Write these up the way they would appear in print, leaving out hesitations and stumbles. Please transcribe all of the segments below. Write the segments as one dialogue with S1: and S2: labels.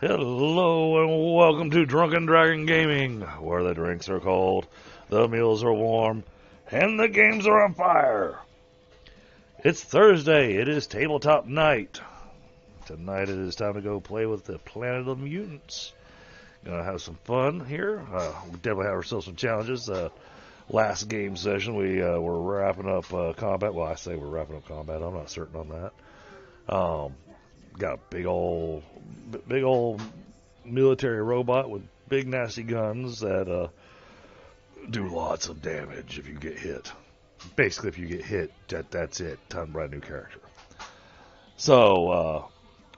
S1: Hello and welcome to Drunken Dragon Gaming, where the drinks are cold, the meals are warm, and the games are on fire. It's Thursday, it is tabletop night. Tonight it is time to go play with the Planet of Mutants. Gonna have some fun here. We definitely have ourselves some challenges. Last game session we were wrapping up combat. Well, I say we're wrapping up combat, I'm not certain on that. Got a big old military robot with big nasty guns that do lots of damage if you get hit. Basically, if you get hit, that's it. Time to brand new character. So,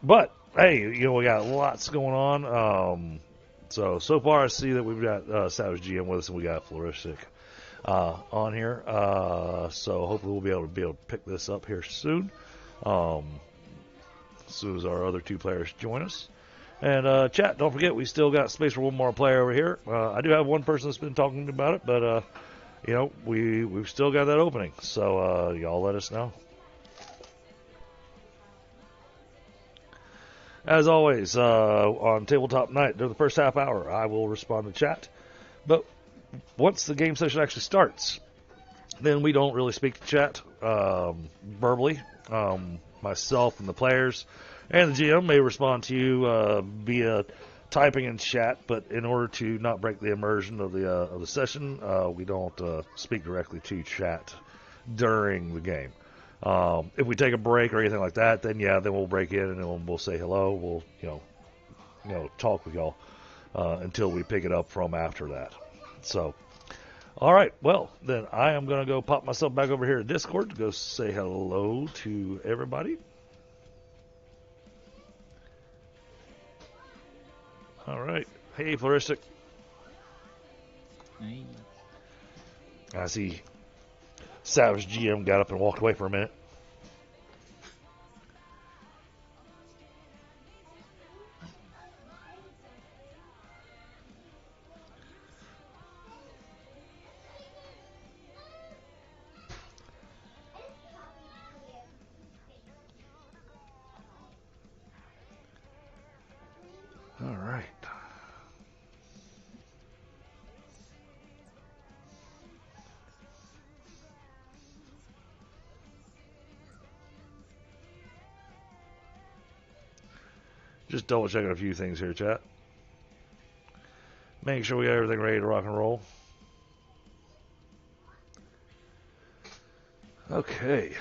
S1: but hey, you know, we got lots going on. So far I see that we've got Savage GM with us, and we got Floristic on here. So hopefully we'll be able to pick this up here soon. As soon as our other two players join us. And chat, don't forget, we still got space for one more player over here. I do have one person that's been talking about it, but you know, we've still got that opening. So y'all let us know. As always, on Tabletop Night, during the first half hour, I will respond to chat. But once the game session actually starts, then we don't really speak to chat verbally. Myself and the players and the GM may respond to you via typing in chat, but in order to not break the immersion of the session, we don't speak directly to chat during the game. If we take a break or anything like that, then then we'll break in and then we'll say hello. We'll talk with y'all until we pick it up from after that. So, all right. Well, then I am gonna go pop myself back over here to Discord to go say hello to everybody. All right. Hey, Floristic.
S2: Hey.
S1: I see Savage GM got up and walked away for a minute. All right. Just double checking a few things here, chat. Making sure we got everything ready to rock and roll. Okay.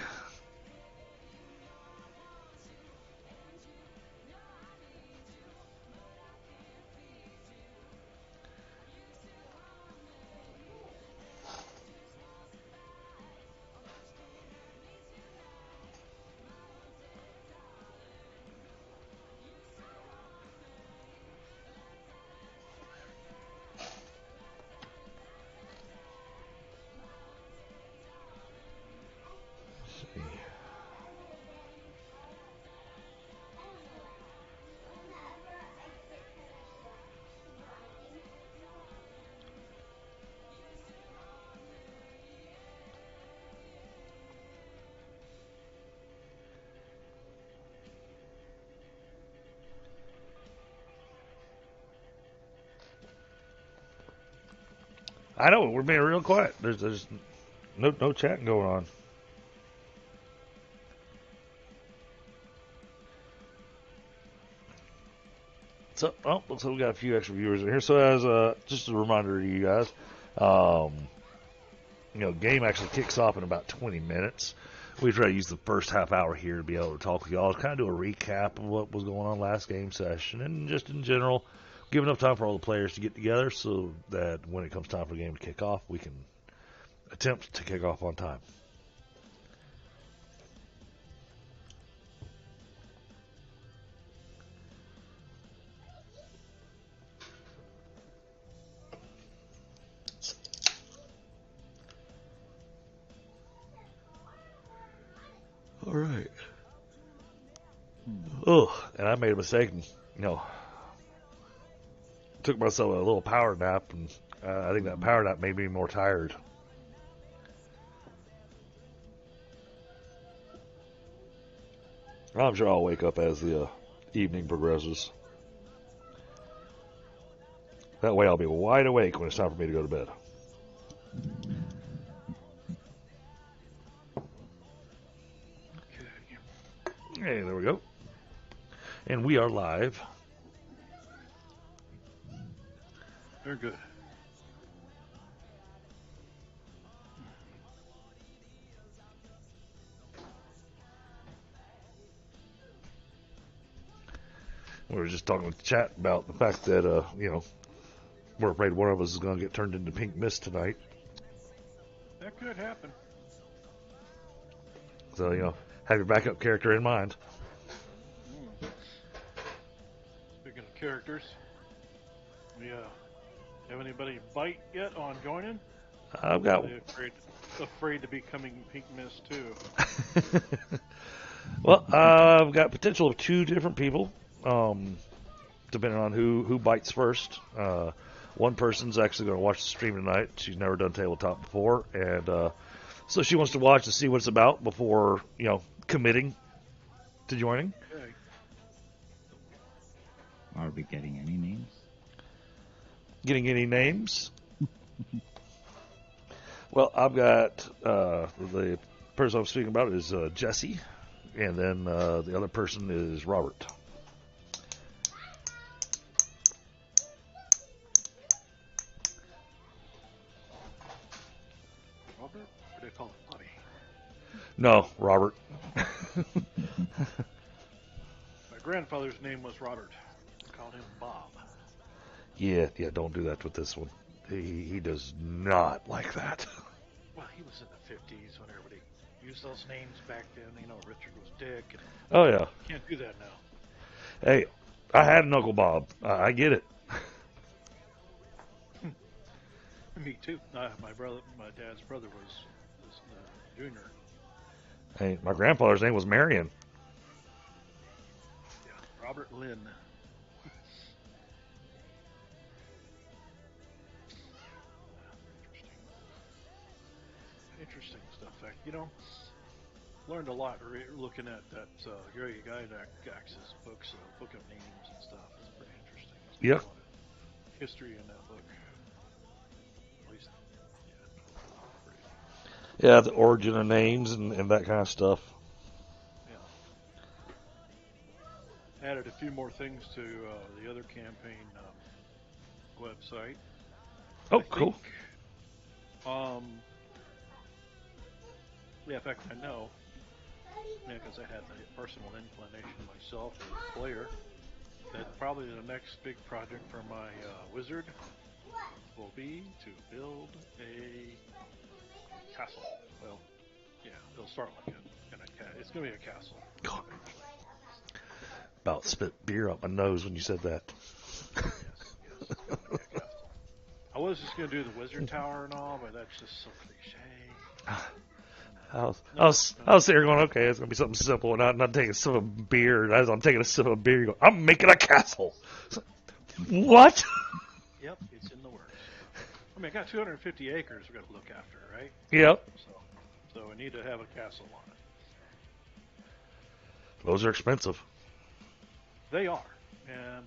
S1: I know we're being real quiet. There's no chatting going on. So, looks like we got a few extra viewers in here. So, as just a reminder to you guys, game actually kicks off in about 20 minutes. We try to use the first half hour here to be able to talk with y'all, kind of do a recap of what was going on last game session, and just in general, give enough time for all the players to get together so that when it comes time for the game to kick off, we can attempt to kick off on time. All right. Oh, and I made a mistake and, took myself a little power nap, and I think that power nap made me more tired. I'm sure I'll wake up as the evening progresses. That way I'll be wide awake when it's time for me to go to bed. Hey, there we go. And we are live.
S3: Very good.
S1: We were just talking with the chat about the fact that, we're afraid one of us is going to get turned into pink mist tonight.
S3: That could happen.
S1: So, have your backup character in mind.
S3: Speaking of characters, we have anybody bite yet on joining?
S1: I've got.
S3: Are they afraid to becoming pink mist too?
S1: Well, I've got potential of 2 different people, depending on who bites first. One person's actually going to watch the stream tonight. She's never done tabletop before, and so she wants to watch to see what it's about before, committing to joining.
S3: Okay.
S2: Are we getting any names?
S1: Getting any names? Well, I've got the person I'm speaking about is Jesse, and then the other person is Robert. No, Robert.
S3: My grandfather's name was Robert. We called him Bob.
S1: Yeah, don't do that with this one. He does not like that.
S3: Well, he was in the 50s when everybody used those names back then. You know, Richard was Dick. And
S1: Oh, yeah.
S3: you can't do that now.
S1: Hey, I had an Uncle Bob. I get it.
S3: Me too. My dad's brother was junior.
S1: Hey, my grandfather's name was Marion.
S3: Yeah, Robert Lynn. Interesting stuff. Learned a lot looking at that Gary Gygax's books, Book of Names and stuff. It's pretty interesting. There's
S1: Yep.
S3: a lot of history in that book. At least, yeah.
S1: Yeah, the origin of names and that kind of stuff.
S3: Yeah. Added a few more things to the other campaign website.
S1: Oh, cool.
S3: Yeah, in fact, I know. Yeah, because I had the personal inclination myself as a player that probably the next big project for my wizard will be to build a castle. Well, yeah, it'll start like it's going to be a castle.
S1: God. About spit beer up my nose when you said that.
S3: Yes, it's going to be a castle. I was just going to do the wizard tower and all, but that's just so cliche.
S1: I was sitting here going, okay, it's gonna be something simple, and not taking a sip of beer. As I'm taking a sip of beer, you go, I'm making a castle. What?
S3: Yep, it's in the works. I mean, I got 250 acres we got to look after, right?
S1: Yep.
S3: So we need to have a castle on it.
S1: Those are expensive.
S3: They are,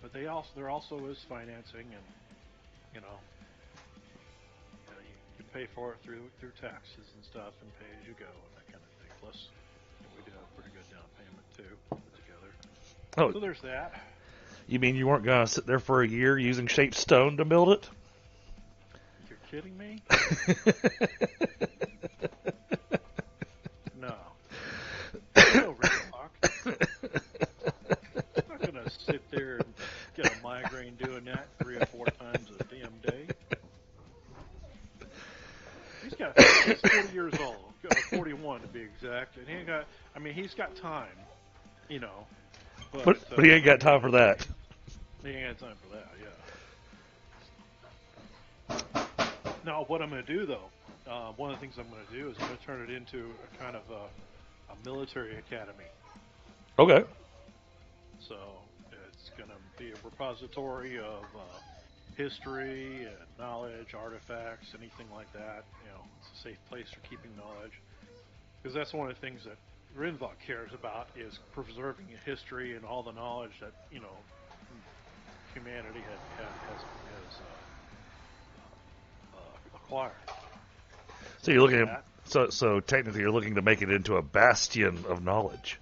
S3: but there also is financing, and you pay for it through taxes and stuff, and pay as you go, and that kind of thing. Plus, we do have a pretty good down payment too, put together.
S1: Oh,
S3: So there's that.
S1: You mean you weren't gonna sit there for a year using shaped stone to build it?
S3: You're kidding me? No. No, Rick Hawk. I'm not gonna sit there and get a migraine doing that 3 or 4 times a damn day. He's 40 years old, 41 to be exact, and he's got time,
S1: But he ain't got time for that.
S3: He ain't got time for that, yeah. Now, what I'm going to do, though, one of the things I'm going to do is I'm going to turn it into a kind of a military academy.
S1: Okay.
S3: So it's going to be a repository of history and knowledge, artifacts, anything like that. It's a safe place for keeping knowledge. Because that's one of the things that Rinvok cares about is preserving history and all the knowledge that, humanity has acquired.
S1: So you're looking at, so technically you're looking to make it into a bastion of knowledge.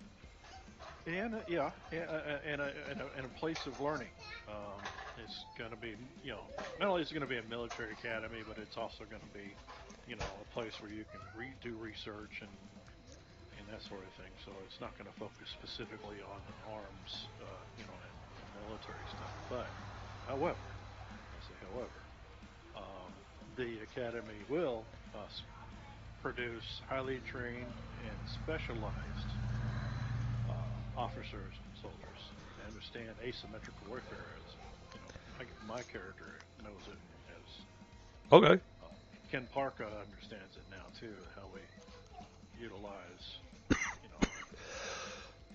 S3: And and a place of learning. It's going to be, not only is it going to be a military academy, but it's also going to be, a place where you can do research and that sort of thing. So it's not going to focus specifically on arms, and military stuff. But, however, the academy will produce highly trained and specialized officers and soldiers. They understand asymmetrical warfare as, my character knows it as.
S1: Okay.
S3: Ken Parka understands it now too. How we utilize,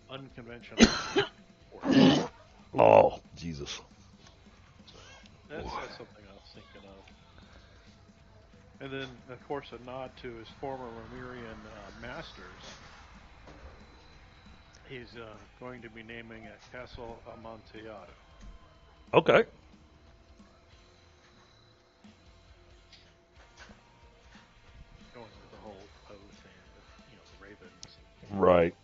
S3: unconventional warfare.
S1: Oh, Jesus.
S3: So that's something I was thinking of. And then, of course, a nod to his former Romurian masters. He's going to be naming it Castle Amontillado.
S1: Okay.
S3: Going with the whole oath and the ravens.
S1: Right.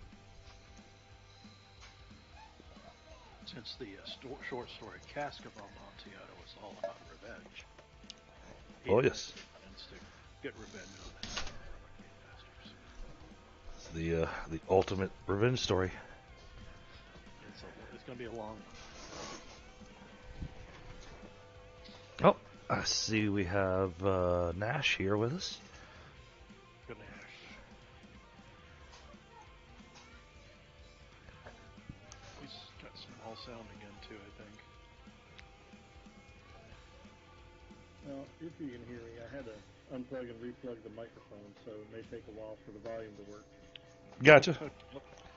S3: Since the short story Cask of Amontillado was all about revenge.
S1: Oh, yes.
S3: To get revenge on his Roman masters.
S1: the ultimate revenge story.
S3: It's going to be a long one.
S1: Oh, I see we have Nash here with us.
S3: Good Nash. He's got small sound again too, I think.
S4: Well, if you can hear me, I had to unplug and replug the microphone, so it may take a while for the volume to work.
S1: Gotcha.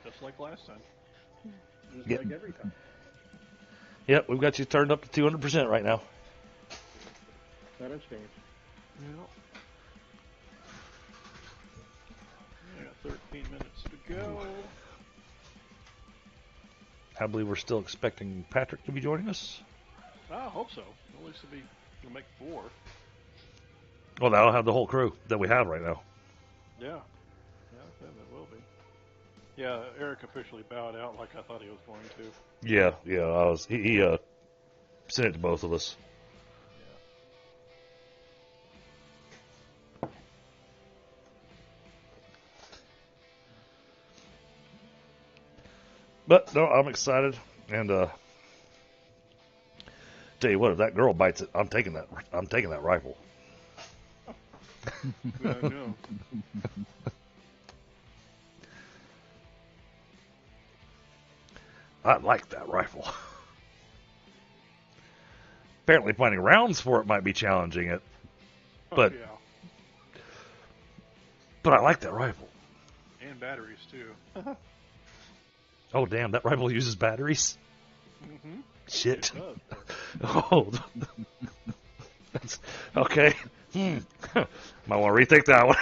S3: Just like last time.
S4: Just
S1: Yep.
S4: like every time.
S1: Yep, we've got you turned up to 200% right now.
S4: That has changed.
S3: Yep. We got 13 minutes to go.
S1: I believe we're still expecting Patrick to be joining us.
S3: I hope so. At least we'll make 4.
S1: Well, that'll have the whole crew that we have right now.
S3: Yeah. Yeah, then it will be. Yeah, Eric officially bowed out like I thought he was going to.
S1: Yeah, he sent it to both of us. But no, I'm excited, and tell you what, if that girl bites it, I'm taking that rifle.
S3: Yeah, I know.
S1: I like that rifle. Apparently, finding rounds for it might be challenging it, but
S3: Yeah.
S1: but I like that rifle.
S3: And batteries too.
S1: Oh damn, that rifle uses batteries.
S3: Mm-hmm.
S1: Shit.
S3: It does.
S1: Oh, that's okay. Might want to rethink that one.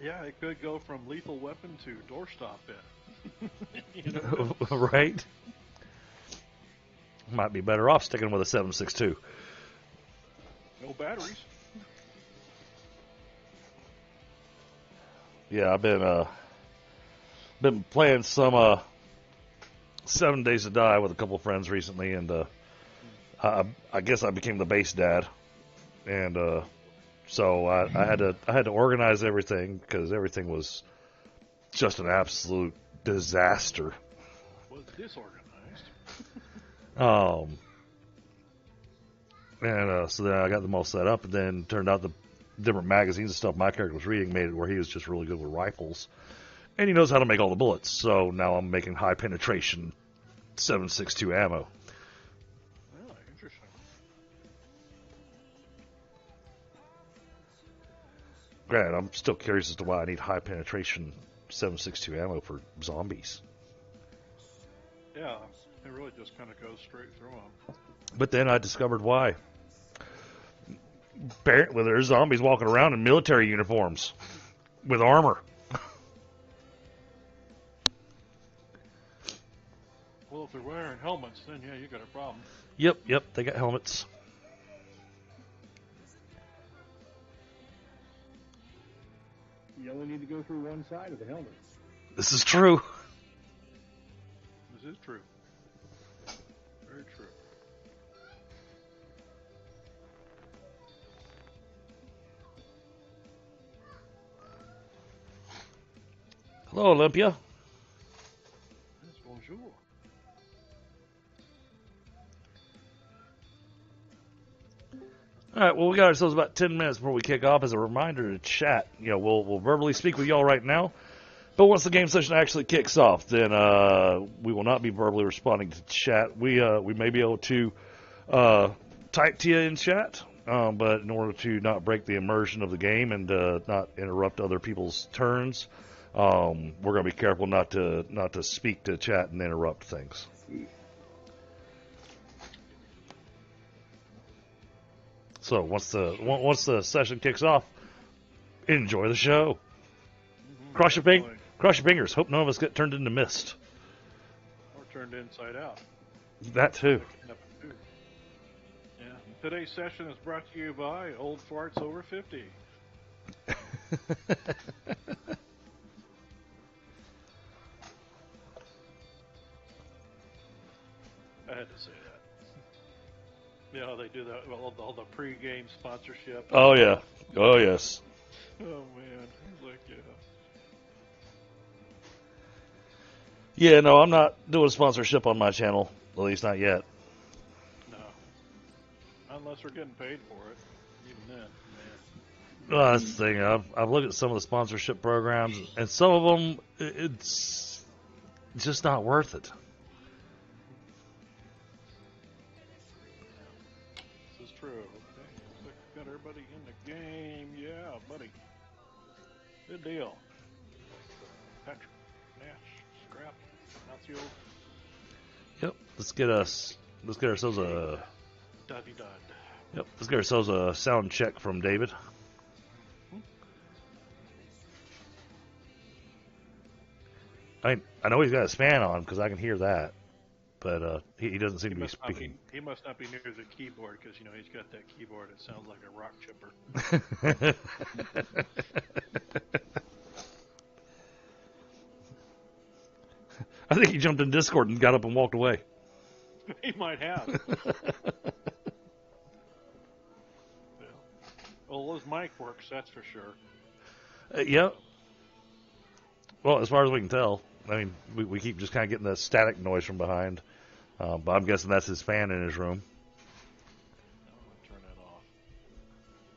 S3: Yeah, it could go from lethal weapon to doorstop it. You know?
S1: Right? Might be better off sticking with a 7.62.
S3: No batteries.
S1: Yeah, I've been playing some 7 Days to Die with a couple of friends recently, and I guess I became the base dad, and so I had to organize everything because everything was just an absolute disaster.
S3: Was disorganized.
S1: And so then I got them all set up, and then turned out the different magazines and stuff my character was reading made it where he was just really good with rifles, and he knows how to make all the bullets. So now I'm making high penetration 7.62 ammo.
S3: Really interesting.
S1: Granted, I'm still curious as to why I need high penetration 7.62 ammo for zombies.
S3: Yeah, it really just kind of goes straight through them.
S1: But then I discovered why. Apparently, there's zombies walking around in military uniforms with armor.
S3: Well, if they're wearing helmets, then yeah, you got a problem.
S1: Yep, they got helmets.
S4: You only need to go through one side of the helmet.
S1: This is true.
S3: This is true. Very true.
S1: Hello, Olympia.
S3: Yes, bonjour.
S1: All right, well, we got ourselves about 10 minutes before we kick off. As a reminder to chat, we'll verbally speak with y'all right now, but once the game session actually kicks off, then we will not be verbally responding to chat. We may be able to type to you in chat, but in order to not break the immersion of the game and not interrupt other people's turns, we're going to be careful not to speak to chat and interrupt things. So once the session kicks off, enjoy the show.
S3: Mm-hmm,
S1: Cross your fingers. Hope none of us get turned into mist.
S3: Or turned inside out.
S1: That too.
S3: Yeah. Today's session is brought to you by Old Farts Over 50. I had to say that. Yeah, they do that. Well, all the pre-game sponsorship.
S1: Oh yeah, Oh, yes.
S3: Oh man, he's like, yeah.
S1: Yeah, no, I'm not doing sponsorship on my channel. At least not yet.
S3: No, unless we're getting paid for it. Even then, man.
S1: Well, that's the thing. I've looked at some of the sponsorship programs, and some of them, it's just not worth it.
S3: This is true. Okay, looks like we got everybody in the game. Yeah, buddy. Good deal. Patrick, Nash, Scrap, Matthew,
S1: Yep. Let's get ourselves a.
S3: Duddy Dud.
S1: Yep. Let's get ourselves a sound check from David. I know he's got his fan on because I can hear that, but he doesn't seem to be speaking.
S3: He must not be near the keyboard because he's got that keyboard. It sounds like a rock chipper.
S1: I think he jumped in Discord and got up and walked away.
S3: He might have. Yeah. Well, his mic works, that's for sure.
S1: Yep. Well, as far as we can tell, I mean, we keep just kind of getting that static noise from behind. But I'm guessing that's his fan in his room.
S3: I'm going to turn that off.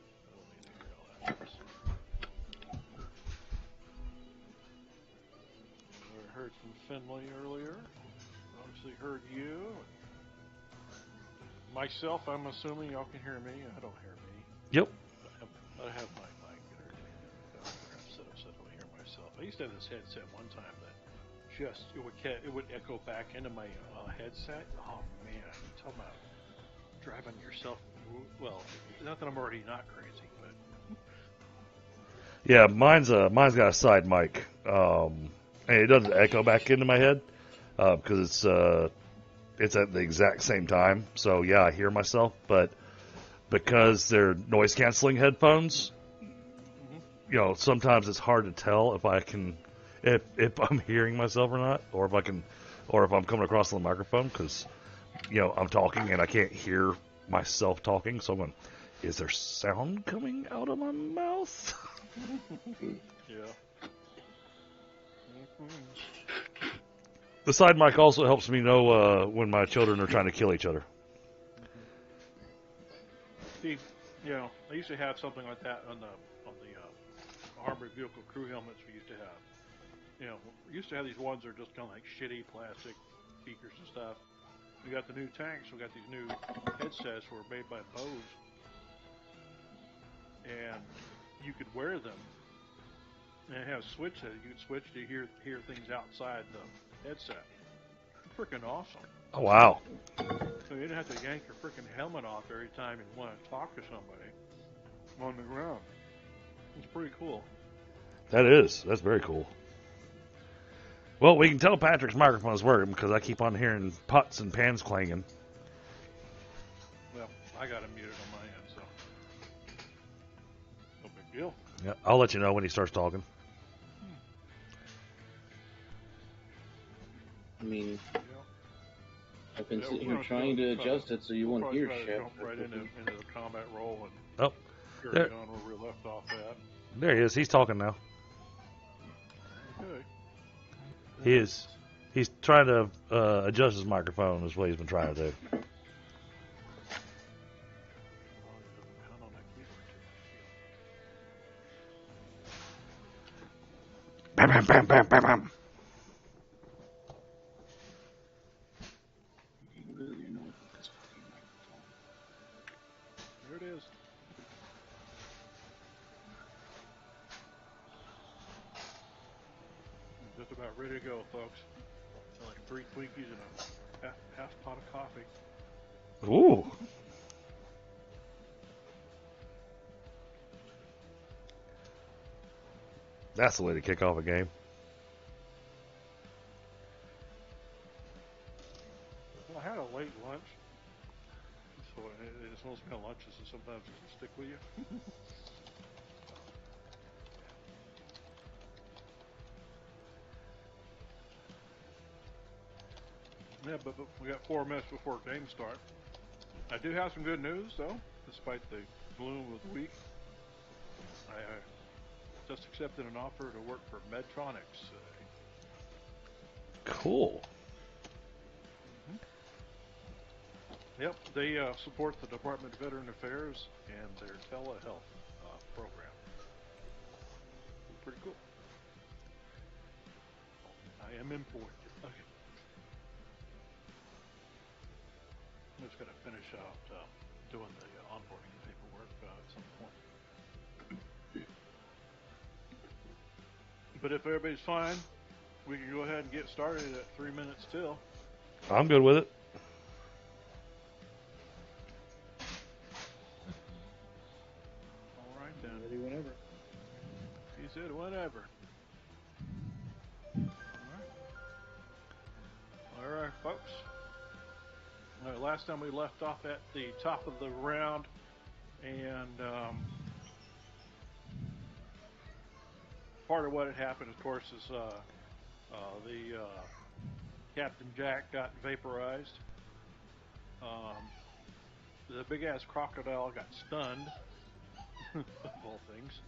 S3: I don't need to hear all that. I heard from Finley earlier. Obviously heard you. Myself, I'm assuming y'all can hear me. I don't hear me.
S1: Yep.
S3: I have my mic and everything set up so I don't hear myself. I used to have this headset one time that it would echo back into my headset. Oh man, you talk about driving yourself. Well, not that I'm already not crazy, but
S1: Yeah, mine's got a side mic, and it doesn't echo back into my head because it's at the exact same time. So yeah, I hear myself, but because they're noise canceling headphones, sometimes it's hard to tell if I'm hearing myself or not, or if I'm coming across the microphone because I'm talking and I can't hear myself talking. So I'm going, is there sound coming out of my mouth?
S3: yeah.
S1: The side mic also helps me know when my children are trying to kill each other.
S3: See, I used to have something like that on the armored vehicle crew helmets we used to have. We used to have these ones that are just kind of like shitty plastic speakers and stuff. We got the new tanks. We got these new headsets were made by Bose, and you could wear them. And it has a switch that you could switch to hear things outside the headset. Freaking awesome.
S1: Oh, wow.
S3: So you didn't have to yank your freaking helmet off every time you want to talk to somebody on the ground. It's pretty cool.
S1: That's very cool. Well, we can tell Patrick's microphone is working because I keep on hearing pots and pans clanging.
S3: Well, I got it muted on my end, so no big deal.
S1: Yeah, I'll let you know when he starts talking.
S5: I mean, I've been sitting
S3: we're
S5: here trying to adjust it so you won't hear shit.
S3: Jump right into the combat roll and
S1: there.
S3: carry on where we left off at.
S1: There he is. He's talking now.
S3: Okay.
S1: He's trying to adjust his microphone is what he's been trying to do. Bam, bam, bam, bam, bam, bam.
S3: There it is. I'm just about ready to go, folks. Like 3 Twinkies and a half pot of coffee.
S1: Ooh. That's the way to kick off a game.
S3: Well, I had a late lunch, so it's one of those kind of lunches that sometimes doesn't stick with you. Yeah, but we got 4 minutes before game start. I do have some good news, though, despite the gloom of the week. just accepted an offer to work for Medtronics.
S1: Cool.
S3: Yep, they support the Department of Veteran Affairs and their telehealth program. Pretty cool. I am important. Okay. I'm just going to finish out doing the onboarding paperwork at some point. But if everybody's fine, we can go ahead and get started at 3 minutes till.
S1: I'm good with it.
S3: All right then.
S4: Ready whenever.
S3: He said whatever. All right, folks. All right, last time we left off at the top of the round, and part of what had happened, of course, is the Captain Jack got vaporized. The big ass crocodile got stunned, of all things.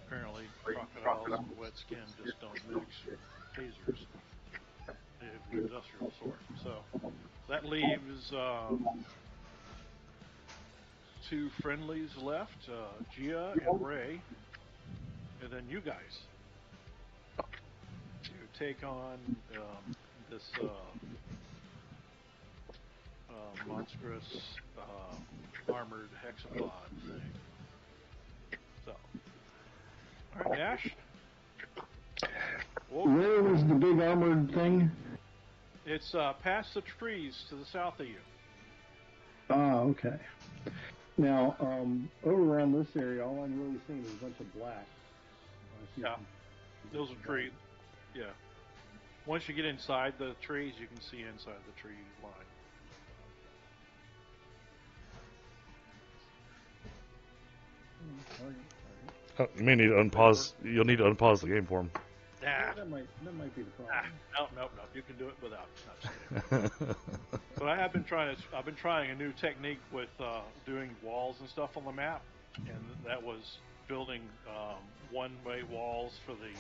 S3: Apparently, crocodiles and wet skin just don't mix tasers of the industrial sort. So that leaves two friendlies left, Gia and Ray, and then you guys to take on this monstrous armored hexapod thing. So, all right, Nash. Whoa.
S4: Where was the big armored thing?
S3: It's past the trees to the south of you.
S4: Ah, okay. Now, over around this area, all I'm really seeing is a bunch of black.
S3: Yeah, those are trees. Yeah. Once you get inside the trees, you can see inside the tree line.
S1: You may need to unpause. You'll need to unpause the game for him.
S3: Nah.
S4: That might be the problem.
S3: No. You can do it without. But I've been trying a new technique with doing walls and stuff on the map, and that was building one-way walls for the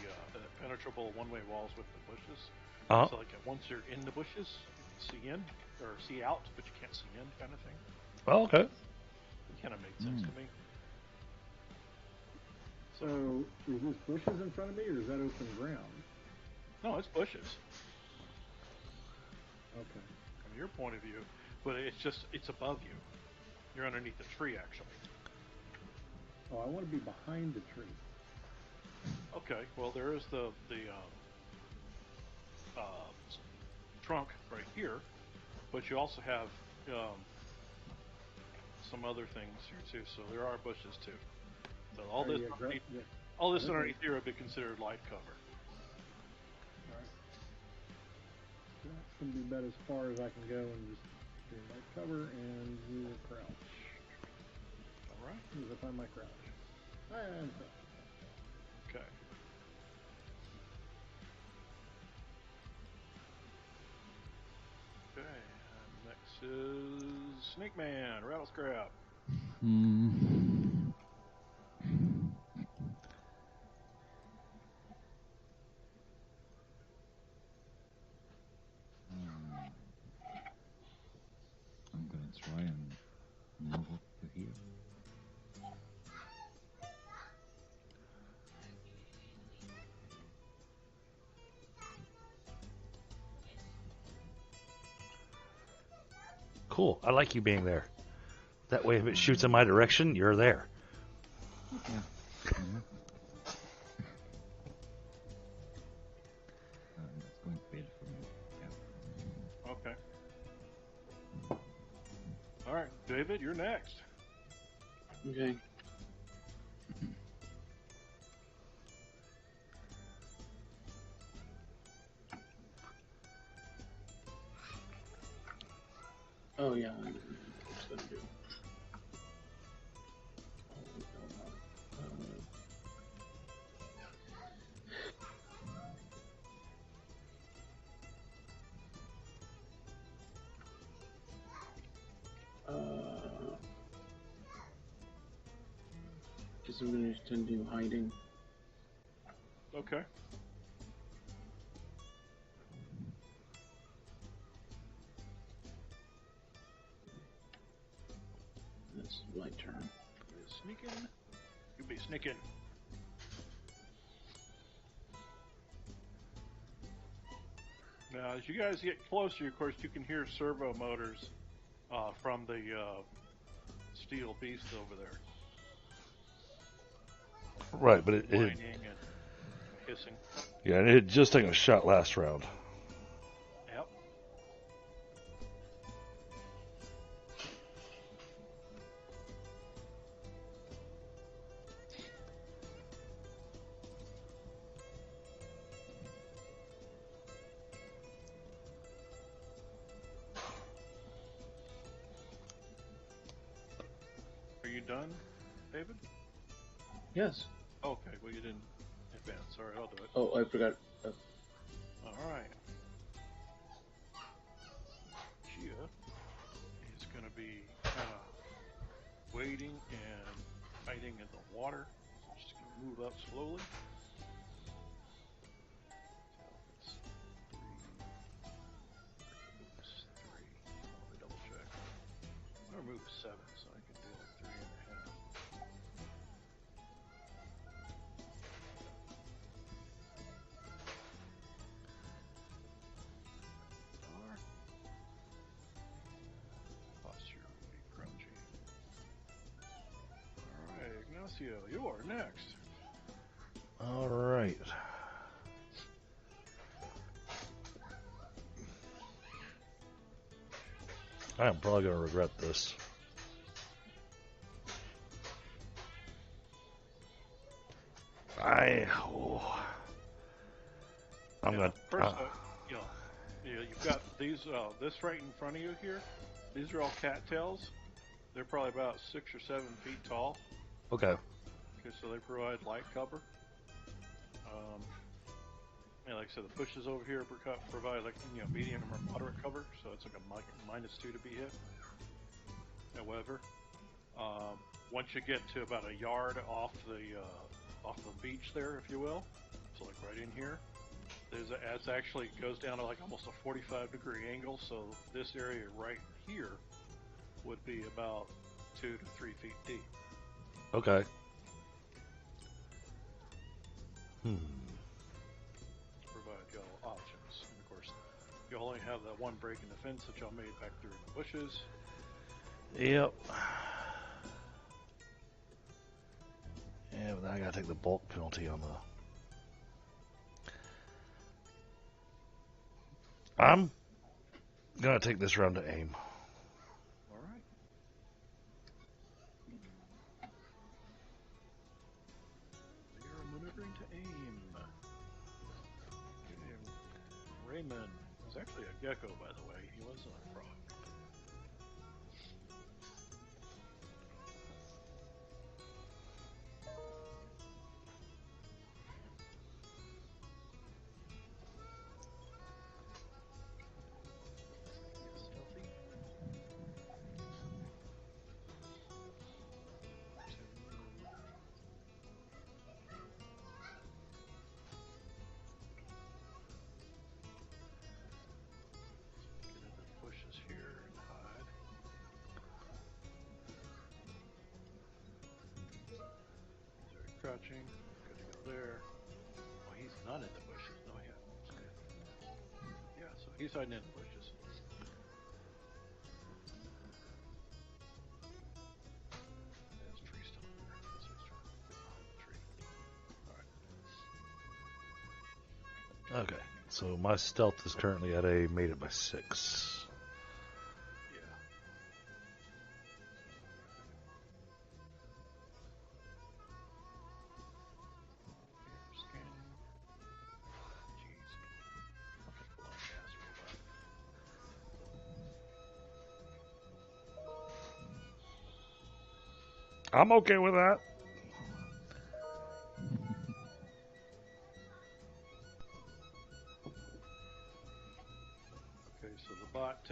S3: penetrable one-way walls with the bushes.
S1: Uh-huh.
S3: So like once you're in the bushes, you can see in or see out, but you can't see in, kind of thing.
S1: Oh, okay.
S3: It kind of made sense to me.
S4: So, is this bushes in front of me, or is that open ground?
S3: No, it's bushes.
S4: Okay.
S3: From your point of view, but it's above you. You're underneath the tree, actually.
S4: Oh, I want to be behind the tree.
S3: Okay, well there is the trunk right here, but you also have some other things here too. So there are bushes too. So all this underneath here would be considered light cover.
S4: All right. That's going to be about as far as I can go and just do light cover, and we will crouch.
S3: All right.
S4: As if I find my crouch. I am crouched.
S3: Okay. Okay. And next is Snake Man, Rattle Scrap.
S2: I'm gonna try and move up to here.
S1: Cool. I like you being there. That way, if it shoots in my direction, you're there.
S2: Yeah. That's going to fail for me. Yeah.
S3: Okay. All right, David, you're next.
S5: Okay. Oh yeah, I know what it's gonna do. because I'm going to do hiding.
S3: Okay.
S5: That's my turn.
S3: Sneaking. You be sneaking. Now, as you guys get closer, of course, you can hear servo motors from the steel beast over there,
S1: Right, but it
S3: whining and hissing.
S1: yeah, it had just taken a shot last round.
S3: Yep. Are you done, David?
S5: Yes.
S3: Okay, well, you didn't advance. All right, I'll do it.
S5: Oh, I forgot.
S3: All right. Gia is going to be kind of wading and hiding in the water. So she's going to move up slowly. So it's 3. Moves 3. Let me double check. I'm going to move 7 so I can do like 3.5. Posture will be crouching. Alright, Ignacio, you are next.
S1: All right. I am probably going to regret this. I'm going to...
S3: First, you've got these, this right in front of you here. These are all cattails. They're probably about 6 or 7 feet tall.
S1: Okay.
S3: Okay, so they provide light cover. And like I said, the bushes over here provide like medium or moderate cover, so it's like a -2 to be hit. However, once you get to about a yard off the beach there, if you will, so like right in here, it actually goes down to like almost a 45-degree angle. So this area right here would be about 2 to 3 feet deep.
S1: Okay.
S3: Provide y'all options, and of course, you only have that one break in the fence that y'all made back there in the bushes.
S1: Yep. Yeah, but then I gotta take the bulk penalty on the... I'm gonna take this round to aim.
S3: All right. We are maneuvering to aim. Okay. Raymond was actually a gecko, by the way. He wasn't a frog. Stealthy. Get into the bushes here and hide. He's already crouching. Good to go there. Oh, he's not in the bushes. No, yeah. Yeah, so he's hiding in the bushes. There's a tree still there. So he's trying to get behind the tree. Alright.
S1: Okay. So my stealth is currently at a made it by 6.
S3: Yeah. Scanning. Jeez. I'm just blowing gas real loud.
S1: I'm okay with that.
S3: Okay, so the bot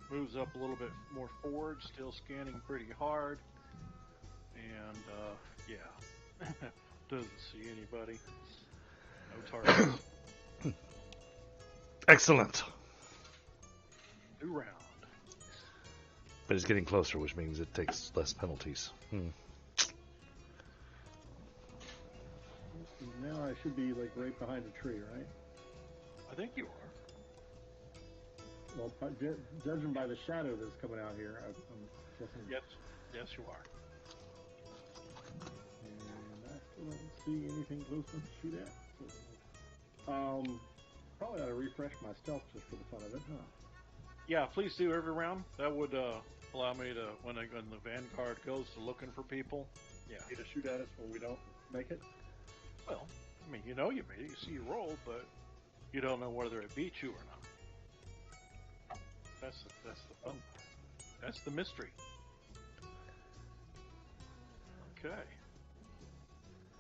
S3: moves up a little bit more forward, still scanning pretty hard, and yeah. Doesn't see anybody. No targets.
S1: Excellent.
S3: New round.
S1: But it's getting closer, which means it takes less penalties.
S4: Now I should be like right behind a tree, right?
S3: I think you are.
S4: Well, judging by the shadow that's coming out here, I'm guessing.
S3: Yes, you are.
S4: And I still don't see anything close enough to shoot at. So, probably ought to refresh my stealth just for the fun of it, huh?
S3: Yeah, please do every round. That would allow me to, when the Vanguard goes to looking for people. Yeah.
S4: You to shoot at us when we don't make it.
S3: Well, I mean, you made it. You see you roll, but you don't know whether it beat you or not. That's the fun part. That's the mystery. Okay.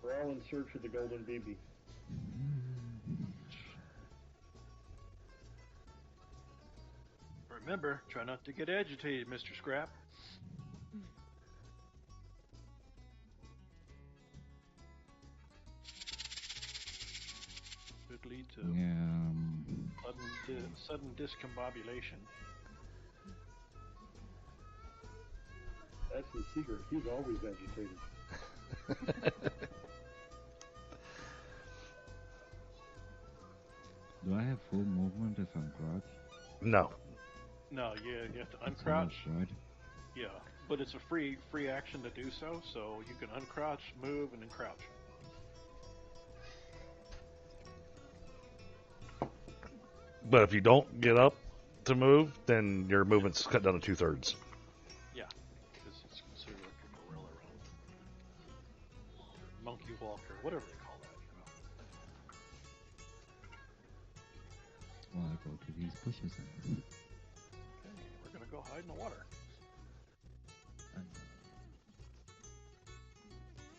S4: We're all in search of the golden BB.
S3: Remember, try not to get agitated, Mr. Scrap. Could lead to sudden discombobulation.
S4: That's his secret. He's always agitated.
S2: Do I have full movement if I'm crouched?
S1: No.
S3: No, you have to
S2: That's
S3: uncrouch.
S2: harsh, right?
S3: Yeah, but it's a free action to do so. So you can uncrouch, move, and then crouch.
S1: But if you don't get up to move, then your movement's cut down to 2/3.
S3: Yeah, because it's considered like a gorilla run, monkey walker, whatever they call that.
S2: Well, I go to these bushes then.
S3: Okay, we're gonna go hide in the water.
S2: And,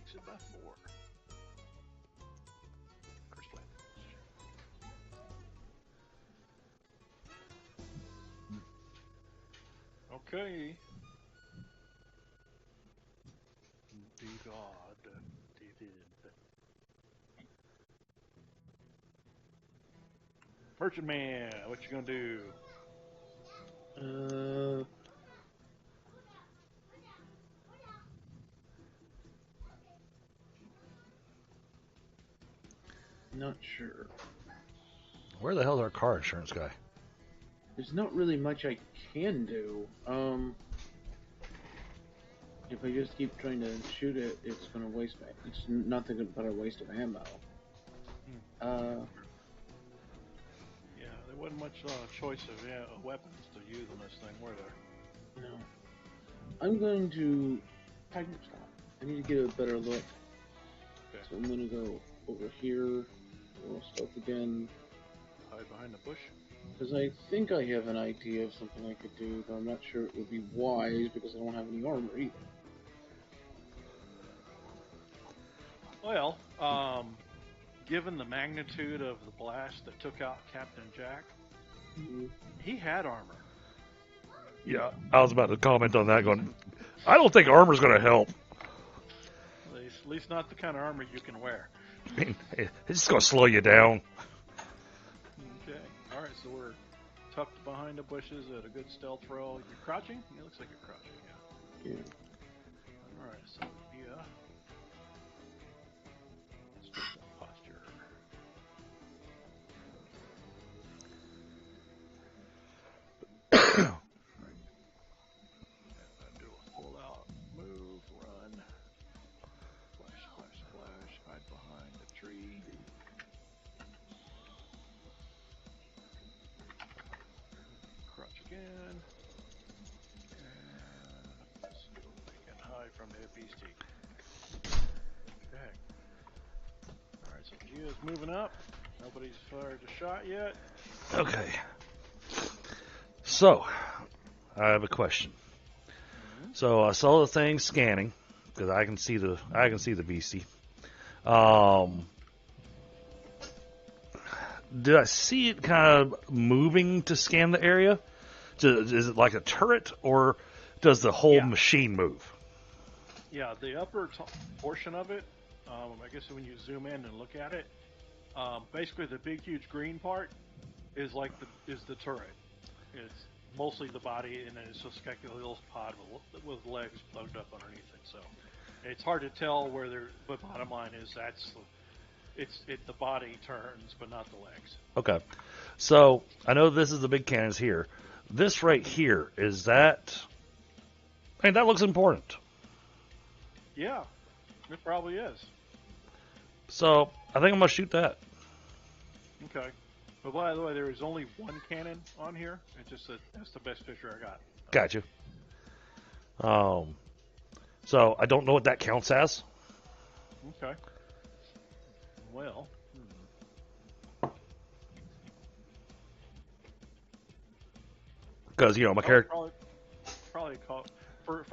S3: Exit by 4. First flank. Okay. Be God, David. Merchant Man, what you gonna do?
S5: Not sure.
S1: Where the hell's our car insurance guy?
S5: There's not really much I can do. If I just keep trying to shoot it, it's gonna waste my. It's nothing but a waste of ammo.
S3: Yeah, there wasn't much choice of weapons to use on this thing, were there?
S5: No. I'm going to stop. I need to get a better look.
S3: Okay.
S5: So I'm gonna go over here. We'll stealth again.
S3: Hide behind the bush.
S5: Because I think I have an idea of something I could do, but I'm not sure it would be wise because I don't have any armor either.
S3: Well, given the magnitude of the blast that took out Captain Jack, he had armor.
S1: Yeah, I was about to comment on that going, I don't think armor's going to help.
S3: At least not the kind of armor you can wear.
S1: I mean, it's just going to slow you down.
S3: Okay. All right, so we're tucked behind the bushes at a good stealth roll. You're crouching? It looks like you're crouching, yeah.
S5: Yeah.
S3: All right, so yeah. Let's get that posture. And do a full out move, run. Splash, splash, splash. Hide behind the tree. Crouch again. And see what we can hide from the beastie. Okay. Alright, so Gia's moving up. Nobody's fired a shot yet.
S1: Okay. So, I have a question. So I saw the thing scanning because I can see the beastie. Did I see it kind of moving to scan the area? Is it like a turret, or does the whole machine move?
S3: Yeah, the upper portion of it I guess when you zoom in and look at it, basically the big, huge green part is the turret. It's mostly the body, and then it's just got a little pod with legs plugged up underneath it. So it's hard to tell where they're. But bottom line is the body turns, but not the legs.
S1: Okay. So I know this is the big cannons here. This right here, is that... I mean, that looks important.
S3: Yeah, it probably is.
S1: So I think I'm going to shoot that.
S3: Okay. But by the way, there is only one cannon on here. It's just that's the best picture I got.
S1: Gotcha. So I don't know what that counts as.
S3: Okay. Well.
S1: Because, my character...
S3: Probably call for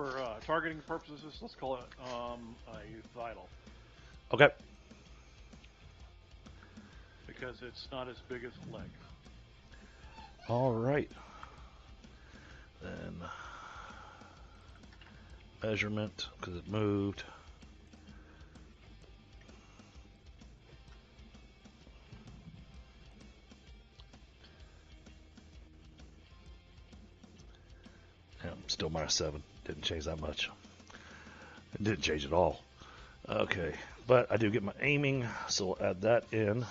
S3: targeting purposes. Let's call it a vital
S1: Okay.
S3: because it's not as big as a leg.
S1: All right. Then measurement, because it moved. Yeah, still -7. Didn't change that much. It didn't change at all. Okay, but I do get my aiming, so we'll add that in.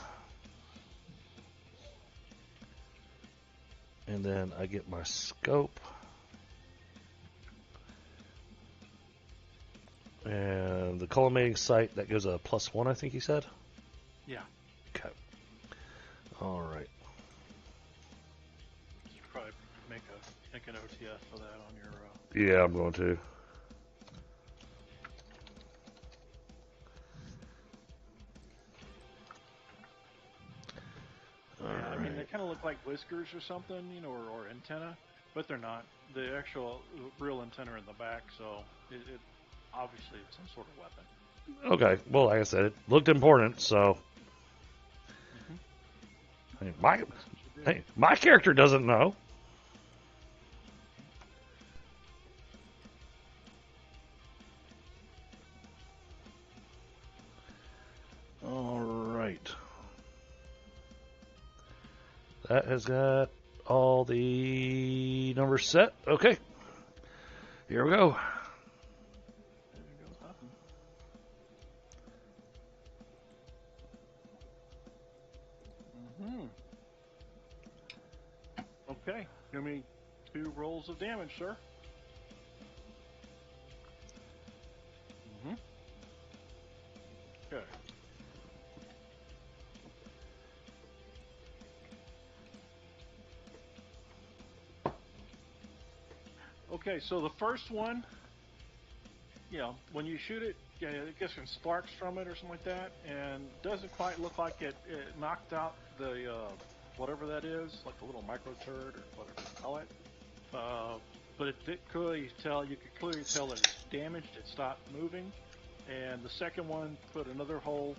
S1: And then I get my scope. And the collimating sight, that goes a +1, I think he said?
S3: Yeah.
S1: Okay. All right.
S3: You should probably make an OTF for that on your.
S1: Yeah, I'm going to.
S3: I mean, they kind of look like whiskers or something, or antenna, but they're not. The actual real antenna are in the back, so it obviously it's some sort of weapon.
S1: Okay. Well, like I said, it looked important, so. Hey, my character doesn't know. All right. That has got all the numbers set. Okay. Here we go.
S3: There goes nothing. Okay. Give me 2 rolls of damage, sir. Okay. Okay, so the first one, when you shoot it, it gets some sparks from it or something like that, and doesn't quite look like it knocked out the whatever that is, like a little micro turd or whatever you call it. But you could clearly tell that it's damaged. It stopped moving, and the second one put another hole.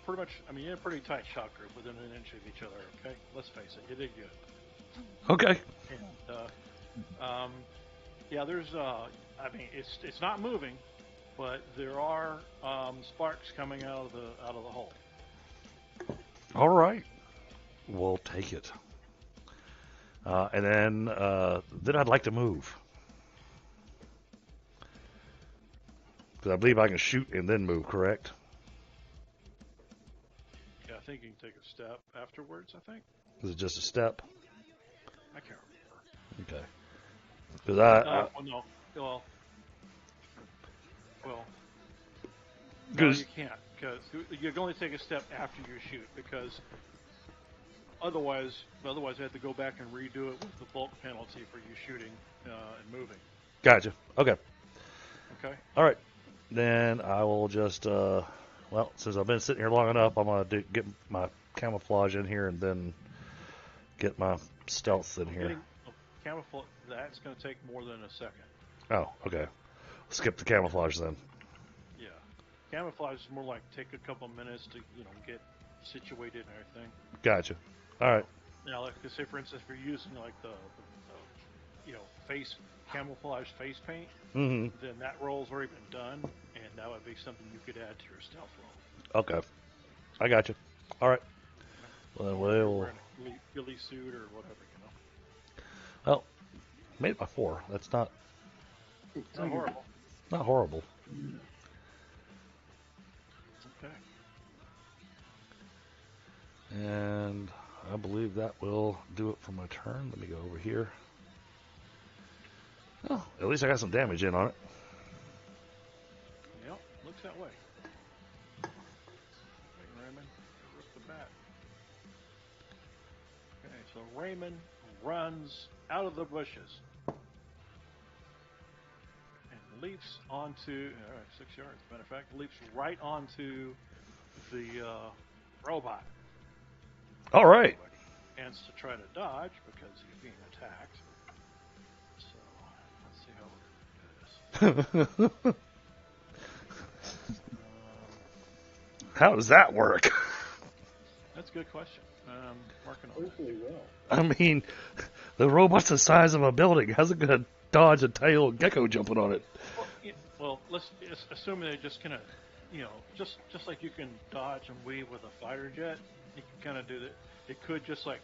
S3: Pretty much, I mean, you're in a pretty tight shot group within an inch of each other. Okay, let's face it, you did good.
S1: Okay.
S3: And yeah, there's I mean, it's not moving, but there are sparks coming out of the hole.
S1: All right. We'll take it. And then I'd like to move. Because I believe I can shoot and then move, correct?
S3: Yeah, I think you can take a step afterwards, I think.
S1: Is it just a step?
S3: I can't remember.
S1: Okay. Because
S3: No. Well, no,
S1: Because
S3: you can't, because you can only take a step after you shoot, because otherwise I have to go back and redo it with the bulk penalty for you shooting and moving.
S1: Gotcha. Okay.
S3: Okay.
S1: All right. Then I will just, since I've been sitting here long enough, I'm going to get my camouflage in here and then get my stealth in here.
S3: Camouflage, that's going to take more than a second.
S1: Oh, okay. Skip the camouflage then.
S3: Yeah. Camouflage is more like take a couple minutes to, get situated and everything.
S1: Gotcha. All right.
S3: Now, like, say for instance, if you're using like the face camouflage face paint, then that roll's already been done, and that would be something you could add to your stealth roll.
S1: Okay. I got you. All right. Well, then
S3: Or if you're
S1: we'll.
S3: wearing a ghillie suit or whatever,
S1: Well, made it by 4. That's not
S3: Not horrible.
S1: horrible.
S3: Okay.
S1: And I believe that will do it for my turn. Let me go over here. Oh, at least I got some damage in on it.
S3: Yep, looks that way. Okay, Raymond, rip the bat. Okay, so Raymond runs out of the bushes and leaps onto, 6 yards, matter of fact, leaps right onto the robot.
S1: All right.
S3: Chance to try to dodge because he's being attacked. So let's see how we're gonna do this.
S1: How does that work?
S3: That's a good question. Working on
S4: Hopefully well.
S1: I mean, the robot's the size of a building. How's it going to dodge a tiny little gecko jumping on it?
S3: that. Well, let's assume they're just gonna, just like you can dodge and weave with a fighter jet. You can kind of do that. It could just like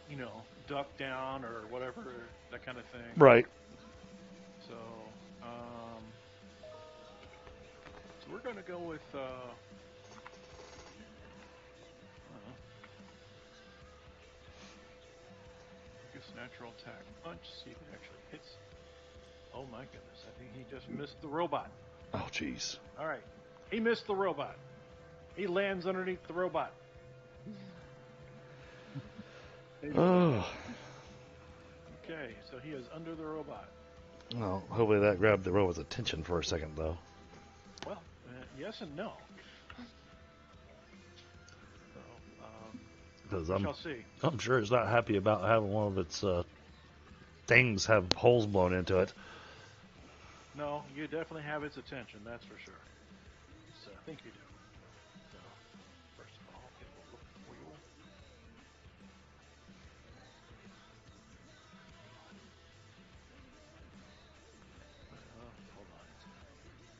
S3: duck down or whatever, that kind of thing.
S1: Right.
S3: So, so we're gonna go with. I guess natural attack punch. See if it actually hits. Oh my goodness! I think he just missed the robot.
S1: Oh, jeez.
S3: All right, he missed the robot. He lands underneath the robot.
S1: Oh.
S3: Okay, so he is under the robot.
S1: Well, hopefully that grabbed the robot's attention for a second, though.
S3: Well, yes and no. So,
S1: Because
S3: we shall see.
S1: I'm sure it's not happy about having one of its things have holes blown into it.
S3: No, you definitely have its attention, that's for sure. So I think you do. So, first of all, it will look for you. Hold on.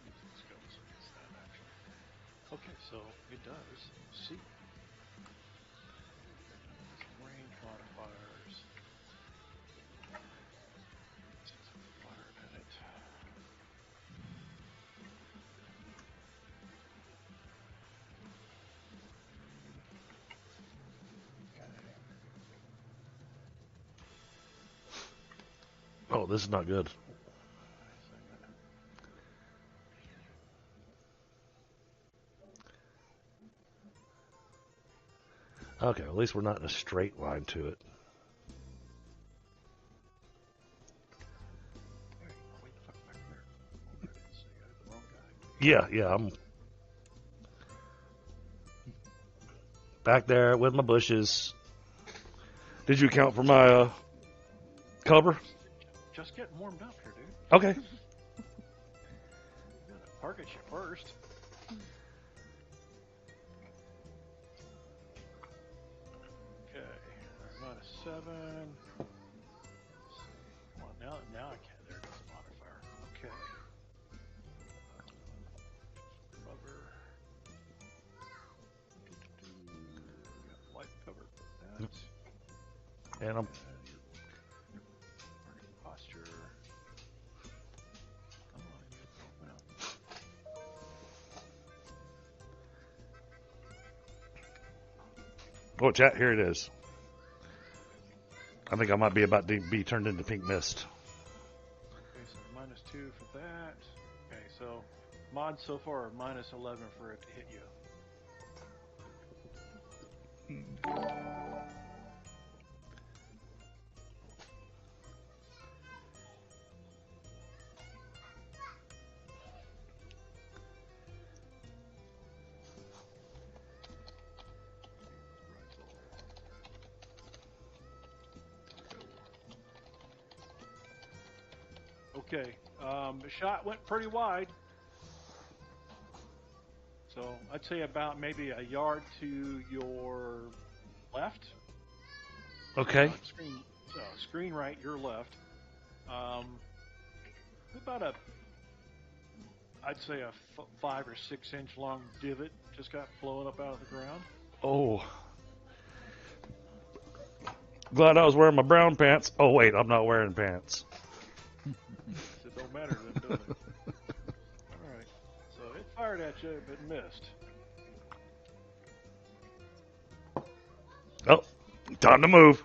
S3: Using skills against that, actually. Okay, so it does see. Range modifiers. Fire at it.
S1: Oh, this is not good. Okay, at least we're not in a straight line to it. Yeah, I'm back there with my bushes. Did you count for my cover?
S3: Just getting warmed up here, dude.
S1: Okay.
S3: Gotta target you first. Okay, -7. Let's see. Well, now I can. There goes the modifier. Okay. Cover. Got light cover for that.
S1: And I'm
S3: Posture. Come on, you open up.
S1: oh, chat. Here it is. I think I might be about to be turned into pink mist.
S3: Okay, so -2 for that. Okay, so mods so far are -11 for it to hit you. Okay, the shot went pretty wide. So I'd say about maybe a yard to your left.
S1: Okay.
S3: Screen right, your left. About I'd say a 5 or 6 inch long divot just got blown up out of the ground.
S1: Oh. Glad I was wearing my brown pants. Oh, wait, I'm not wearing pants.
S3: It don't matter then, does it? All right. So it fired at you, but missed.
S1: Oh, time to move.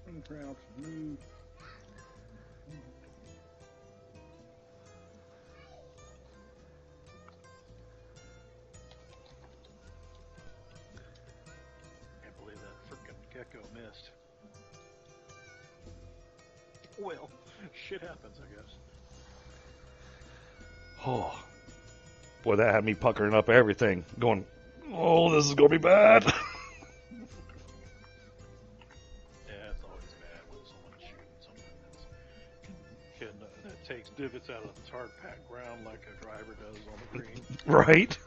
S4: Uncrouch, move.
S3: Can't believe that frickin' gecko missed. Well, shit happens, I guess.
S1: Oh. Boy, that had me puckering up everything. Going, oh, this is going to be bad.
S3: Yeah, it's always bad when someone's shooting something that takes divots out of the hard packed ground like a driver does on the green.
S1: Right?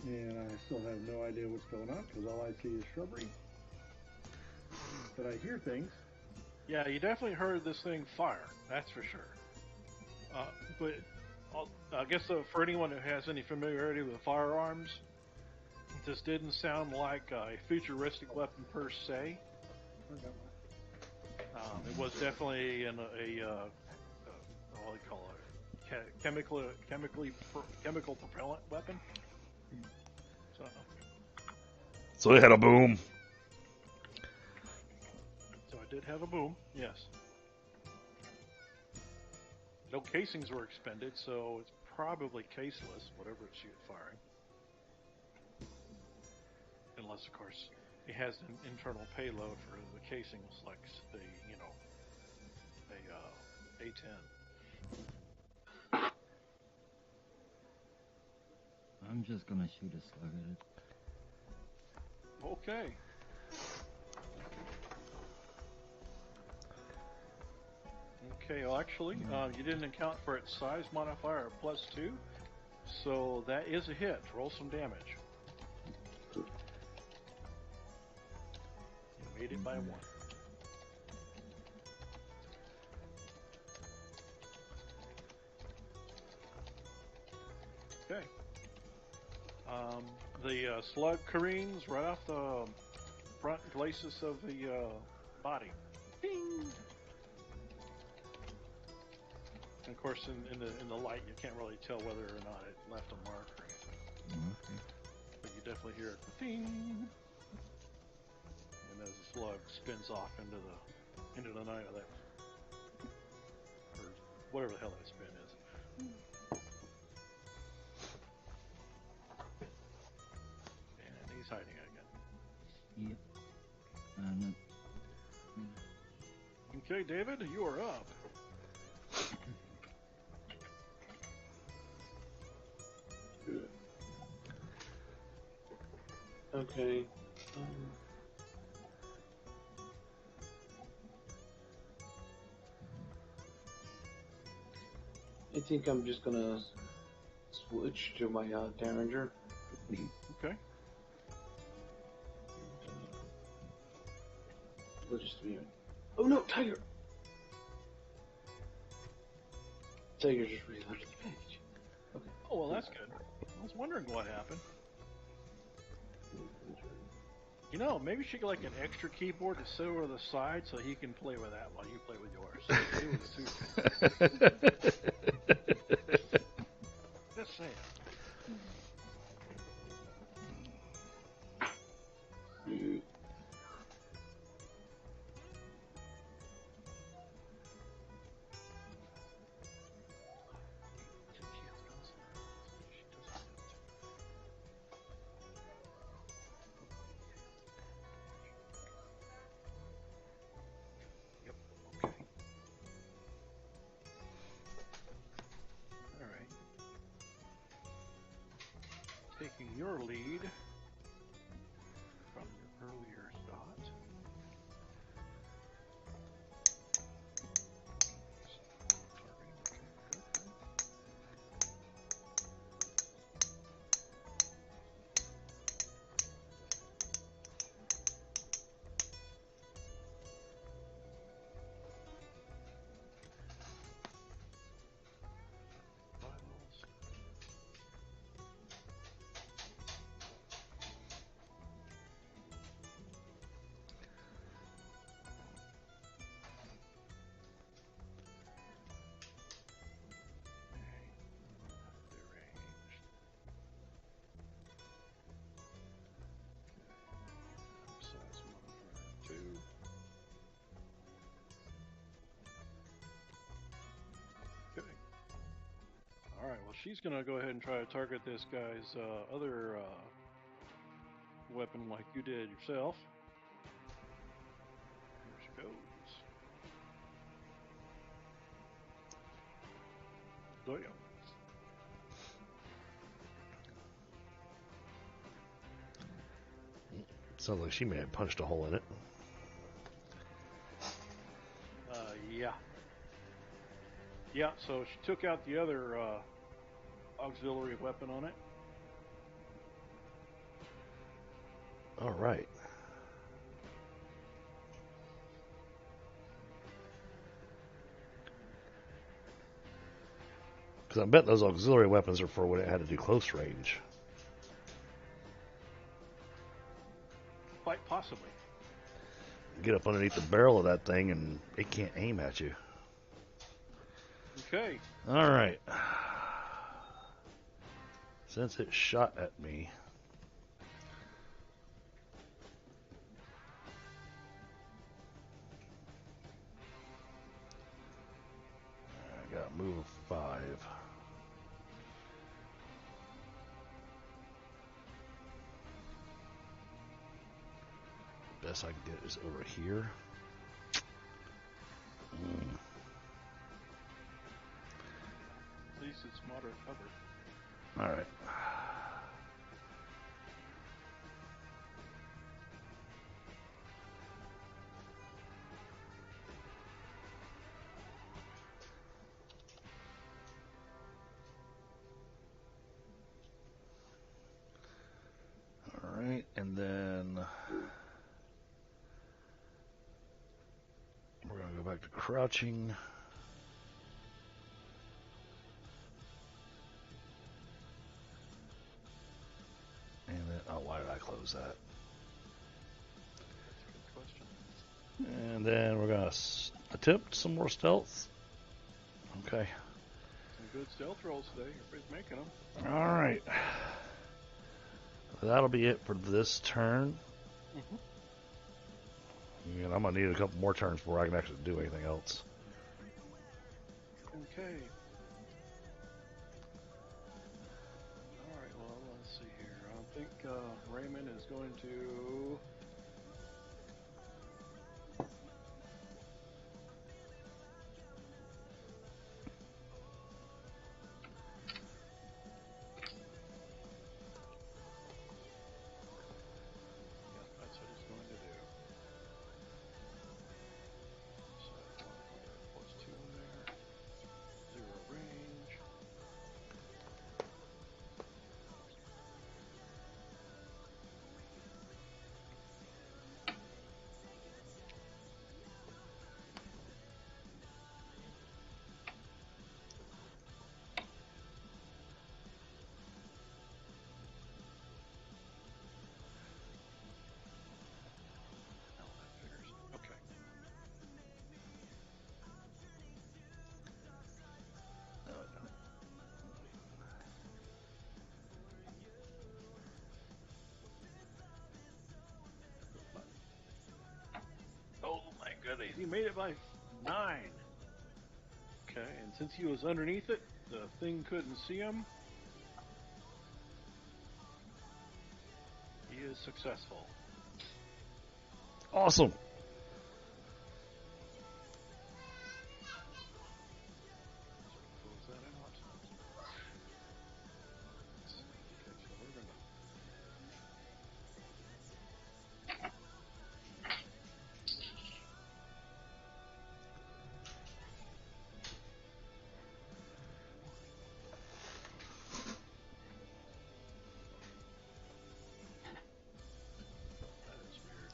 S4: And I still have no idea what's going on because all I see is shrubbery. But I hear things.
S3: Yeah, you definitely heard this thing fire. That's for sure. But I guess for anyone who has any familiarity with firearms, this didn't sound like a futuristic weapon per se. It was definitely what do you call it, chemical propellant weapon.
S1: So it had a boom.
S3: So it did have a boom, yes. No casings were expended, so it's probably caseless, whatever it's firing. Unless, of course, it has an internal payload for the casings, like the, A10.
S2: I'm just gonna shoot a slug at it.
S3: Okay. Okay, well, actually, you didn't account for its size modifier of +2, so that is a hit. Roll some damage. You made it by 1. Okay. The slug careens right off the front glacis of the body. Ding! And of course, in the light, you can't really tell whether or not it left a mark or anything.
S2: Okay.
S3: But you definitely hear it, ding! And as the slug spins off into the night of that, or whatever the hell that spin is. And he's hiding again.
S2: Yep. And
S3: Okay, David, you are up.
S5: Okay. I think I'm just gonna switch to my Derringer.
S3: Okay.
S5: Let's just be. Oh no, Tiger! Tiger's just reloaded the page. Okay.
S3: Oh, well, that's good. I was wondering what happened. You know, maybe she get like an extra keyboard to sit over the side so he can play with that while you play with yours. Just saying. Yep. Okay. All right. Taking your lead from your earlier dot. she's gonna go ahead and try to target this guy's other weapon like you did yourself. Here she goes. Damn.
S1: Sounds like she may have punched a hole in it.
S3: Yeah. Yeah, so she took out the other auxiliary weapon on it.
S1: All right. Because I bet those auxiliary weapons are for when it had to do close range.
S3: Quite possibly.
S1: Get up underneath the barrel of that thing and it can't aim at you.
S3: Okay.
S1: All right. Since it shot at me, I got to move 5. Best I can get is over here.
S3: At least it's moderate cover.
S1: All right. All right, and then we're going to go back to crouching. And then, oh, why did I close that?
S3: That's a good question.
S1: And then we're going to attempt some more stealth. Okay.
S3: Some good stealth rolls today. Everybody's making them.
S1: All right. That'll be it for this turn.
S3: Mm-hmm.
S1: And I'm going to need a couple more turns before I can actually do anything else.
S3: Okay. Alright, well, let's see here. I think Raymond is going to... Yeah, that's what he's going to do. So, 100 plus 2 in there. 0 range. Oh, that figures. Okay. Oh my goodness, he made it by 9. Okay, and since he was underneath it, the thing couldn't see him. He is successful.
S1: Awesome.
S3: Close that out. Okay, so we're gonna... That is weird.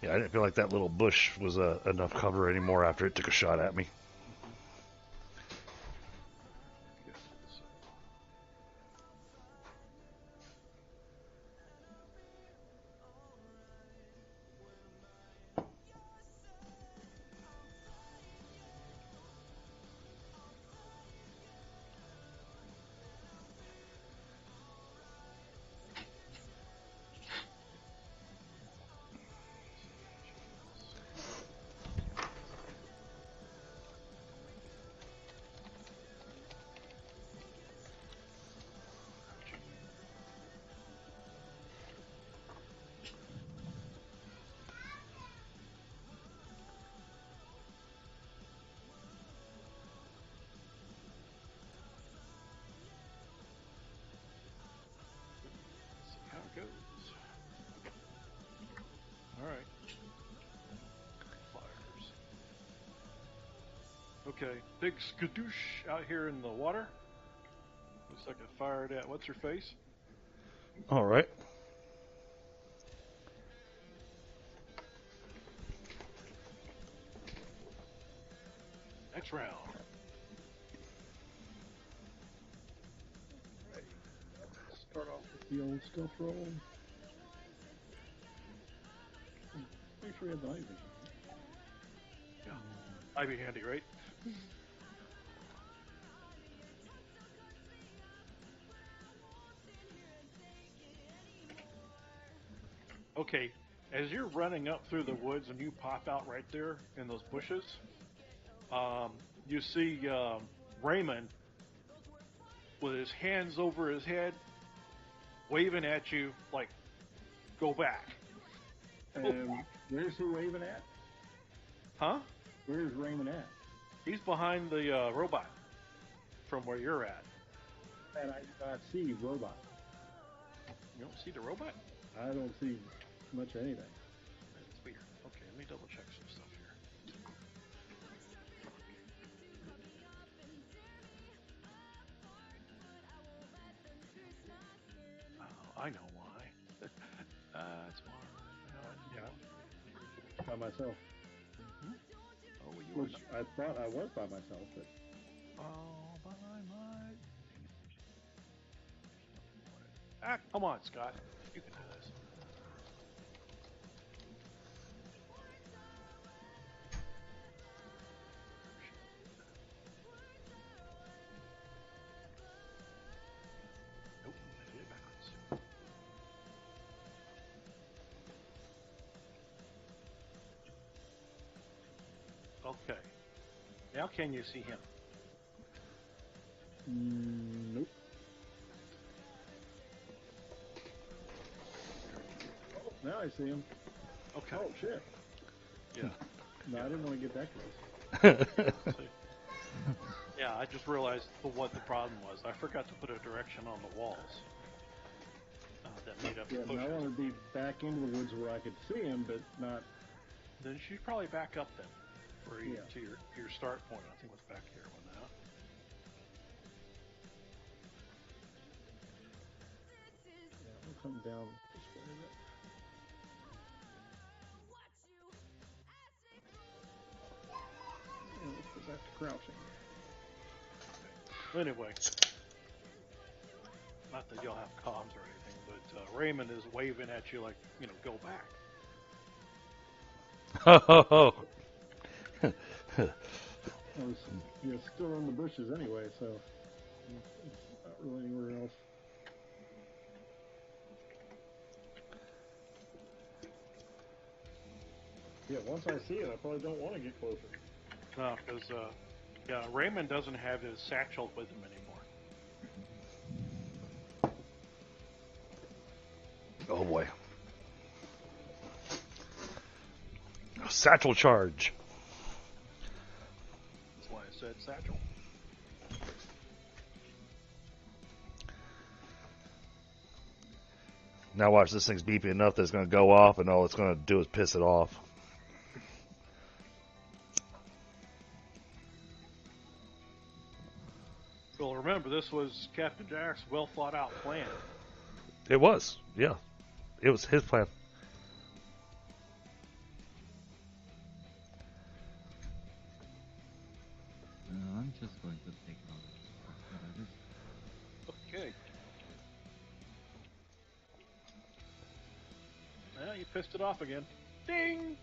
S1: Yeah, I didn't feel like that little bush was enough cover anymore after it took a shot at me.
S3: You guys do this side. Okay, big skadoosh out here in the water. Looks like I fired at what's her face.
S1: All right.
S3: Next round.
S4: Right. Start off with the old stealth roll. Make sure you have the night vision.
S3: Yeah, I'd be handy, right? Okay, as you're running up through the woods and you pop out right there in those bushes, you see Raymond with his hands over his head, waving at you like, "Go back."
S4: Where's he waving at?
S3: Huh?
S4: Where's Raymond at?
S3: He's behind the robot from where you're at.
S4: And I do not see robot.
S3: You don't see the robot?
S4: I don't see much of anything.
S3: That's weird. Okay, let me double check some stuff here. Oh, I know why. That's why. Yeah.
S4: By myself.
S3: Hmm? Oh, you were
S4: Which I thought I was by myself, but
S3: all by my. Ah, come on, Scott. You can do this. Nope, I did it backwards. Okay. Now can you see him?
S4: nope. Oh, now I see him.
S3: Okay.
S4: Oh shit!
S3: Yeah.
S4: No, I didn't want to get that close.
S3: See? Yeah, I just realized what the problem was. I forgot to put a direction on the walls that made up the
S4: Yeah,
S3: bushes.
S4: and I want to be back into the woods where I could see him, but not.
S3: Then you should probably back up then, for you,
S4: Yeah.
S3: to your start point. I think it was back here when that.
S4: Yeah, we'll come down this way a bit. And let's go back to crouching.
S3: Anyway, not that y'all have comms or anything, but Raymond is waving at you like, go back.
S1: Oh.
S4: I was still in the bushes anyway, so not really anywhere else. Yeah, once I see it, I probably don't want to get closer.
S3: No, because Raymond doesn't have his satchel with him anymore.
S1: Oh boy. Satchel charge.
S3: That's why I said satchel.
S1: Now watch, this thing's beeping enough that it's going to go off, and all it's going to do is piss it off.
S3: Well, remember, this was Captain Jack's well thought out plan.
S1: It was, yeah. It was his plan.
S2: I'm just going to take out this.
S3: Okay. Well, you pissed it off again. Ding!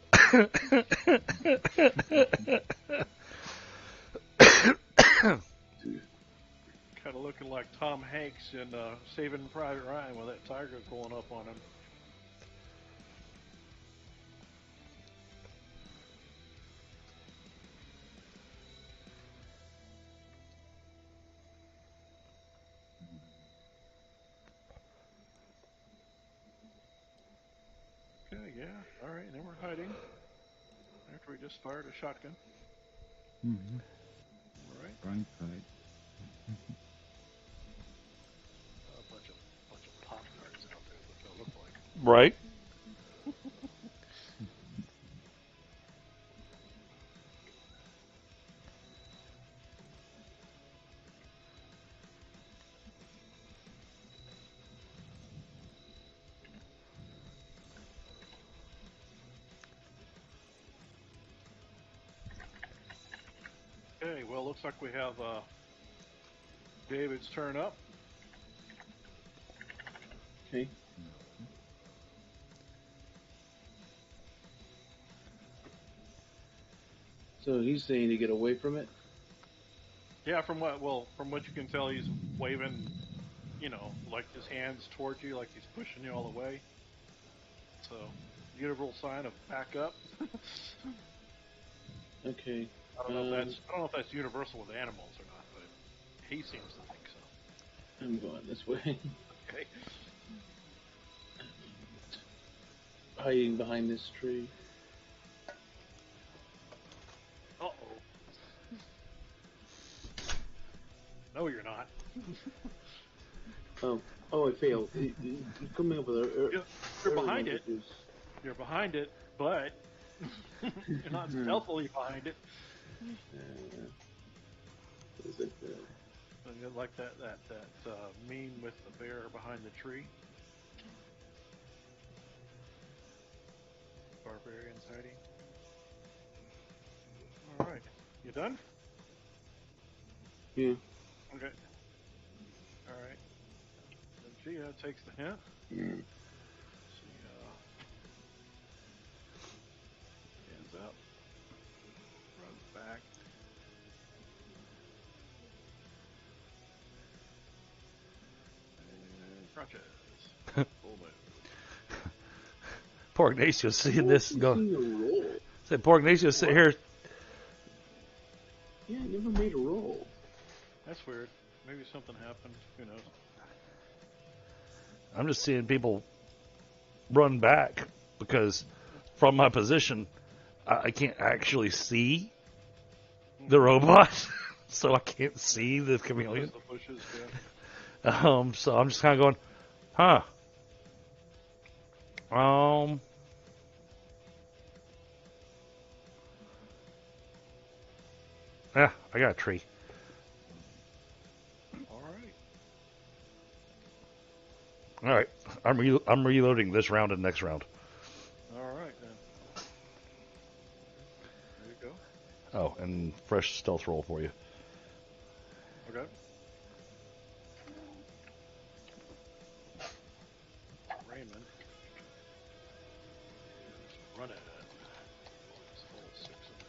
S3: Kind of looking like Tom Hanks in Saving Private Ryan with that tiger going up on him. Okay, yeah, all right, and then we're hiding after we just fired a shotgun.
S2: Mm-hmm.
S3: All right,
S2: Right.
S3: a bunch of pop tarts out there. What they'll look like.
S1: Right?
S3: Okay, well, looks like we have David's turn up.
S5: Okay. So he's saying to get away from it.
S3: Yeah, from what you can tell, he's waving, like his hands towards you, like he's pushing you all the way. So, universal sign of back up.
S5: Okay.
S3: I don't know if that's universal with animals or not, but he seems to think so.
S5: I'm going this way.
S3: Okay.
S5: Hiding behind this tree.
S3: Uh-oh. No, you're not.
S5: Oh, I failed. You're coming up with
S3: You're behind it. You're behind it, but you're not stealthily behind it.
S5: Is it
S3: So you're like that meme with the bear behind the tree. Barbarian's hiding. All right, you done?
S5: Yeah.
S3: Okay. All right. And she takes the hint.
S5: Mm.
S3: She stands up, runs back. And crunches. Full move.
S1: Poor Ignatius seeing this and go.
S5: Roll.
S1: Said poor Ignatius sit here.
S5: Yeah, I never made a roll.
S3: That's weird. Maybe something happened. Who knows?
S1: I'm just seeing people run back because from my position, I can't actually see the robot, so I can't see the chameleon.
S3: The bushes, yeah.
S1: So I'm just kind of going, huh? Yeah, I got a tree.
S3: All right.
S1: All right, I'm reloading this round and next round.
S3: All right, then. There you go.
S1: Oh, and fresh stealth roll for you.
S3: Okay. Raymond is running it. It's full 6 of them.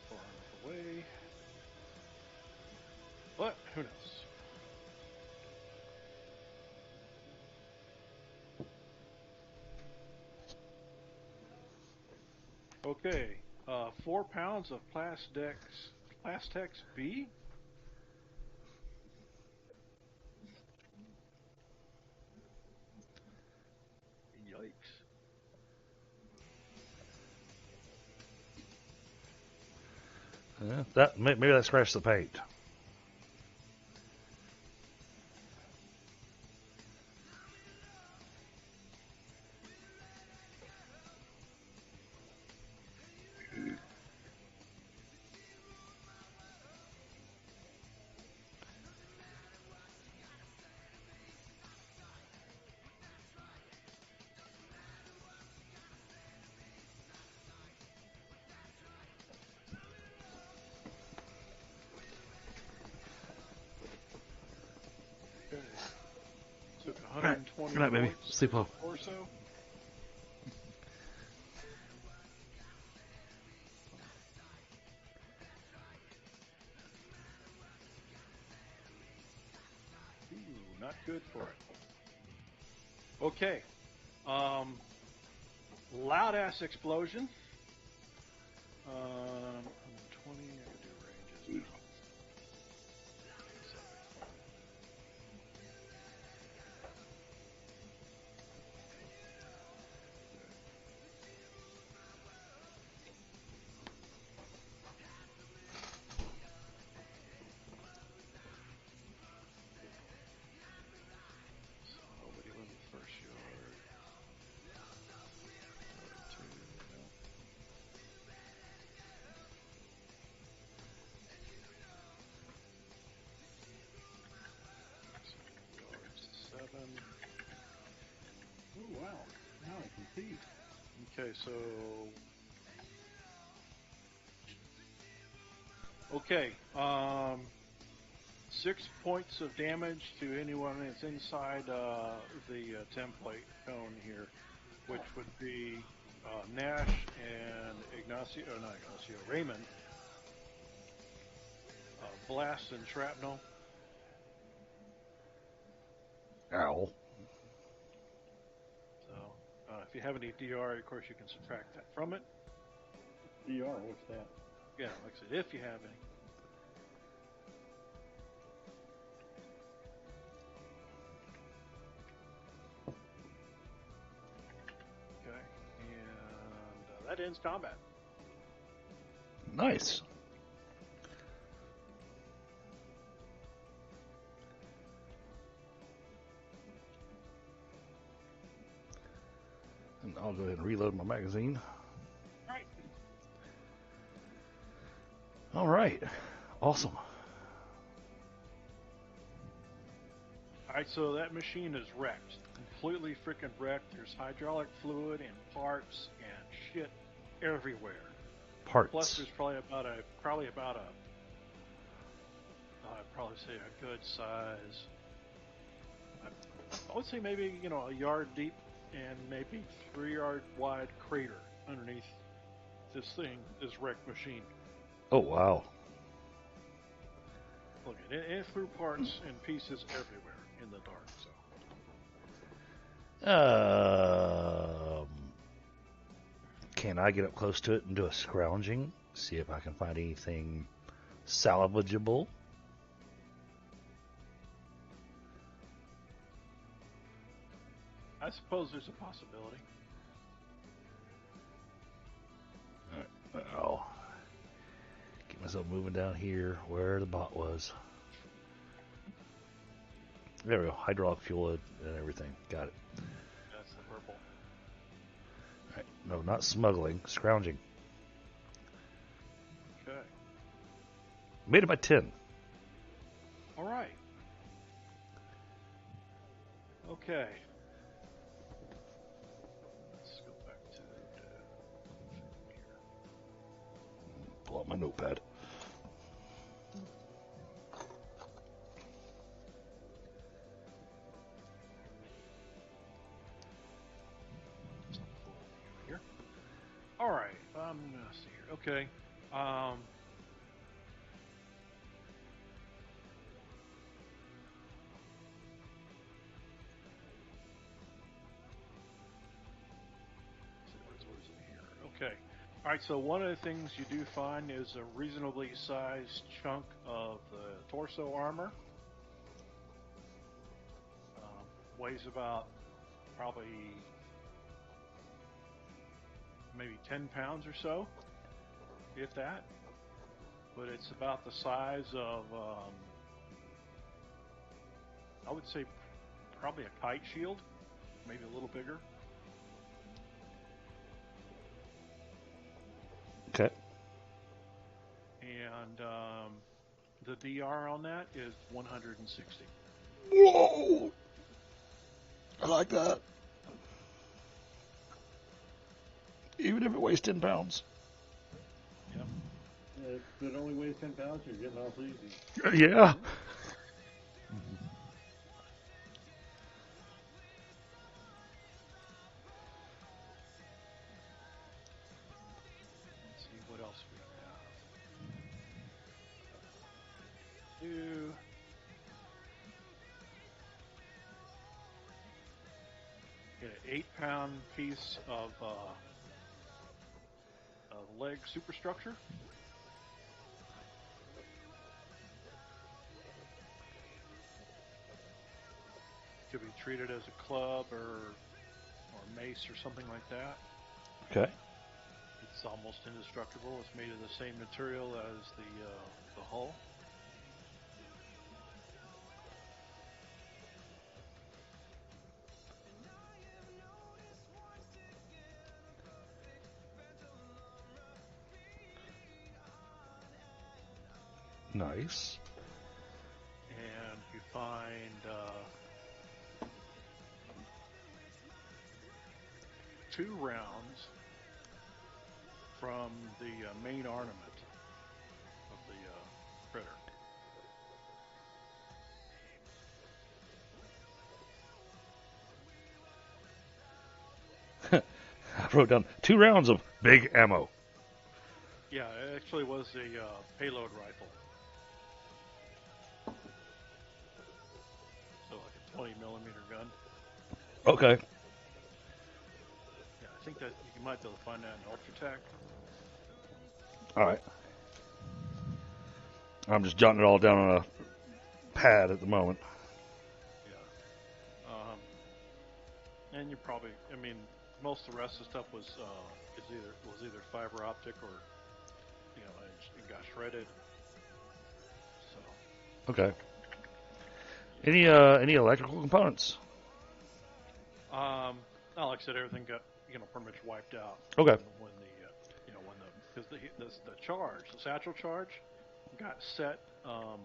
S3: Far enough away. But who knows? Okay. 4 pounds of Plastex B. Yikes.
S1: Maybe that scratched the paint.
S3: Okay. Took
S1: All right.
S3: 120
S1: Good night, baby.
S3: points
S1: Sleep well.
S3: or so. Ooh, not good for it. Okay. Loud ass explosion. 120. I can do ranges now. So nobody went in the first yard. Yard 2, no.
S4: Wow. Now I can see.
S3: Okay, so. Okay. 6 points of damage to anyone that's inside the template cone here, which would be Nash and not Ignacio, Raymond. Blast and shrapnel.
S1: Ow.
S3: So, if you have any DR, of course, you can subtract that from it.
S4: DR, what's that?
S3: Yeah, like I said, if you have any. Okay, and that ends combat.
S1: Nice. And I'll go ahead and reload my magazine.
S3: Right.
S1: All right. Awesome.
S3: All right, so that machine is wrecked, completely freaking wrecked. There's hydraulic fluid and parts and shit everywhere.
S1: Parts.
S3: Plus, there's probably about a I'd probably say a good size. I would say maybe a yard deep and maybe 3 yard wide crater underneath this wrecked machine.
S1: Oh, wow.
S3: Look, it threw parts and pieces everywhere in the dark. So.
S1: Can I get up close to it and do a scrounging? See if I can find anything salvageable?
S3: I suppose there's a possibility.
S1: I'll get myself moving down here where the bot was. There we go. Hydraulic fuel and everything. Got it.
S3: That's the purple.
S1: All right. No, not smuggling. Scrounging.
S3: Okay.
S1: Made it by 10.
S3: All right. Okay. Let's go back to here.
S1: Pull out my notepad.
S3: Here. All right. I'm gonna see here. Okay. Where's it here? Okay. All right. So one of the things you do find is a reasonably sized chunk of the torso armor. Weighs about probably maybe 10 pounds or so, if that. But it's about the size of, I would say, probably a kite shield, maybe a little bigger.
S1: Okay.
S3: And the DR on that is 160.
S1: Whoa! I like that. Even if it weighs 10 pounds.
S3: Yep.
S4: If it only weighs 10 pounds, you're getting off easy.
S1: Yeah.
S3: Let's see what else we have. Get an 8-pound piece of leg superstructure. Could be treated as a club or mace or something like that.
S1: Okay.
S3: It's almost indestructible. It's made of the same material as the hull.
S1: Nice.
S3: And you find 2 rounds from the main armament of the critter.
S1: I wrote down 2 rounds of big ammo.
S3: Yeah, it actually was a payload rifle. So like a 20 millimeter gun.
S1: Okay.
S3: Yeah, I think that you might be able to find that in Ultratech.
S1: All right. I'm just jotting it all down on a pad at the moment.
S3: Yeah. And you probably, I mean, most of the rest of the stuff was either fiber optic or, you know, it got shredded. So.
S1: Okay. Any electrical components?
S3: No, like I said, everything got, you know, pretty much wiped out.
S1: Okay.
S3: When because the charge, the satchel charge, got set on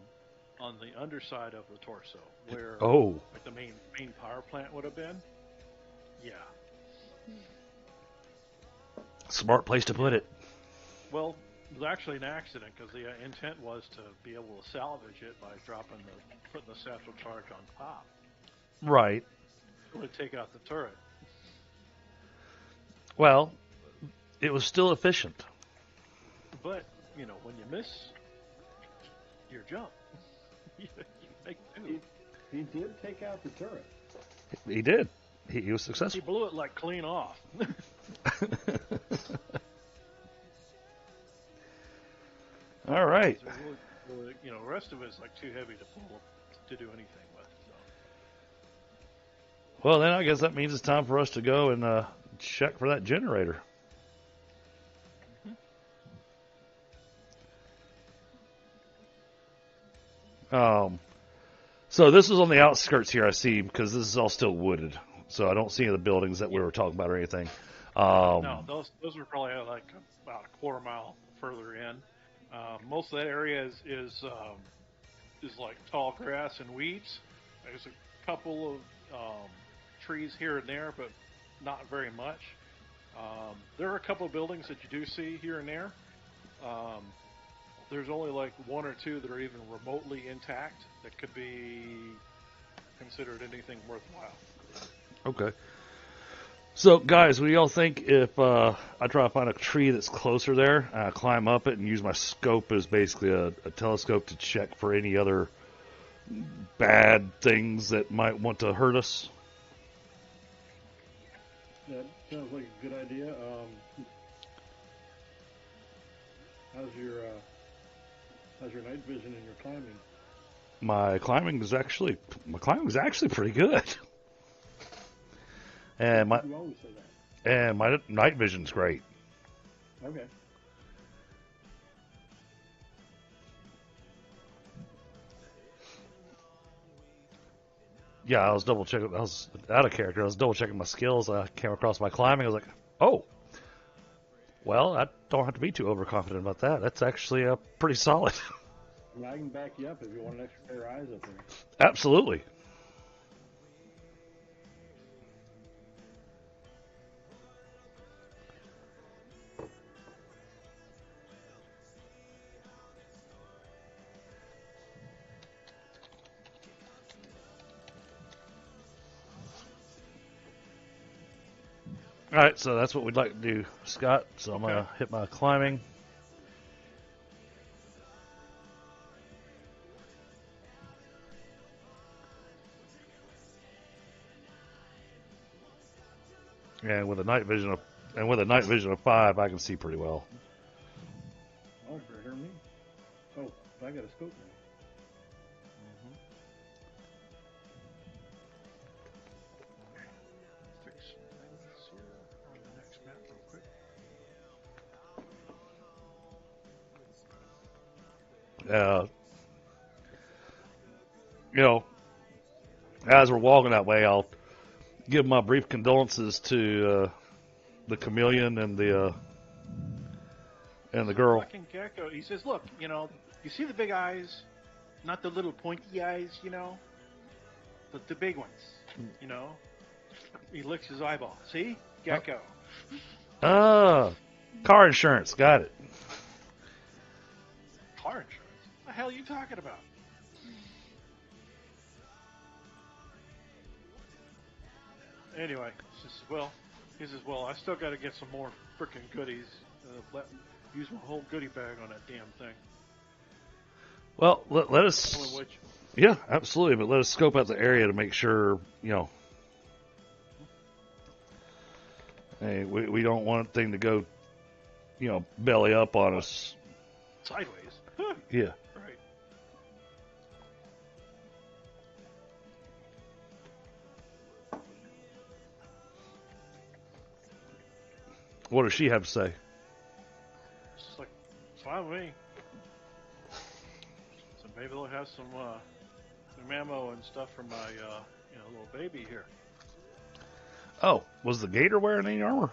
S3: the underside of the torso, where like the main power plant would have been. Yeah.
S1: Smart place to put it.
S3: Well, it was actually an accident because the intent was to be able to salvage it by putting the satchel charge on top.
S1: Right.
S3: It would take out the turret.
S1: Well, it was still efficient.
S3: But, you know, when you miss your jump, you make do.
S4: He did take out the turret.
S1: He did. He was
S3: He
S1: successful.
S3: blew it like clean off.
S1: All right.
S3: Really, you know, the rest of it is like too heavy to pull to do anything with. So.
S1: Well, then I guess that means it's time for us to go and check for that generator. So this is on the outskirts here, I see, because this is all still wooded. So I don't see any of the buildings that we were talking about or anything.
S3: No, those are probably like about a quarter mile further in. Most of that area is like tall grass and weeds. There's a couple of trees here and there, but not very much. There are a couple of buildings that you do see here and there. There's only like 1 or 2 that are even remotely intact that could be considered anything worthwhile.
S1: Okay. So, guys, what do y'all think if I try to find a tree that's closer there, climb up it, and use my scope as basically a telescope to check for any other bad things that might want to hurt us?
S4: That sounds like a good idea. How's your night vision and your climbing?
S1: My climbing is actually pretty good, and
S4: You always say that.
S1: my night vision's great.
S4: Okay.
S1: Yeah, I was double checking. I was out of character. I was double checking my skills. I came across my climbing. I was like, oh, well, I don't have to be too overconfident about that. That's actually pretty solid.
S4: Well, I can back you up if you want an extra pair of eyes up there.
S1: Absolutely. All right, so that's what we'd like to do, Scott. So I'm going to hit my climbing. And with a night vision of 5, I can see pretty well.
S4: Oh, hear me? Oh, I got a scope now.
S3: Fix some things here on the next map real quick.
S1: You know, as we're walking that way, I'll give my brief condolences to the chameleon and the girl.
S3: Fucking gecko. He says, "Look, you know, you see the big eyes, not the little pointy eyes, you know, but the big ones, you know." He licks his eyeball. See? Gecko.
S1: Car insurance. Got it.
S3: Car insurance? What the hell are you talking about? Anyway, he says, well, I still got to get some more frickin' goodies. Use my whole goodie bag on that damn thing.
S1: Well, let us.
S3: Only which,
S1: Yeah, absolutely. But let us scope out the area to make sure, hey, we don't want a thing to go, belly up on us.
S3: sideways.
S1: Yeah.
S3: Right.
S1: What does she have to say?
S3: It's like, it's fine with me. So maybe they'll have some ammo and stuff for my little baby here.
S1: Oh, was the gator wearing any armor?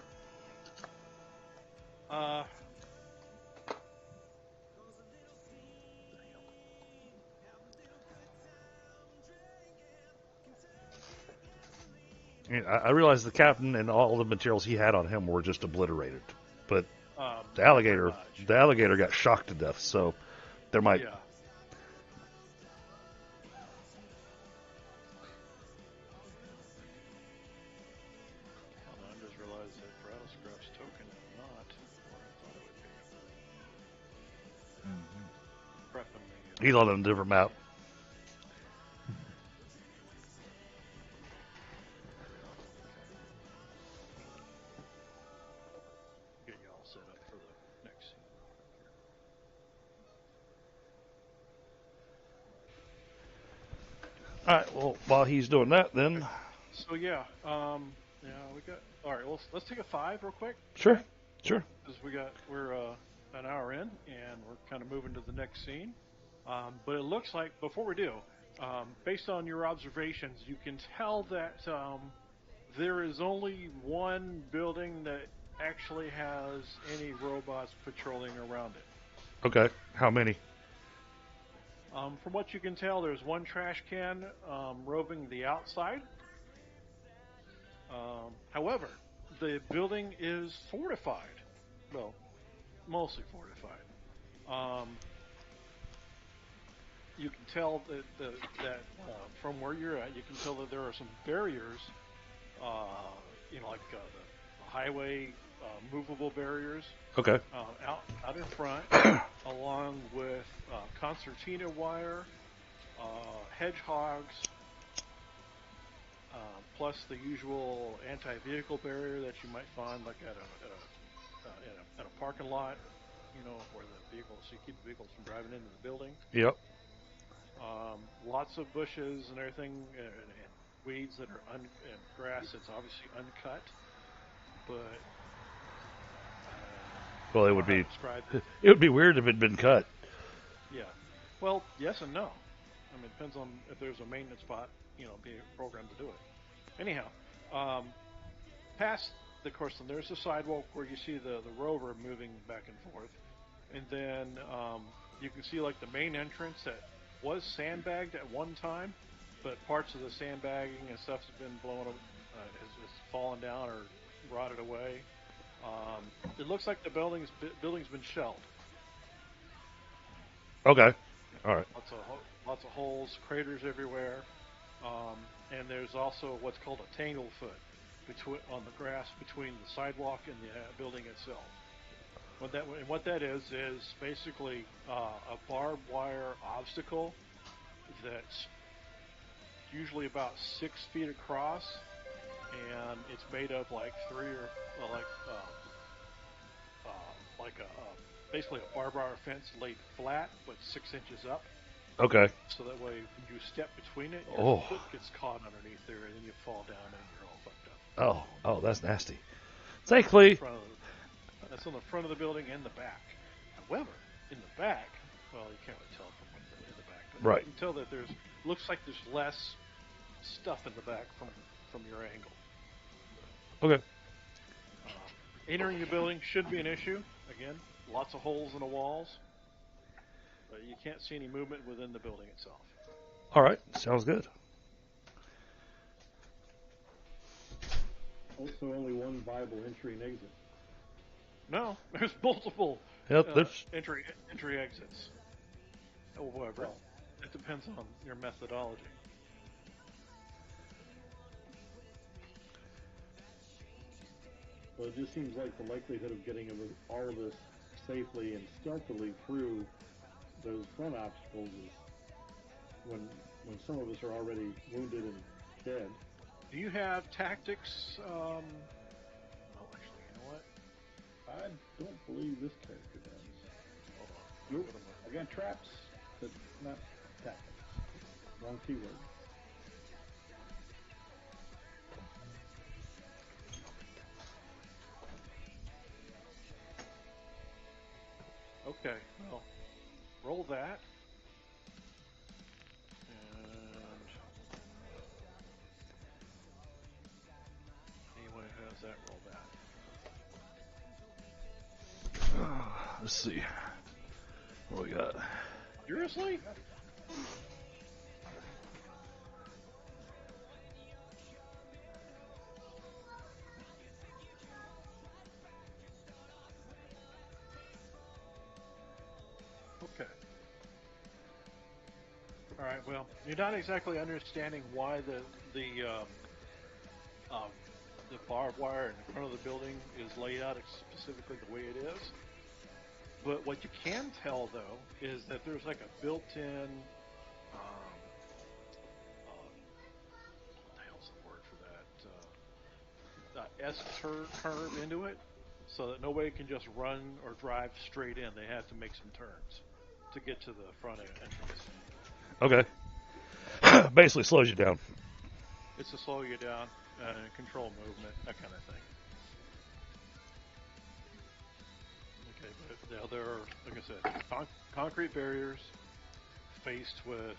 S1: I realized the captain and all the materials he had on him were just obliterated, but the alligator got shocked to death. So there might.
S3: Yeah. Hold on, I just realized that Rattle Scrub's token is not where I thought it would be.
S2: Mm-hmm.
S3: Prepping me.
S1: He's on a different map.
S3: Get you all set up for the next scene.
S1: All right. Well, while he's doing that, then
S3: So we got. All right. Well, let's take a 5 real quick.
S1: sure, sure.
S3: Because we're an hour in and we're kind of moving to the next scene. But it looks like before we do, based on your observations, you can tell that there is only one building that actually has any robots patrolling around it.
S1: Okay. How many?
S3: From what you can tell, there's one trash can roving the outside. However, the building is fortified. Well, mostly fortified. You can tell that from where you're at, you can tell that there are some barriers, like the highway movable barriers
S1: Okay.
S3: out in front, along with concertina wire, hedgehogs, plus the usual anti-vehicle barrier that you might find like at a parking lot, where the vehicles, so you keep the vehicles from driving into the building.
S1: Yep.
S3: Lots of bushes and everything, and weeds that are and grass that's obviously uncut, but
S1: Well,
S3: I don't know how to describe it.
S1: it would be weird if it had been cut.
S3: Yeah. Well, yes and no. I mean, it depends on if there's a maintenance spot, being programmed to do it. Anyhow, past the course, then there's a sidewalk where you see the rover moving back and forth, and then you can see like the main entrance that was sandbagged at one time, but parts of the sandbagging and stuff has been blown up, has fallen down or rotted away. It looks like the building's been shelled.
S1: Okay. All right.
S3: Lots of holes, craters everywhere, and there's also what's called a tanglefoot on the grass between the sidewalk and the building itself. What that is basically a barbed wire obstacle that's usually about 6 feet across, and it's made of like basically a barbed wire fence laid flat but 6 inches up.
S1: Okay.
S3: So that way, when you step between it, your foot gets caught underneath there, and then you fall down and you're all fucked up.
S1: Oh, that's nasty. Thankfully,
S3: that's on the front of the building and the back. However, in the back, well, you can't really tell from in the back, but
S1: right.
S3: You can tell that looks like there's less stuff in the back from your angle.
S1: Okay.
S3: Entering the building should be an issue. Again, lots of holes in the walls, but you can't see any movement within the building itself.
S1: All right. Sounds good.
S4: also only one viable entry and exit.
S3: No, there's multiple
S1: Yep, there's
S3: entry exits. However,
S4: Well,
S3: it depends on your methodology.
S4: so it just seems like the likelihood of getting all of us safely and stealthily through those front obstacles is when some of us are already wounded and dead.
S3: Do you have tactics? Oh, actually, you know what?
S4: I don't believe this character does.
S3: Hold on.
S4: Nope.
S3: Go to my-
S4: I got traps, but not tactics. Wrong keyword.
S3: Okay, well, roll that. And anyone who has that, roll that.
S1: let's see what we got.
S3: Seriously? Okay. All right. Well, you're not exactly understanding why the barbed wire in the front of the building is laid out specifically the way it is. But what you can tell, though, is that there's like a built-in, what the hell's the word for that? S-curve into it, so that nobody can just run or drive straight in. They have to make some turns to get to the front entrance.
S1: Okay. Basically slows you down.
S3: It's to slow you down and control movement, that kind of thing. Okay, but now there are, like I said, concrete barriers faced with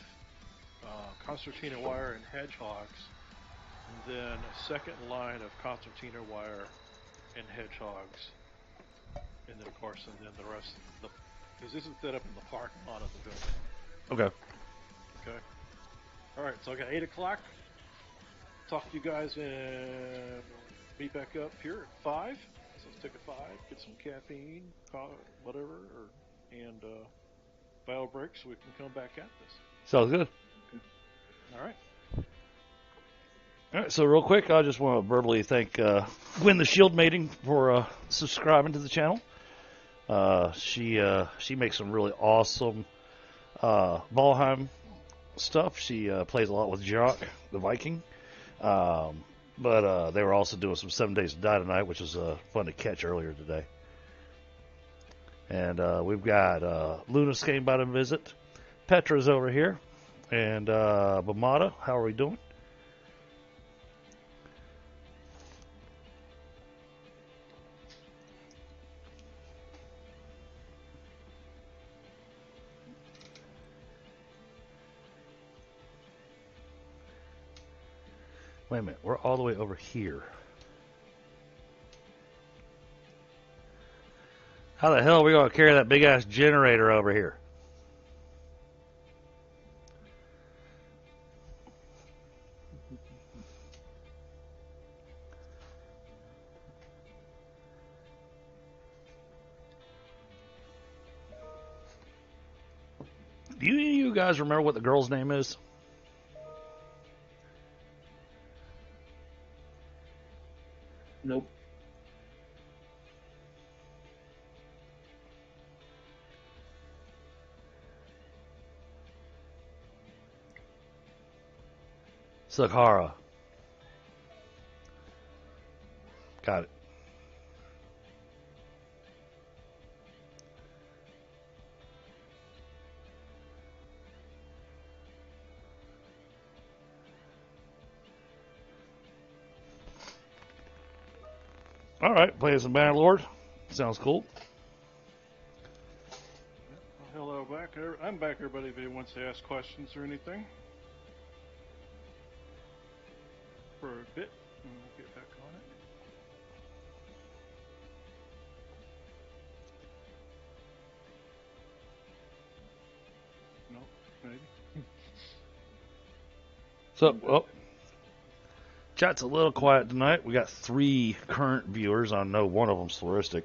S3: concertina wire and hedgehogs, and then a second line of concertina wire and hedgehogs, and then of course, and then the rest of the, because this is set up in the parking lot of the building.
S1: Okay.
S3: Okay. All right, so I got 8 o'clock. Talk to you guys and meet back up here at 5. So let's take a 5, get some caffeine, whatever, and bio break so we can come back at this.
S1: Sounds good.
S3: All right.
S1: All right, so real quick, I just want to verbally thank Gwen the Shield Mating for subscribing to the channel. She makes some really awesome Valheim stuff. She plays a lot with Jock, the Viking. But they were also doing some 7 Days to Die tonight, which was fun to catch earlier today. And we've got Lunas came by to visit. Petra's over here. And Bamada, how are we doing? Wait a minute, we're all the way over here. How the hell are we going to carry that big-ass generator over here? Do you guys remember what the girl's name is?
S5: Nope.
S1: Sakara. Got it. All right, playing some Bannerlord. Sounds cool.
S3: Well, hello back. I'm back, everybody, if anyone wants to ask questions or anything. For a bit, and we'll get back on it. Nope, maybe.
S1: So, well, Chat's a little quiet tonight. We got 3 current viewers. I know one of them's Floristic.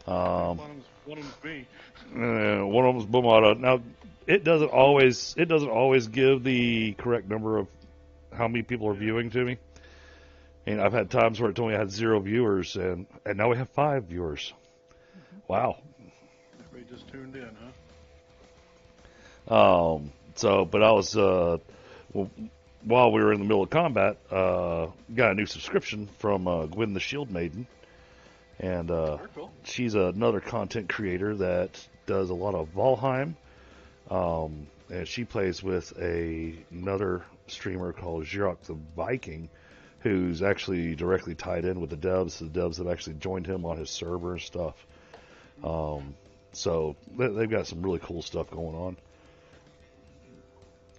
S3: One of them's me.
S1: One of them's Bumata. Now, it doesn't always give the correct number of how many people are viewing to me. And I've had times where it told me I had 0 viewers, and now we have 5 viewers. Wow.
S3: Everybody just tuned in, huh?
S1: But I was while we were in the middle of combat, got a new subscription from Gwen the Shield Maiden, and
S3: Very cool.
S1: she's another content creator that does a lot of Valheim, and she plays with another streamer called Xerox the Viking, who's actually directly tied in with the devs. The devs have actually joined him on his server and stuff. So they've got some really cool stuff going on.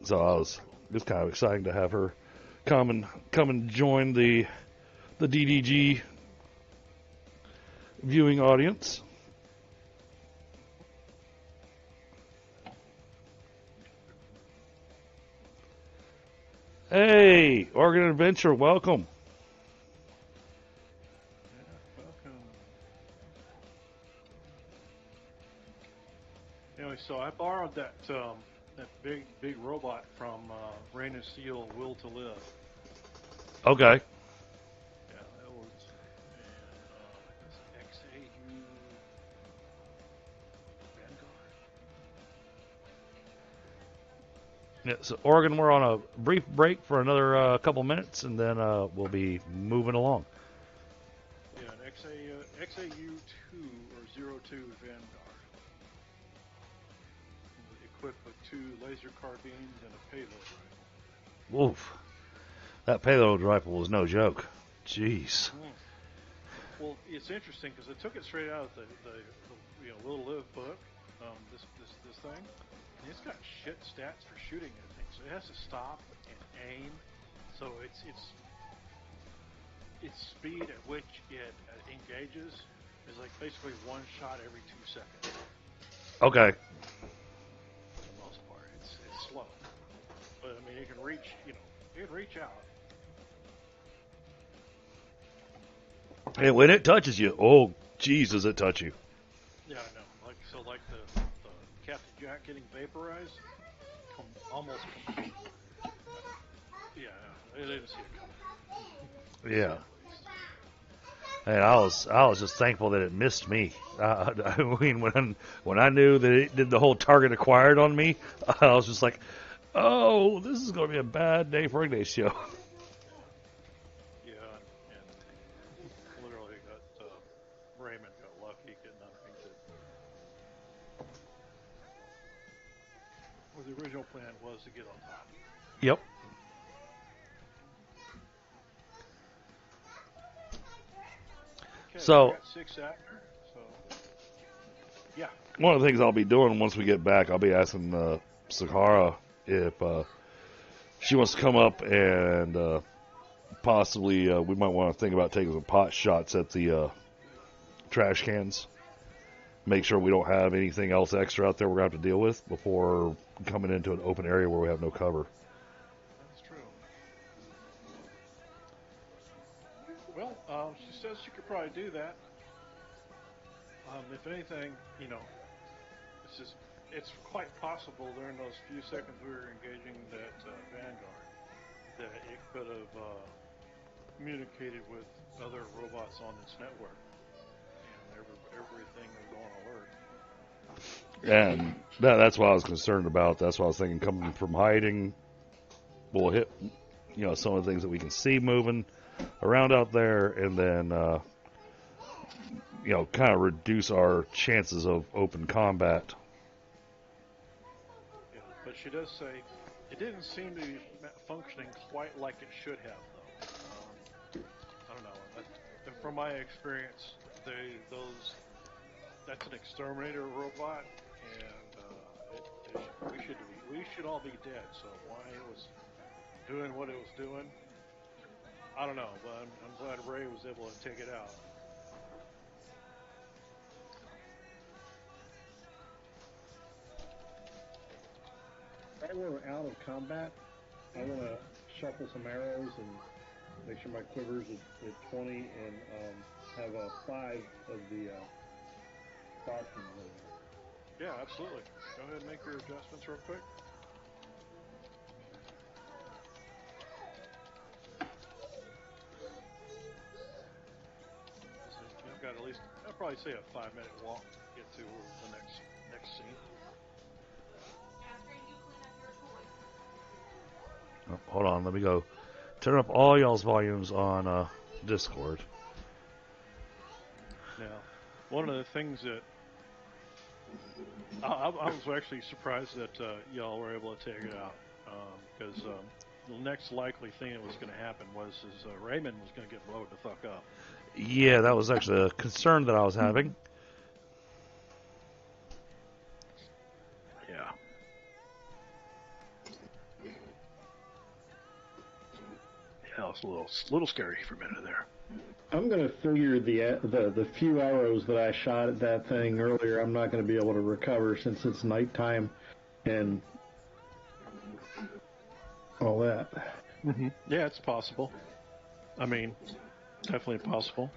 S1: So I was just kind of excited to have her come and join the DDG viewing audience. Hey, Oregon Adventure, welcome.
S3: Yeah, welcome. Anyway, so I borrowed that big robot from Rain of Steel, Will to Live.
S1: Okay.
S3: Yeah, that was XAU Vanguard.
S1: Yeah, so Oregon, we're on a brief break for another couple minutes, and then we'll be moving along.
S3: Yeah, an XAU 2 or 02 Vanguard. Equipped with 2 laser carbines and a payload rifle.
S1: Oof. That payload rifle was no joke. Jeez.
S3: Well, it's interesting because I took it straight out of the Will to Live book. This thing, and it's got shit stats for shooting that thing. So it has to stop and aim. So its speed at which it engages is like basically 1 shot every 2 seconds.
S1: Okay.
S3: For the most part, it's slow, but I mean it can reach out.
S1: And when it touches you, oh, jeez, does it touch you?
S3: Yeah, I know. Like the Captain Jack getting vaporized, almost complete. Yeah, I didn't see it coming.
S1: Yeah. And I was just thankful that it missed me. I mean, when I knew that it did the whole target acquired on me, I was just like, oh, this is going to be a bad day for Ignacio.
S3: Yeah, and literally Raymond got lucky getting underneath it. Well, the original plan was to get on top.
S1: Yep.
S3: Okay,
S1: So
S3: we got 6 after. So yeah.
S1: one of the things I'll be doing once we get back, I'll be asking Sakara if she wants to come up and possibly we might want to think about taking some pot shots at the trash cans. Make sure we don't have anything else extra out there we're going to have to deal with before coming into an open area where we have no cover.
S3: That's true. Well, she says she could probably do that. If anything, it's quite possible during those few seconds we were engaging that Vanguard that it could have communicated with other robots on its network, and everything was on alert.
S1: And that's what I was concerned about. That's what I was thinking. Coming from hiding, we'll hit, some of the things that we can see moving around out there, and then, kind of reduce our chances of open combat.
S3: Yeah, but she does say it didn't seem to be functioning quite like it should have, though. I don't know. From my experience, that's an exterminator robot, and we should all be dead. So why it was doing what it was doing, I don't know. But I'm glad Ray was able to take it out.
S4: While we're out of combat, I want to shuffle some arrows and make sure my quiver's at 20, and have 5 of the toxins in there.
S3: Yeah, absolutely. Go ahead and make your adjustments real quick. So you've got at least, I'd probably say, a 5-minute walk to get to the next scene.
S1: Oh, hold on, let me go turn up all y'all's volumes on Discord.
S3: Now, one of the things that I was actually surprised that y'all were able to take it out, because the next likely thing that was going to happen was Raymond was going to get blowed the fuck up.
S1: Yeah, that was actually a concern that I was having.
S3: Yeah. Yeah, it was a little scary for a minute there.
S4: I'm going to figure the few arrows that I shot at that thing earlier, I'm not going to be able to recover since it's nighttime and all that.
S3: Mm-hmm. Yeah, it's possible. I mean, definitely possible.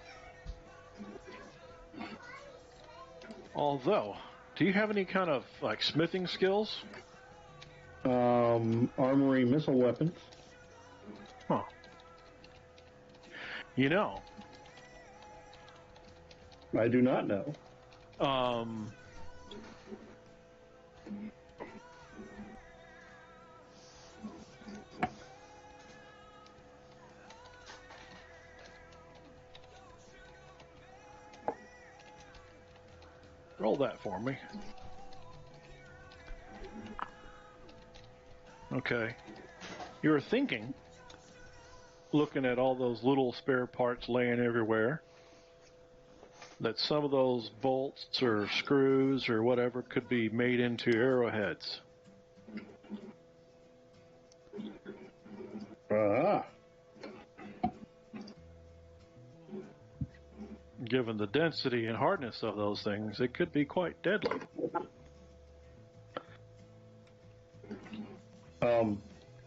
S3: Although, do you have any kind of like smithing skills?
S4: Armory missile weapons.
S3: Huh. You know,
S4: I do not know.
S3: roll that for me. Okay. You were thinking, looking at all those little spare parts laying everywhere, that some of those bolts or screws or whatever could be made into arrowheads.
S4: Ah.
S3: Given the density and hardness of those things, it could be quite deadly.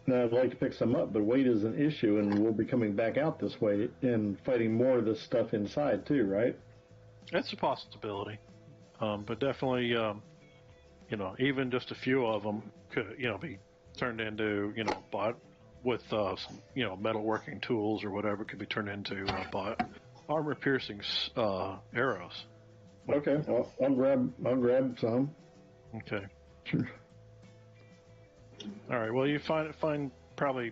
S4: Now I'd like to pick some up, but weight is an issue, and we'll be coming back out this way and fighting more of this stuff inside too, right?
S3: That's a possibility. But definitely, even just a few of them could, be turned into, with some, metalworking tools or whatever, could be turned into armor-piercing arrows.
S4: Okay, well, I'll grab some.
S3: Okay. All right. Well, you find probably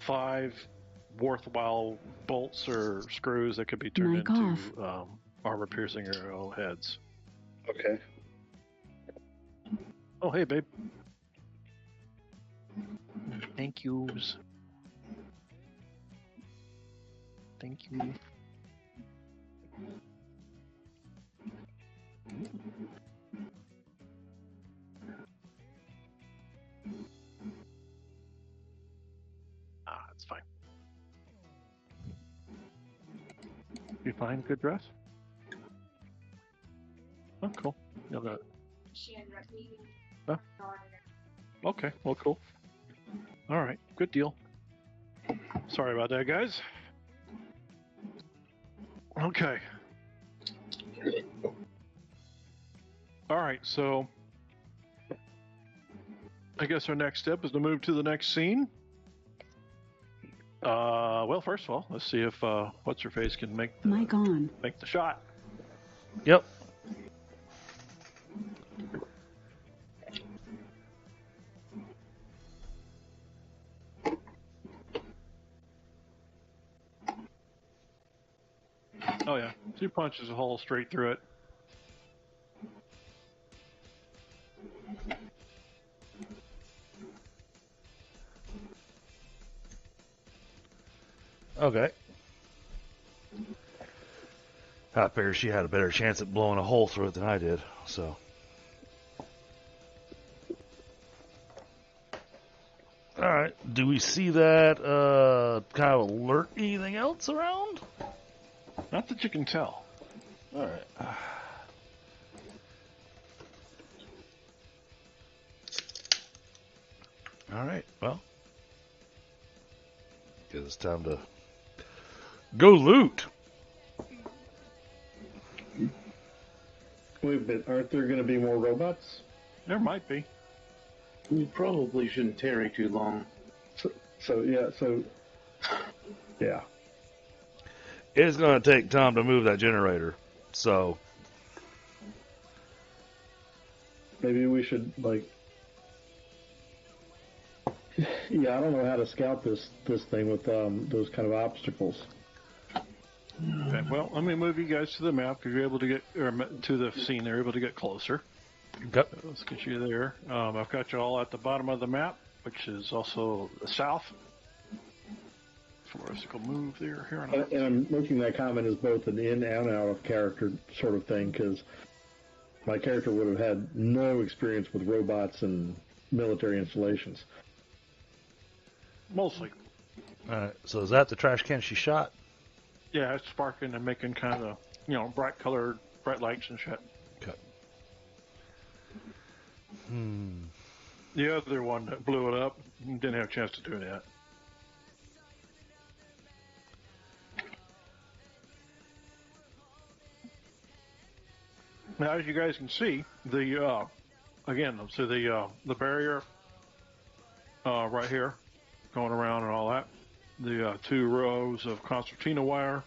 S3: 5 worthwhile bolts or screws that could be turned into armor-piercing arrowheads.
S4: Okay.
S3: Oh, hey, babe. Thank yous. Thank you. It's fine. You find a good dress? Oh, cool. You know that.
S6: She ended up meeting.
S3: Oh. Okay, well, cool. All right, good deal. Sorry about that, guys. Okay. All right, so I guess our next step is to move to the next scene. Well, first of all, let's see if what's-her-face can make the shot.
S1: Yep.
S3: Oh yeah, she punches a hole straight through it.
S1: Okay. I figured she had a better chance at blowing a hole through it than I did, so. Alright, do we see that kind of alert anything else around?
S3: Not that you can tell.
S1: Alright. Alright, well. Because it's time to go loot.
S4: Wait a bit, aren't there going to be more robots?
S3: There might be.
S5: We probably shouldn't tarry too long.
S4: Yeah.
S1: It's going to take time to move that generator. So,
S4: Maybe we should, like... Yeah, I don't know how to scout this thing with those kind of obstacles.
S3: Okay, well, let me move you guys to the map because you're able to get, or to the scene. They're able to get closer.
S1: okay.
S3: Let's get you there. I've got you all at the bottom of the map, which is also the south. Vertical move there. Here on
S4: And I'm making that comment as both an in and out of character sort of thing, because my character would have had no experience with robots and military installations.
S3: Mostly.
S1: Alright, so is that the trash can she shot?
S3: Yeah, it's sparking and making kind of, bright colored, bright lights and shit.
S1: Okay.
S3: The other one that blew it up didn't have a chance to do that. Now, as you guys can see, the barrier right here, going around and all that. The 2 rows of concertina wire,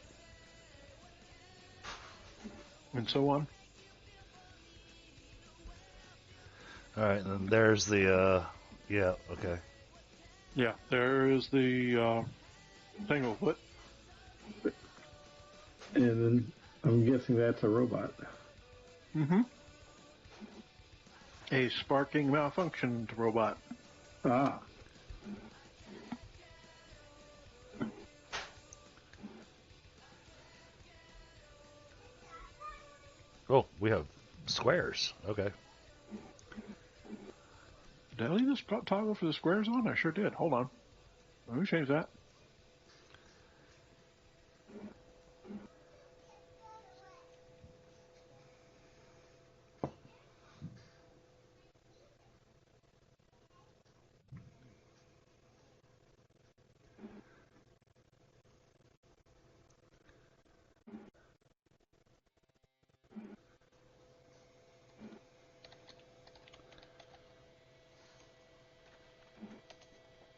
S3: and so on.
S1: Alright, and then there's the, yeah, okay.
S3: Yeah, there is the tanglefoot.
S4: And then I'm guessing that's a robot.
S3: Mm-hmm. A sparking malfunctioned robot.
S4: Ah.
S1: Oh, we have squares. Okay.
S3: Did I leave this toggle for the squares on? I sure did. Hold on. Let me change that.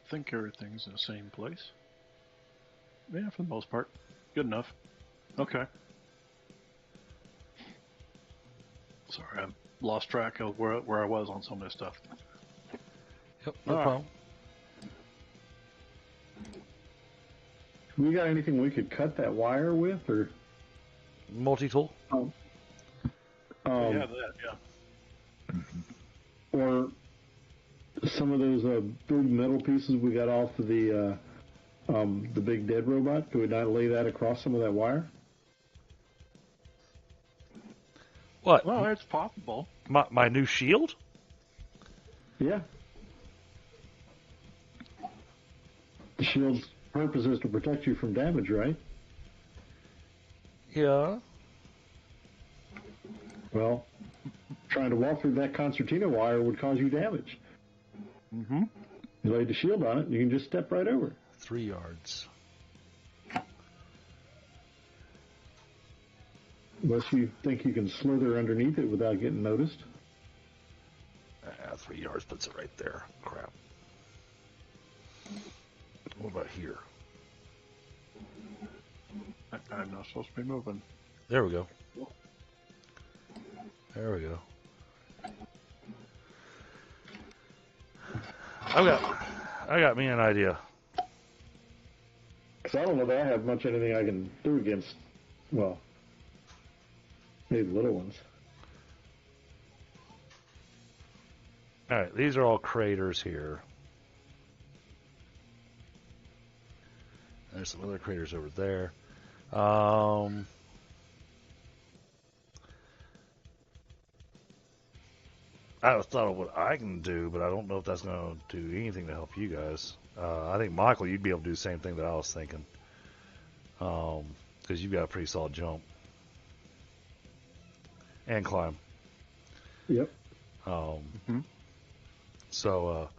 S3: I think everything's in the same place. Yeah, for the most part. Good enough. Okay. Sorry, I lost track of where I was on some of this stuff.
S1: Yep, no
S3: All right.
S1: problem.
S4: We got anything we could cut that wire with, or?
S1: Multi-tool?
S4: Um,
S3: Yeah, that, yeah.
S4: or some of those big metal pieces we got off of the big dead robot. Could we not lay that across some of that wire?
S1: What?
S3: Well, it's possible.
S1: My new shield?
S4: Yeah. The shield's purpose is to protect you from damage, right?
S1: Yeah.
S4: Well, trying to walk through that concertina wire would cause you damage.
S3: Mm-hmm.
S4: You laid the shield on it, and you can just step right over.
S1: 3 yards.
S4: Unless you think you can slither underneath it without getting noticed.
S1: 3 yards puts it right there. Crap. What about here?
S3: I'm not supposed to be moving.
S1: There we go. There we go. I got me an idea.
S4: Because I don't know that I have much anything I can do against, well, maybe little ones.
S1: Alright, these are all craters here. There's some other craters over there. I thought of what I can do, but I don't know if that's going to do anything to help you guys. I think, Michael, you'd be able to do the same thing that I was thinking. Because you've got a pretty solid jump. And climb.
S4: Yep.
S1: So,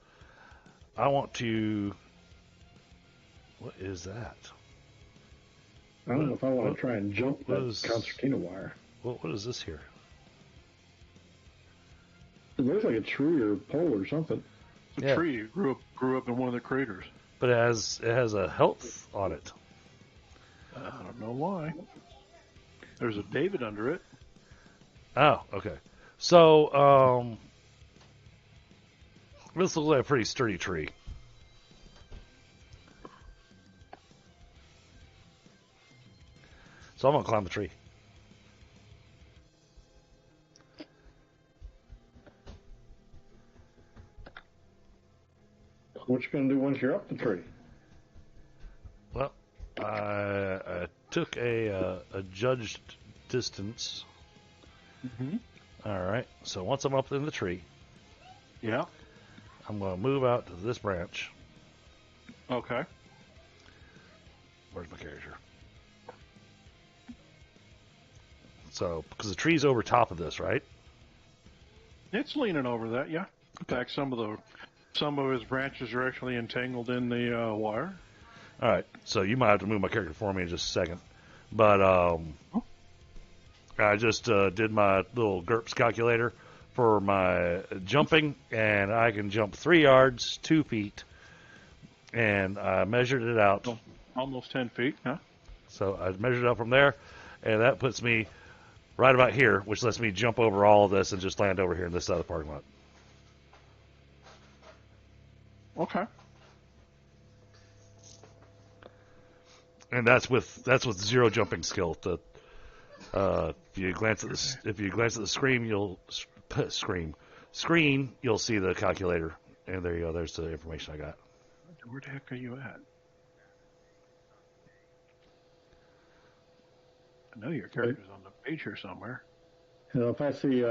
S1: I want to What is that?
S4: I don't know if I want
S1: What-
S4: to try and jump
S1: what
S4: that
S1: is-
S4: concertina wire.
S1: What is this here?
S4: It looks like a tree or pole or something.
S3: It's a
S1: Yeah.
S3: tree. It grew up in one of the craters.
S1: But it has a health on it.
S3: I don't know why. There's a David under it.
S1: Oh, okay. So, this looks like a pretty sturdy tree. So I'm gonna climb the tree.
S4: What you gonna do once you're up the tree?
S1: Well, I took a judged distance.
S3: Mm-hmm.
S1: All right. So once I'm up in the tree,
S3: Yeah.
S1: I'm gonna move out to this branch.
S3: Okay.
S1: Where's my character? So, because the tree's over top of this, right?
S3: It's leaning over that. Yeah. In fact, some of his branches are actually entangled in the wire.
S1: All right. So you might have to move my character for me in just a second. But I just did my little GURPS calculator for my jumping, and I can jump 3 yards, 2 feet, and I measured it out.
S3: Almost 10 feet. Huh?
S1: So I measured it out from there, and that puts me right about here, which lets me jump over all of this and just land over here in this side of the parking lot.
S3: Okay.
S1: And that's with zero jumping skill. If you glance at the screen, you'll see the calculator, and there you go. There's the information I got.
S3: Where the heck are you at? I know your character's on the page here somewhere.
S4: You know, if I see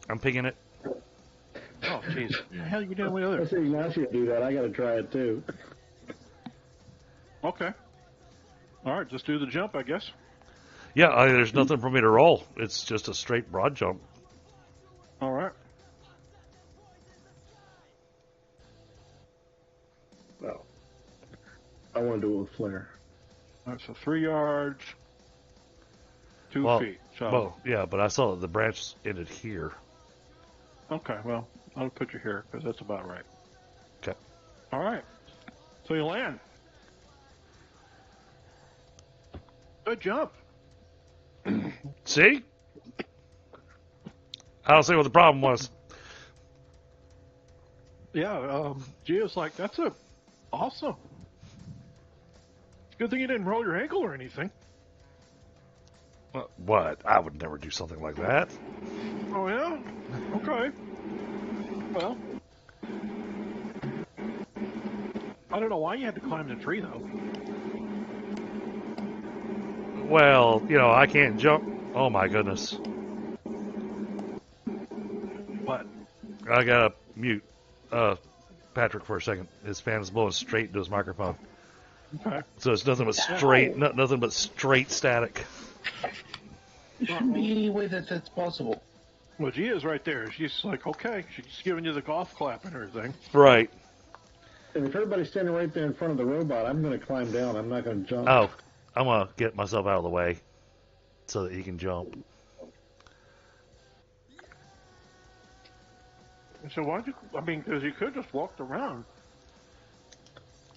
S1: I'm picking it.
S3: Oh, jeez. What the hell are you doing with the
S4: I
S3: other?
S4: see Ignacio do that, I gotta try it too.
S3: Okay. All right, just do the jump, I guess.
S1: Yeah, there's nothing for me to roll. It's just a straight broad jump.
S3: All right.
S4: Well, I want to do it with flair.
S3: All right, so 3 yards, 2
S1: Well,
S3: feet. So,
S1: Well, yeah, but I saw that the branch ended here.
S3: okay, well, I'll put you here because that's about right.
S1: Okay.
S3: All right. So you land. Good jump.
S1: See? I don't see what the problem was.
S3: Yeah, Gio's like, that's awesome. Good thing you didn't roll your ankle or anything.
S1: What? I would never do something like that.
S3: Oh, yeah? Okay. Well, I don't know why you had to climb the tree, though.
S1: Well, I can't jump. Oh my goodness.
S3: What?
S1: I gotta mute Patrick for a second. His fan is blowing straight into his microphone.
S3: Okay.
S1: So it's nothing but straight, nothing but straight static.
S5: There shouldn't be any way that that's possible.
S3: Well, Gia's right there. She's like, okay. She's giving you the golf clap and everything.
S1: Right.
S4: And if everybody's standing right there in front of the robot, I'm going to climb down. I'm not going to jump.
S1: Oh, I'm gonna get myself out of the way so that he can jump.
S3: So why'd you, because you could just walked around.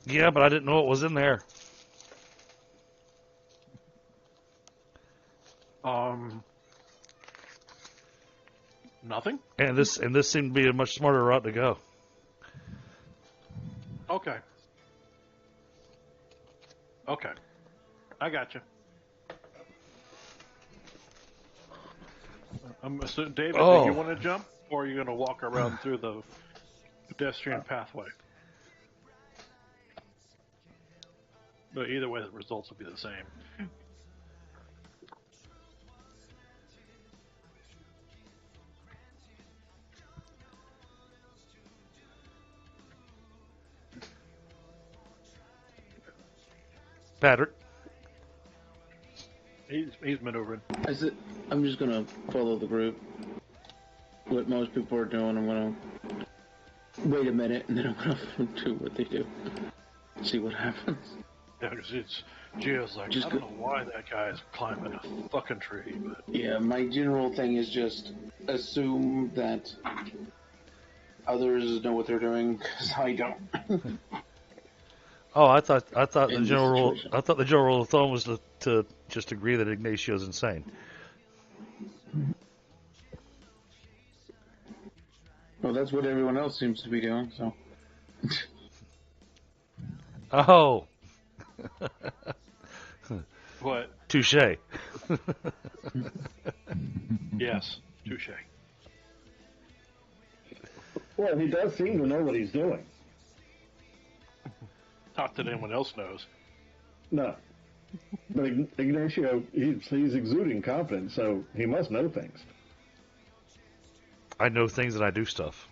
S1: Yeah, but I didn't know what was in there.
S3: Nothing?
S1: And this seemed to be a much smarter route to go.
S3: Okay. Okay. I got you. I'm assuming, David,
S1: Oh.
S3: do you want to jump, or are you going to walk around through the pedestrian pathway? But either way, the results will be the same.
S1: Patrick.
S3: He's maneuvering.
S5: I'm just gonna follow the group. What most people are doing, I'm gonna wait a minute and then I'm gonna do what they do. See what happens.
S3: Yeah, because it's Gio's like,
S5: Just
S3: I don't know why that guy is climbing a fucking tree, but
S5: Yeah, my general thing is just assume that others know what they're doing, because I don't.
S1: Oh, I thought the
S5: In this
S1: general rule.
S5: situation.
S1: I thought the general rule of thumb was to just agree that Ignatio's insane.
S5: Well, that's what everyone else seems to be doing, so.
S1: Oh,
S3: what?
S1: touche.
S3: Yes, touche.
S4: Well, he does seem to know what he's doing.
S3: Not that anyone else knows.
S4: No. But Ignacio, he's exuding confidence, so he must know things.
S1: I know things and I do stuff.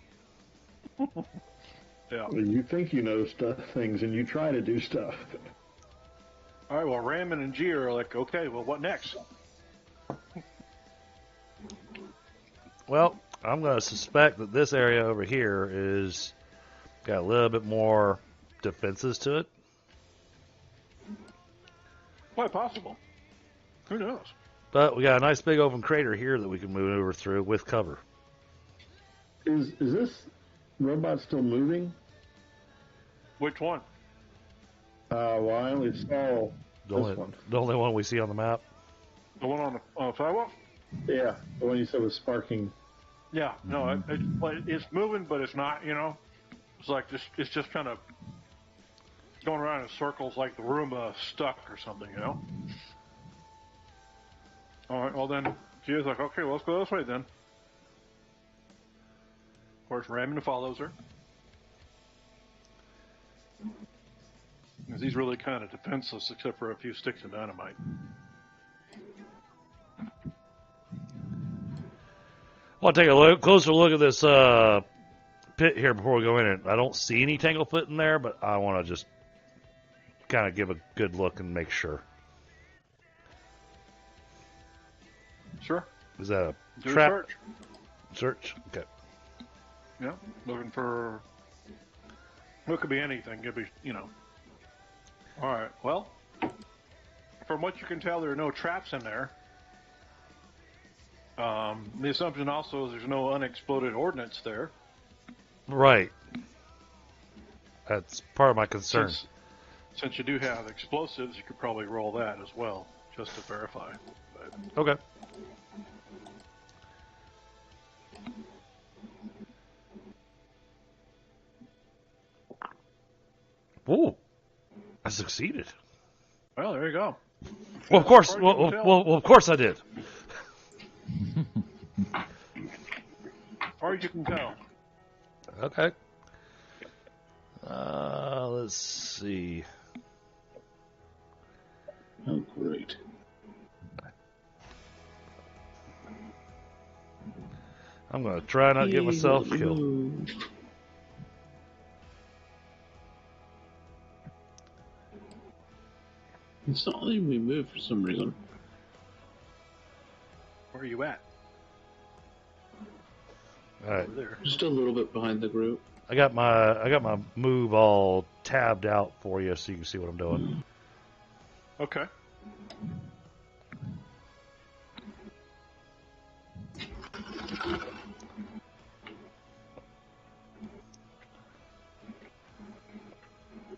S3: Yeah.
S4: You think you know things, and you try to do stuff.
S3: All right. Well, Raymond and Gia are like, okay. Well, what next?
S1: Well, I'm going to suspect that this area over here is got a little bit more defenses to it.
S3: Quite possible. Who knows?
S1: But we got a nice big open crater here that we can maneuver through with cover.
S4: Is this robot still moving?
S3: Which one?
S4: Well, I only saw this one.
S1: The only one we see on the map.
S3: The one on the sidewalk?
S4: Yeah, the one you said was sparking.
S3: Yeah. No, it's moving, but it's not. You know, it's like it's just kind of going around in circles, like the Roomba stuck or something. You know. All right. Well, then Gia's like, okay, well, let's go this way then. Of course, Raymond follows her. Because he's really kind of defenseless except for a few sticks of dynamite.
S1: I'll take closer look at this pit here before we go in it. I don't see any tanglefoot in there, but I want to just kind of give a good look and make sure.
S3: Sure.
S1: Is that a
S3: Do
S1: trap?
S3: a search.
S1: Search? Okay.
S3: Yeah. Looking for... It could be anything. It could be, you know... All right. Well, from what you can tell, there are no traps in there. The assumption also is there's no unexploded ordnance there.
S1: Right. That's part of my concern.
S3: Since you do have explosives, you could probably roll that as well, just to verify. But,
S1: Okay. Ooh, I succeeded.
S3: well, there you go.
S1: Well, of course. Well, of course I did.
S3: As far as you can tell.
S1: Okay. Let's see.
S5: Oh, great.
S1: I'm gonna try not to get myself killed.
S5: It's not letting me move for some reason.
S3: Where are you at?
S1: All right.
S3: Over there.
S5: Just a little bit behind the group.
S1: I got my move all tabbed out for you so you can see what I'm doing.
S3: Okay.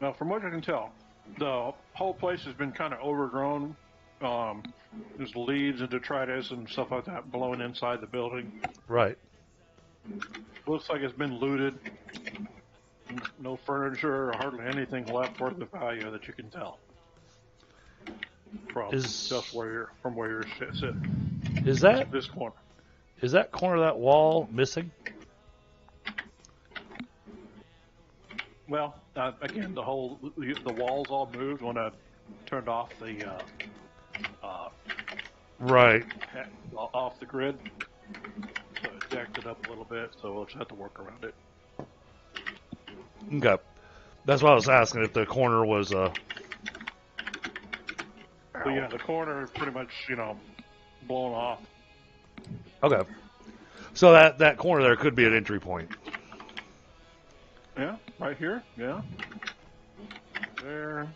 S3: Now, from what I can tell, the whole place has been kind of overgrown. There's leaves and detritus and stuff like that blowing inside the building.
S1: Right.
S3: Looks like it's been looted. No furniture or hardly anything left worth of value that you can tell. From just where you're sitting.
S1: Is that
S3: This corner?
S1: Is that corner of that wall missing?
S3: Well, again, the walls all moved when I turned off the
S1: Right.
S3: off the grid. So it jacked it up a little bit, so we'll just have to work around it.
S1: Okay. That's why I was asking if the corner was
S3: But yeah, the corner is pretty much, blown off.
S1: Okay. So that corner there could be an entry point.
S3: Yeah, right here. Yeah. there.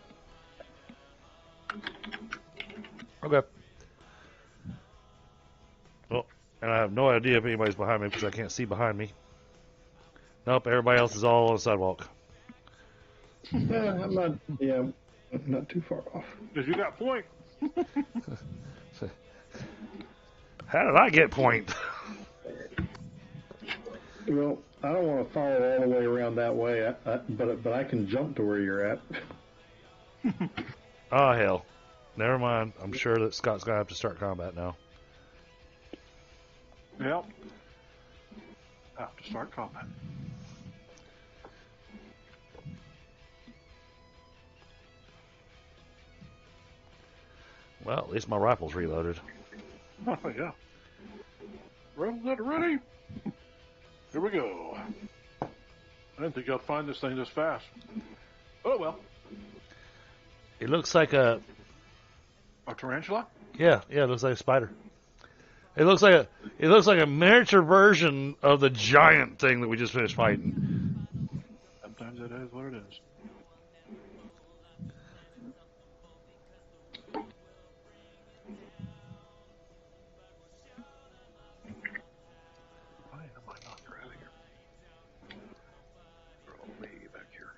S1: Okay. Well, and I have no idea if anybody's behind me because I can't see behind me. Nope, everybody else is all on the sidewalk.
S4: I'm not. Yeah, I'm not too far off.
S3: Because you got point.
S1: How did I get point?
S4: Well, I don't want to follow all the way around that way, but I can jump to where you're at.
S1: Oh, hell. Never mind. I'm sure that Scott's going to have to start combat now.
S3: Yep. Have to start combat.
S1: Well, at least my rifle's reloaded.
S3: Oh, yeah. Rifle's ready. Here we go. I didn't think I'd find this thing this fast. Oh, well.
S1: It looks like a...
S3: A tarantula?
S1: Yeah, it looks like a spider. It looks like a miniature version of the giant thing that we just finished fighting.
S3: Sometimes it is what it is. Why am I not grabbing her? They're all way back here.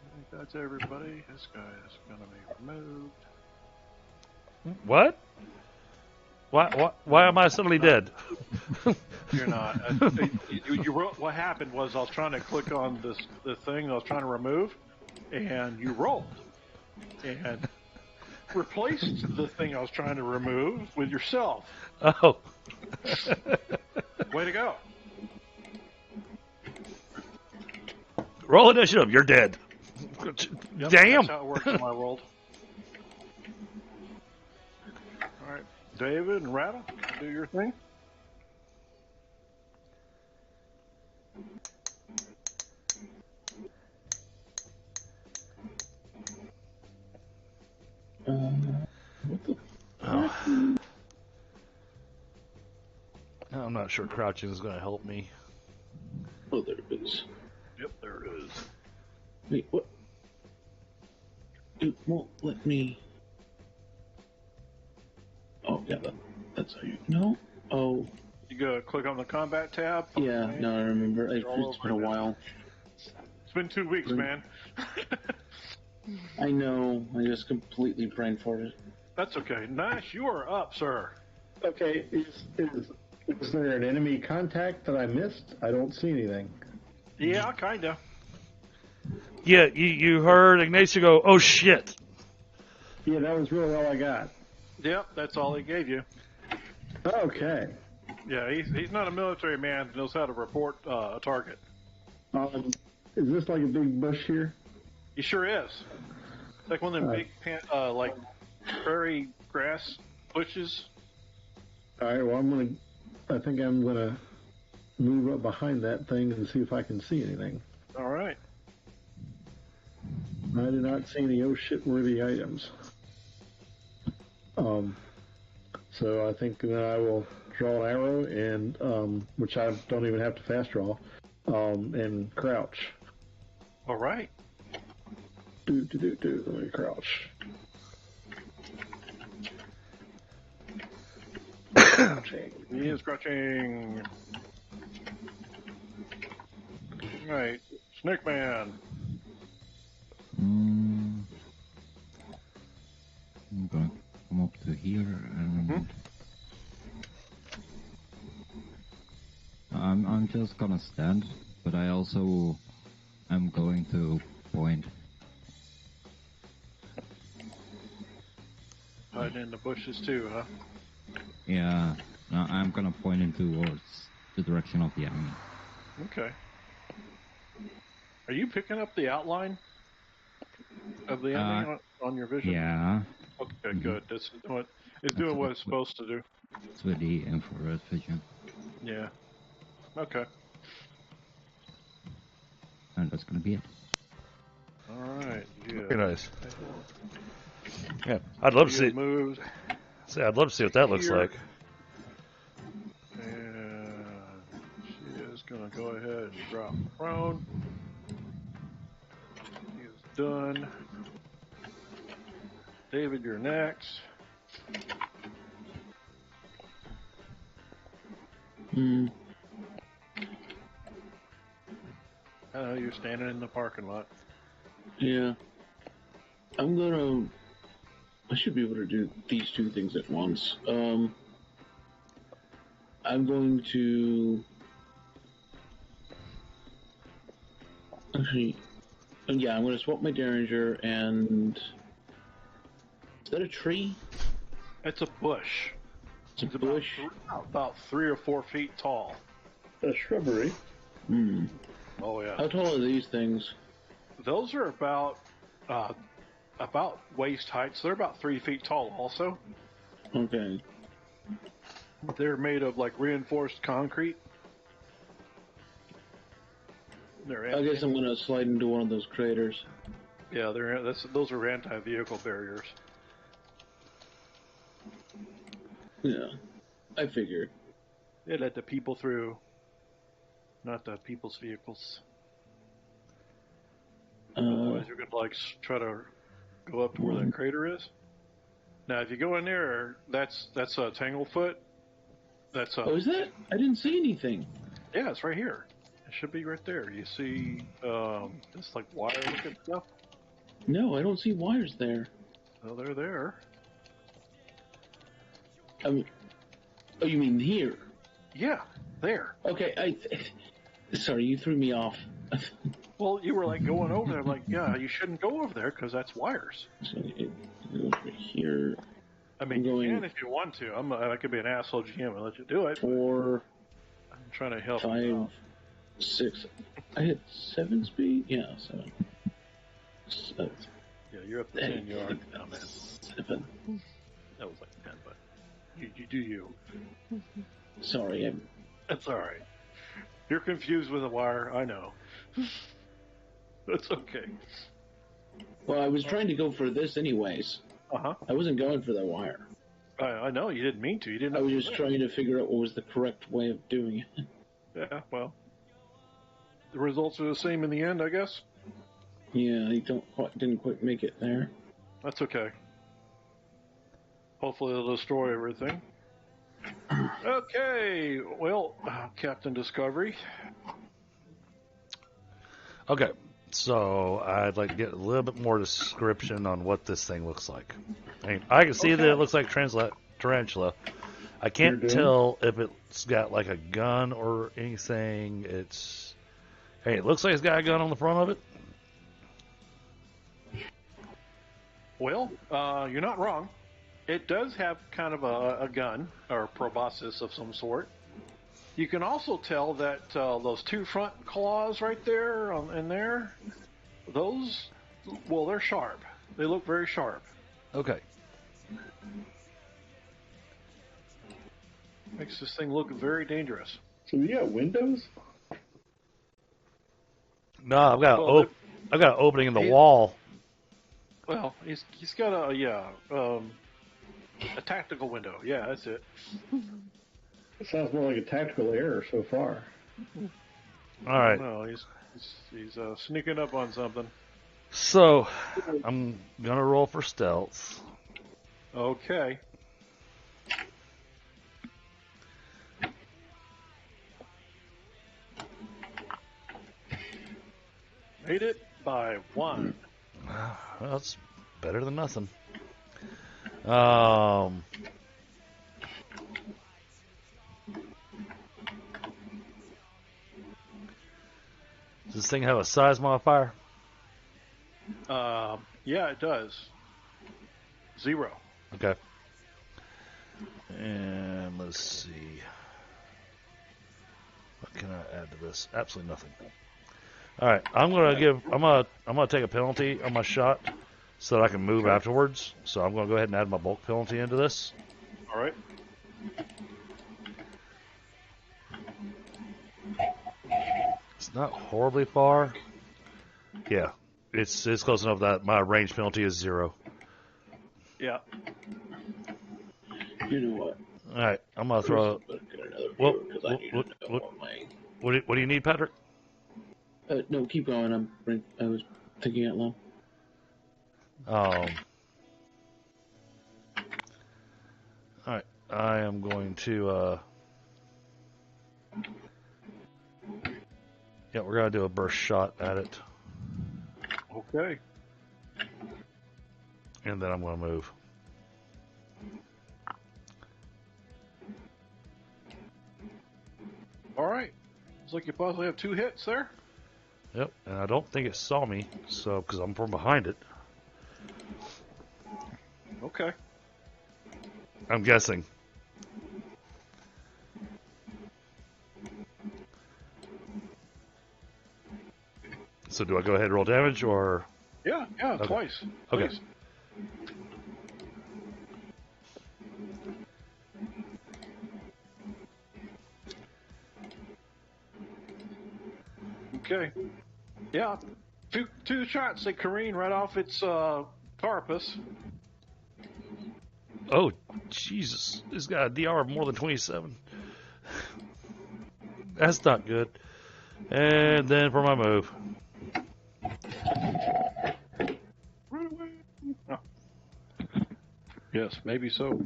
S3: I think that's everybody. This guy is going to be removed.
S1: What? Why am I suddenly dead?
S3: You're not. What happened was I was trying to click on the thing I was trying to remove, and you rolled and replaced the thing I was trying to remove with yourself.
S1: Oh.
S3: Way to go.
S1: Roll initiative. You're dead.
S3: Yep,
S1: Damn.
S3: That's how it works when I rolled. All right, David and Rattle, do your thing.
S5: What the?
S1: Oh. I'm not sure crouching is going to help me.
S5: Oh, there it is.
S3: Yep, there it is.
S5: Wait, what? It won't let me. Oh, yeah, that's how you. No? Oh.
S3: You go click on the combat tab.
S5: Yeah,
S3: Okay.
S5: no, I remember.
S3: It's all
S5: It's been a
S3: over now.
S5: while.
S3: It's been 2 weeks, man.
S5: I know. I just completely brain farted.
S3: That's okay. Nash, you are up, sir.
S4: Okay, is there an enemy contact that I missed? I don't see anything.
S3: Yeah, kinda.
S1: Yeah, you heard Ignacio go, oh shit.
S4: Yeah, that was really all I got.
S3: Yep, that's all he gave you.
S4: Okay.
S3: Yeah, he's not a military man. Knows how to report a target.
S4: Is this like a big bush here?
S3: He sure is. It's like one of them big, like prairie grass bushes.
S4: All right. Well, I think I'm gonna move up behind that thing and see if I can see anything.
S3: All right.
S4: I do not see any oh shit worthy items. So I think that I will draw an arrow and which I don't even have to fast draw, and crouch.
S3: All right.
S4: Let me crouch.
S3: He is crouching. All right. Snake Man.
S2: I'm gonna come up to here and I'm just gonna stand, but I also am going to point.
S3: Hiding in the bushes too, huh?
S2: Yeah, no, I'm gonna point in towards the direction of the enemy.
S3: Okay. Are you picking up the outline of the enemy on your vision?
S2: Yeah,
S3: Okay, good. It's doing what it's supposed to do.
S2: it's with the infrared vision,
S3: Yeah. Okay.
S2: and that's gonna be it.
S3: All right. Yeah.
S1: Very nice. Yeah, I'd love to see.
S3: Moves.
S1: I'd love to see what that looks
S3: Here.
S1: like.
S3: gonna go ahead and drop prone. He is done. David, you're next.
S5: Hmm.
S3: I know you're standing in the parking lot.
S5: Yeah. I should be able to do these two things at once. I'm going to... Actually, yeah, I'm going to swap my Derringer and... Is that a tree?
S3: It's a bush.
S5: It's a bush?
S3: About 3 or 4 feet tall.
S4: A shrubbery.
S5: Hmm.
S3: Oh yeah.
S5: How tall are these things?
S3: Those are about waist height, so they're about 3 feet tall also.
S5: Okay.
S3: They're made of like reinforced concrete.
S5: I guess I'm going to slide into one of those craters.
S3: Yeah, those are anti-vehicle barriers.
S5: Yeah. I figured.
S3: They let the people through, not the people's vehicles. Otherwise, you're gonna try to go up to where that crater is. Now, if you go in there, that's a Tanglefoot. That's a.
S5: Oh, is that? I didn't see anything.
S3: Yeah, it's right here. It should be right there. You see, this like wire-looking stuff.
S5: No, I don't see wires there.
S3: Oh, they're there.
S5: Oh, you mean here?
S3: Yeah, there.
S5: Okay, sorry, you threw me off.
S3: Well, you were like going over there. I'm like, yeah, you shouldn't go over there because that's wires.
S5: So it goes right here.
S3: I mean,
S5: I'm
S3: you can if you want to. I could be an asshole GM and let you do it.
S5: 4,
S3: I'm trying to help
S5: 5,
S3: you out.
S5: 6. I hit 7 speed? Yeah, 7. So,
S3: Yeah, you're up to 10 yards now, man.
S5: 7.
S3: That was like 10, but you do you.
S5: Sorry,
S3: That's all right. You're confused with a wire. I know. That's okay.
S5: well, I was trying to go for this anyways.
S3: Uh-huh.
S5: I wasn't going for that wire.
S3: I know you didn't mean to. You didn't.
S5: I was just trying to figure out what was the correct way of doing it.
S3: Yeah, well, the results are the same in the end, I guess.
S5: Yeah, I didn't quite make it there.
S3: That's okay. Hopefully it'll destroy everything. Okay, well, Captain Discovery.
S1: Okay, so I'd like to get a little bit more description on what this thing looks like. I can see that it looks like tarantula. I can't tell if it's got like a gun or anything. It looks like it's got a gun on the front of it.
S3: Well, you're not wrong. It does have kind of a gun or a proboscis of some sort. You can also tell that those 2 front claws right there in there, those, well, they're sharp. They look very sharp.
S1: Okay.
S3: Makes this thing look very dangerous.
S4: So you got windows?
S1: No, I've got an opening in the wall.
S3: Well, he's got a tactical window. Yeah, that's it.
S4: It sounds more like a tactical error so far.
S1: All right.
S3: No, he's sneaking up on something.
S1: So I'm gonna roll for stealth.
S3: Okay. Made it by 1.
S1: Well, that's better than nothing. Does this thing have a size modifier?
S3: Yeah, it does. 0.
S1: Okay. And let's see. What can I add to this? Absolutely nothing. All right, I'm gonna take a penalty on my shot so that I can move afterwards. So I'm gonna go ahead and add my bulk penalty into this.
S3: All right.
S1: It's not horribly far. Yeah, it's close enough that my range penalty is 0.
S3: Yeah.
S5: You know what?
S1: All right, I'm gonna throw. What do you need, Patrick?
S5: No, keep going. I was thinking out loud.
S1: All right. I am going to. Yeah, we're gonna do a burst shot at it,
S3: Okay.
S1: and then I'm gonna move.
S3: All right. Looks like you possibly have 2 hits there.
S1: Yep, and I don't think it saw me, so because I'm from behind it.
S3: Okay.
S1: I'm guessing. So do I go ahead and roll damage, or?
S3: Yeah,
S1: Okay.
S3: twice.
S1: Okay.
S3: Please. Okay. Yeah. Two shots. They careen right off its carapace.
S1: Oh, Jesus! This got a DR of more than 27. That's not good. And then for my move.
S3: Run away. Oh. Yes, maybe so.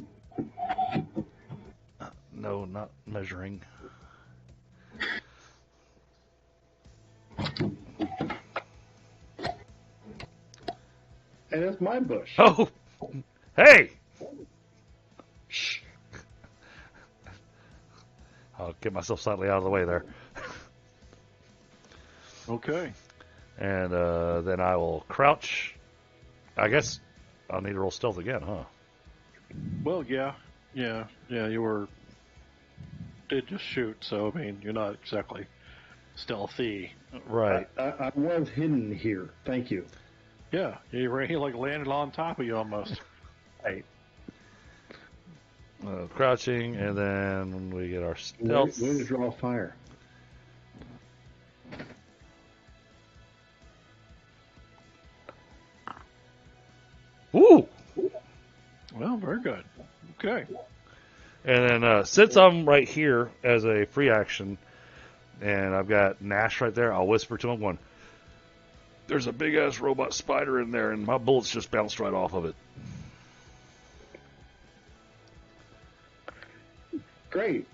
S1: No, not measuring.
S4: And it's my bush.
S1: Oh, hey!
S4: Shh.
S1: I'll get myself slightly out of the way there.
S3: Okay.
S1: And then I will crouch. I guess I'll need to roll stealth again, huh?
S3: Well, yeah. You were. Did just shoot, so I mean, you're not exactly stealthy.
S1: Right.
S4: I was hidden here. Thank you.
S3: Yeah, he like landed on top of you almost.
S4: Right.
S1: Crouching, and then we get our
S4: Way
S1: stealth.
S4: to draw fire.
S1: Woo!
S3: Well, very good. Okay.
S1: And then since I'm right here as a free action, and I've got Nash right there, I'll whisper to him, going, "There's a big ass robot spider in there, and my bullets just bounced right off of it."
S4: Great.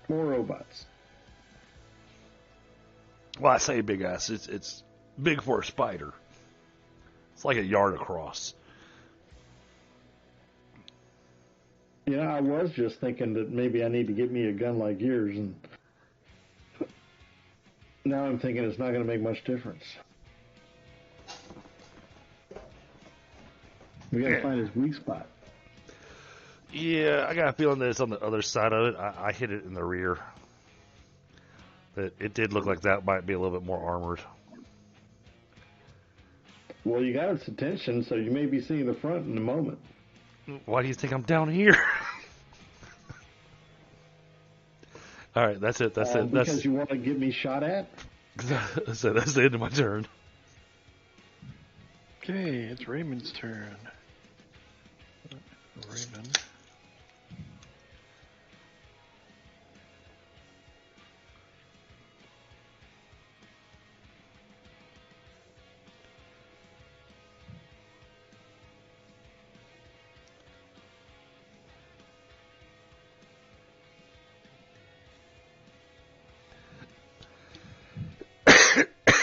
S4: More robots.
S1: Well, I say big ass. It's big for a spider. It's like a yard across.
S4: You know, I was just thinking that maybe I need to get me a gun like yours, and now I'm thinking it's not going to make much difference. We got to find his weak spot.
S1: Yeah, I got a feeling that it's on the other side of it. I hit it in the rear. That it did look like that might be a little bit more armored.
S4: Well, you got its attention, so you may be seeing the front in a moment.
S1: Why do you think I'm down here? All right, that's it. That's it.
S4: Because you want to get me shot at?
S1: That's it. That's the end of my turn.
S3: Okay, it's Raymond's turn. Raymond.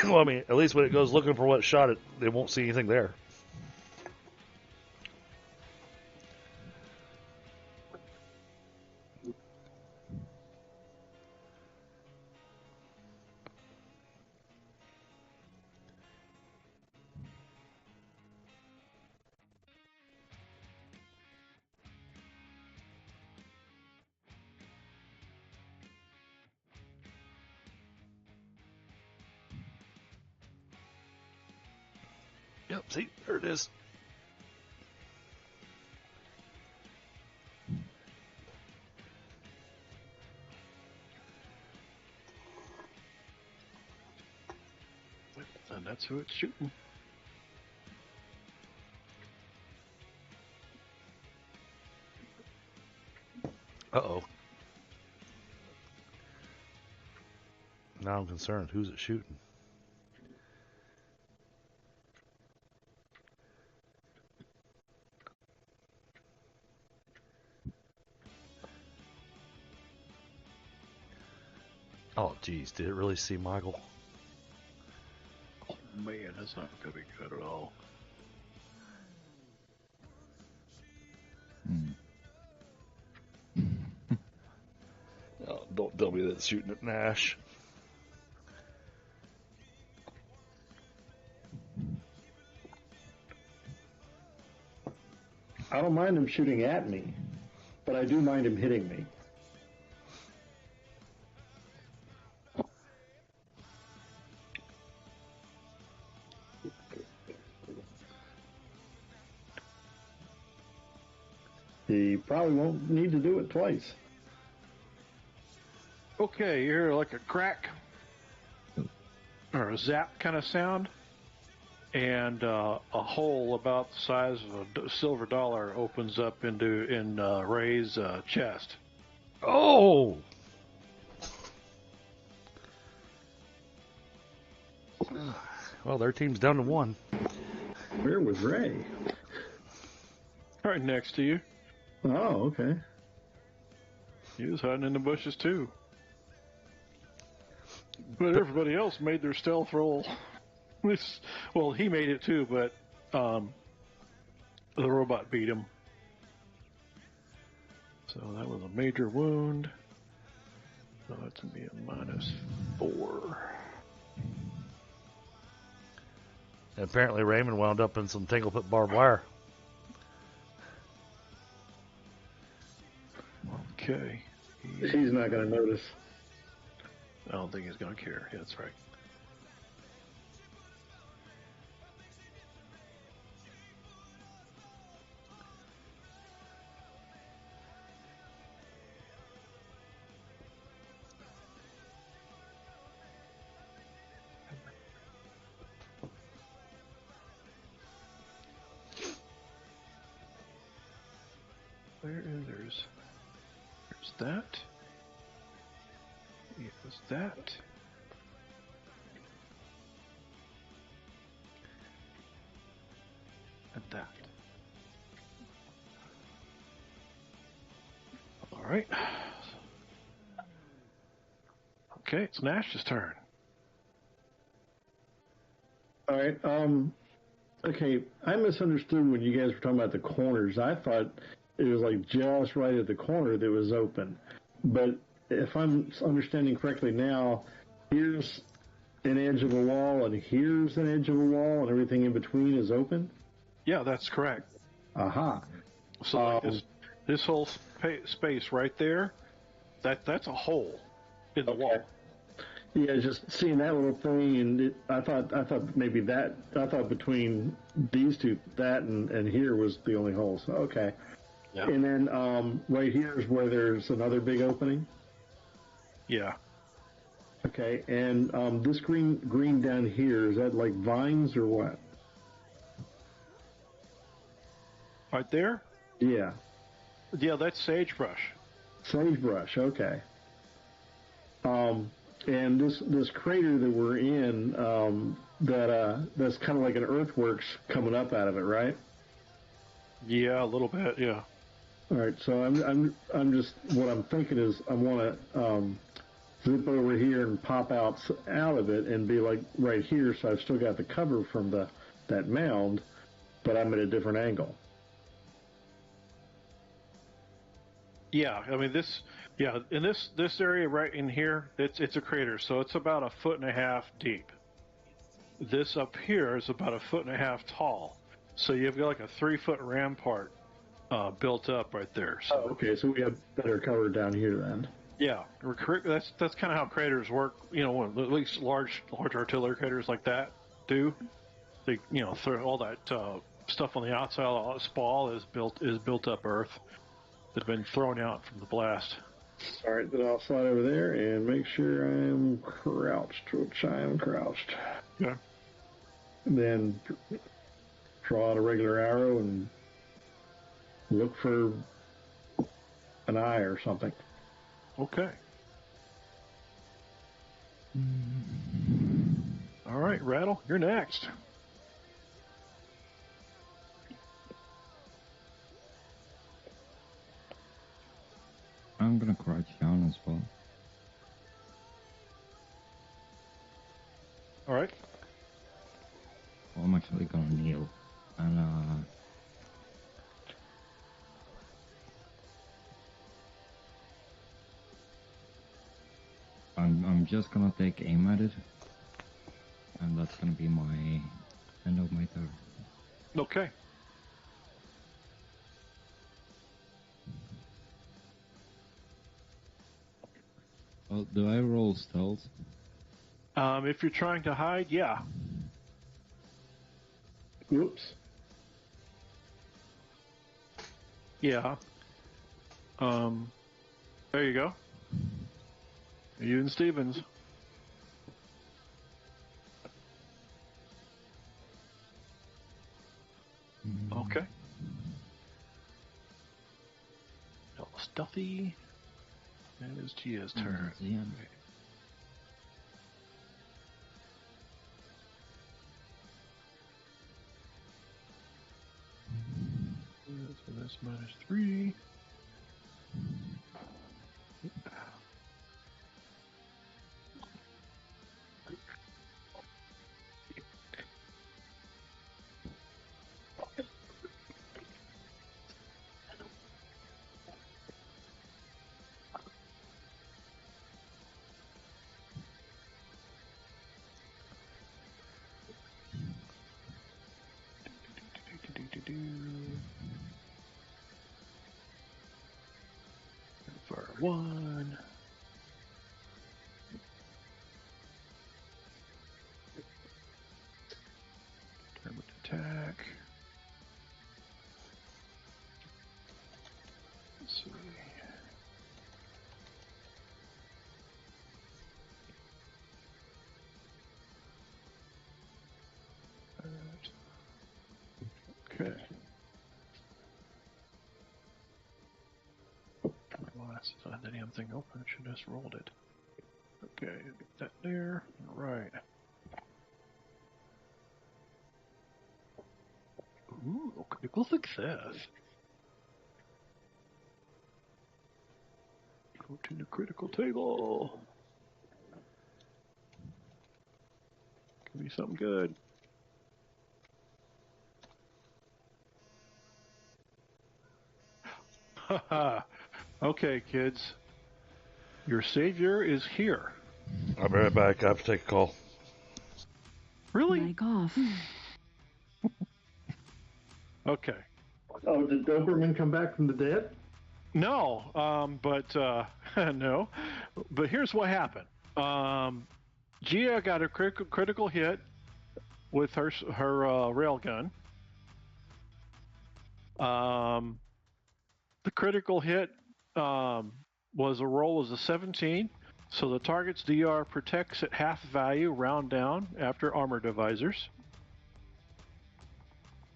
S1: Well, I mean, at least when it goes looking for what shot it, it won't see anything there. Yep, see, there it is.
S3: And that's who it's shooting.
S1: Uh-oh. Now I'm concerned. Who's it shooting? Oh, geez. Did it really see Michael?
S3: Oh, man, that's not going to be good at all.
S1: Oh, don't tell me that's shooting at Nash.
S4: I don't mind him shooting at me, but I do mind him hitting me. He probably won't need to do it twice.
S3: Okay, you hear like a crack or a zap kind of sound, and a hole about the size of a silver dollar opens up in Ray's chest.
S1: Oh! Well, their team's down to 1.
S4: Where was Ray?
S3: Right next to you.
S4: Oh, okay.
S3: He was hiding in the bushes too. But everybody else made their stealth roll. Well, he made it too, but the robot beat him. So that was a major wound. So that's going to be a -4.
S1: And apparently Raymond wound up in some tangle-pit barbed wire.
S3: Okay.
S4: He's not going to notice.
S3: I don't think he's going to care. Yeah, that's right. There's that. It was that. And that. All right. Okay, it's Nash's turn.
S4: All right. Okay, I misunderstood when you guys were talking about the corners. I thought it was like just right at the corner that was open. But if I'm understanding correctly now, here's an edge of a wall and here's an edge of a wall and everything in between is open?
S3: Yeah, that's correct.
S4: Aha.
S3: So like this whole space right there, that's a hole in the wall.
S4: Yeah, just seeing that little thing, and I thought maybe that, I thought between these two, that and here was the only hole. So okay.
S3: Yeah.
S4: And then right here is where there's another big opening.
S3: Yeah.
S4: Okay, and this green down here, is that like vines or what?
S3: Right there?
S4: Yeah.
S3: Yeah, that's sagebrush.
S4: Sagebrush, okay. And this crater that we're in, that's kind of like an earthworks coming up out of it, right?
S3: Yeah, a little bit, yeah.
S4: All right, so I'm just, what I'm thinking is I want to zip over here and pop out of it and be like right here, so I've still got the cover from that mound, but I'm at a different angle.
S3: Yeah, I mean in this area right in here, it's a crater, so it's about 1.5 feet deep. This up here is about 1.5 feet tall, so you've got like a 3-foot rampart built up right there. So
S4: Okay, so we have better cover down here then.
S3: yeah, that's kind of how craters work. You know, at least large artillery craters like that do. They throw all that stuff on the outside. All the spall is built up earth that have been thrown out from the blast.
S4: All right, then I'll slide over there and make sure I'm crouched, which I am crouched.
S3: Yeah.
S4: And then draw out a regular arrow and look for an eye or something.
S3: Okay. Battle, you're next.
S2: I'm gonna crouch down as well.
S3: All right.
S2: Well, I'm actually gonna kneel. And, I'm just gonna take aim at it. And that's gonna be my end of my turn.
S3: Okay.
S2: Well, do I roll stealth?
S3: If you're trying to hide, yeah.
S4: Whoops.
S3: Yeah. There you go. You and Stevens. Okay. Hella stuffy. It is Gia's turn.
S2: That's the end.
S3: So that's -3. For 1. Determined attack. Let's see. Okay. Well, that's not the damn thing open. Should have just rolled it. Okay, get that there. All right. Ooh, critical success. Go to the critical table. Give me something good. Haha. Okay, kids. Your savior is here.
S1: I'll be right back. I have to take a call.
S3: Really?
S6: Mic off.
S3: Okay.
S4: Oh, did Doberman come back from the dead?
S3: No, but no. But here's what happened. Gia got a critical hit with her railgun. The critical hit was a roll as a 17, so the target's DR protects at half value, round down after armor divisors.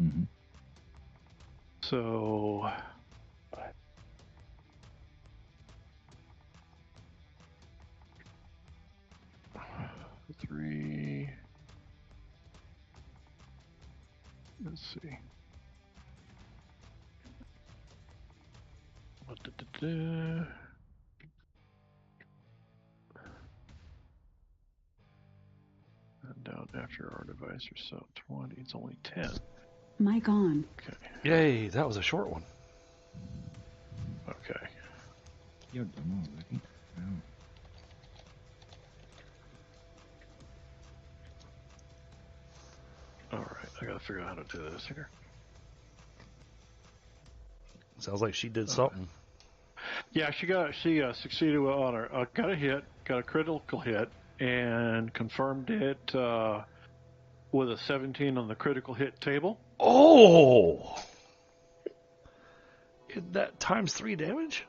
S2: Mm-hmm.
S3: So 3. Let's see. And down after our divisor, so 20. It's only 10.
S6: Mic on.
S3: Okay.
S1: Yay, that was a short one.
S3: Okay.
S2: You're done already? Wow.
S3: All right. I gotta figure out how to do this here.
S1: Sounds like she did something.
S3: Yeah, she succeeded on her got a hit, got a critical hit, and confirmed it with a 17 on the critical hit table.
S1: Oh! That times 3 damage?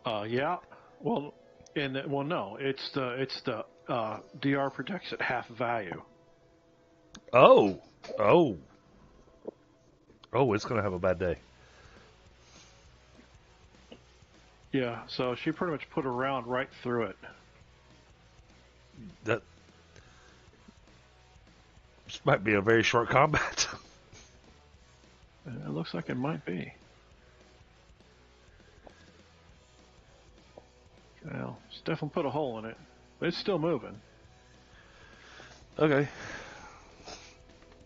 S3: Yeah. Well, no, it's the DR protects at half value.
S1: Oh! Oh! Oh, it's gonna have a bad day.
S3: Yeah, so she pretty much put a round right through it.
S1: That This might be a very short combat.
S3: It looks like it might be. Well, Stefan put a hole in it, but it's still moving.
S1: Okay.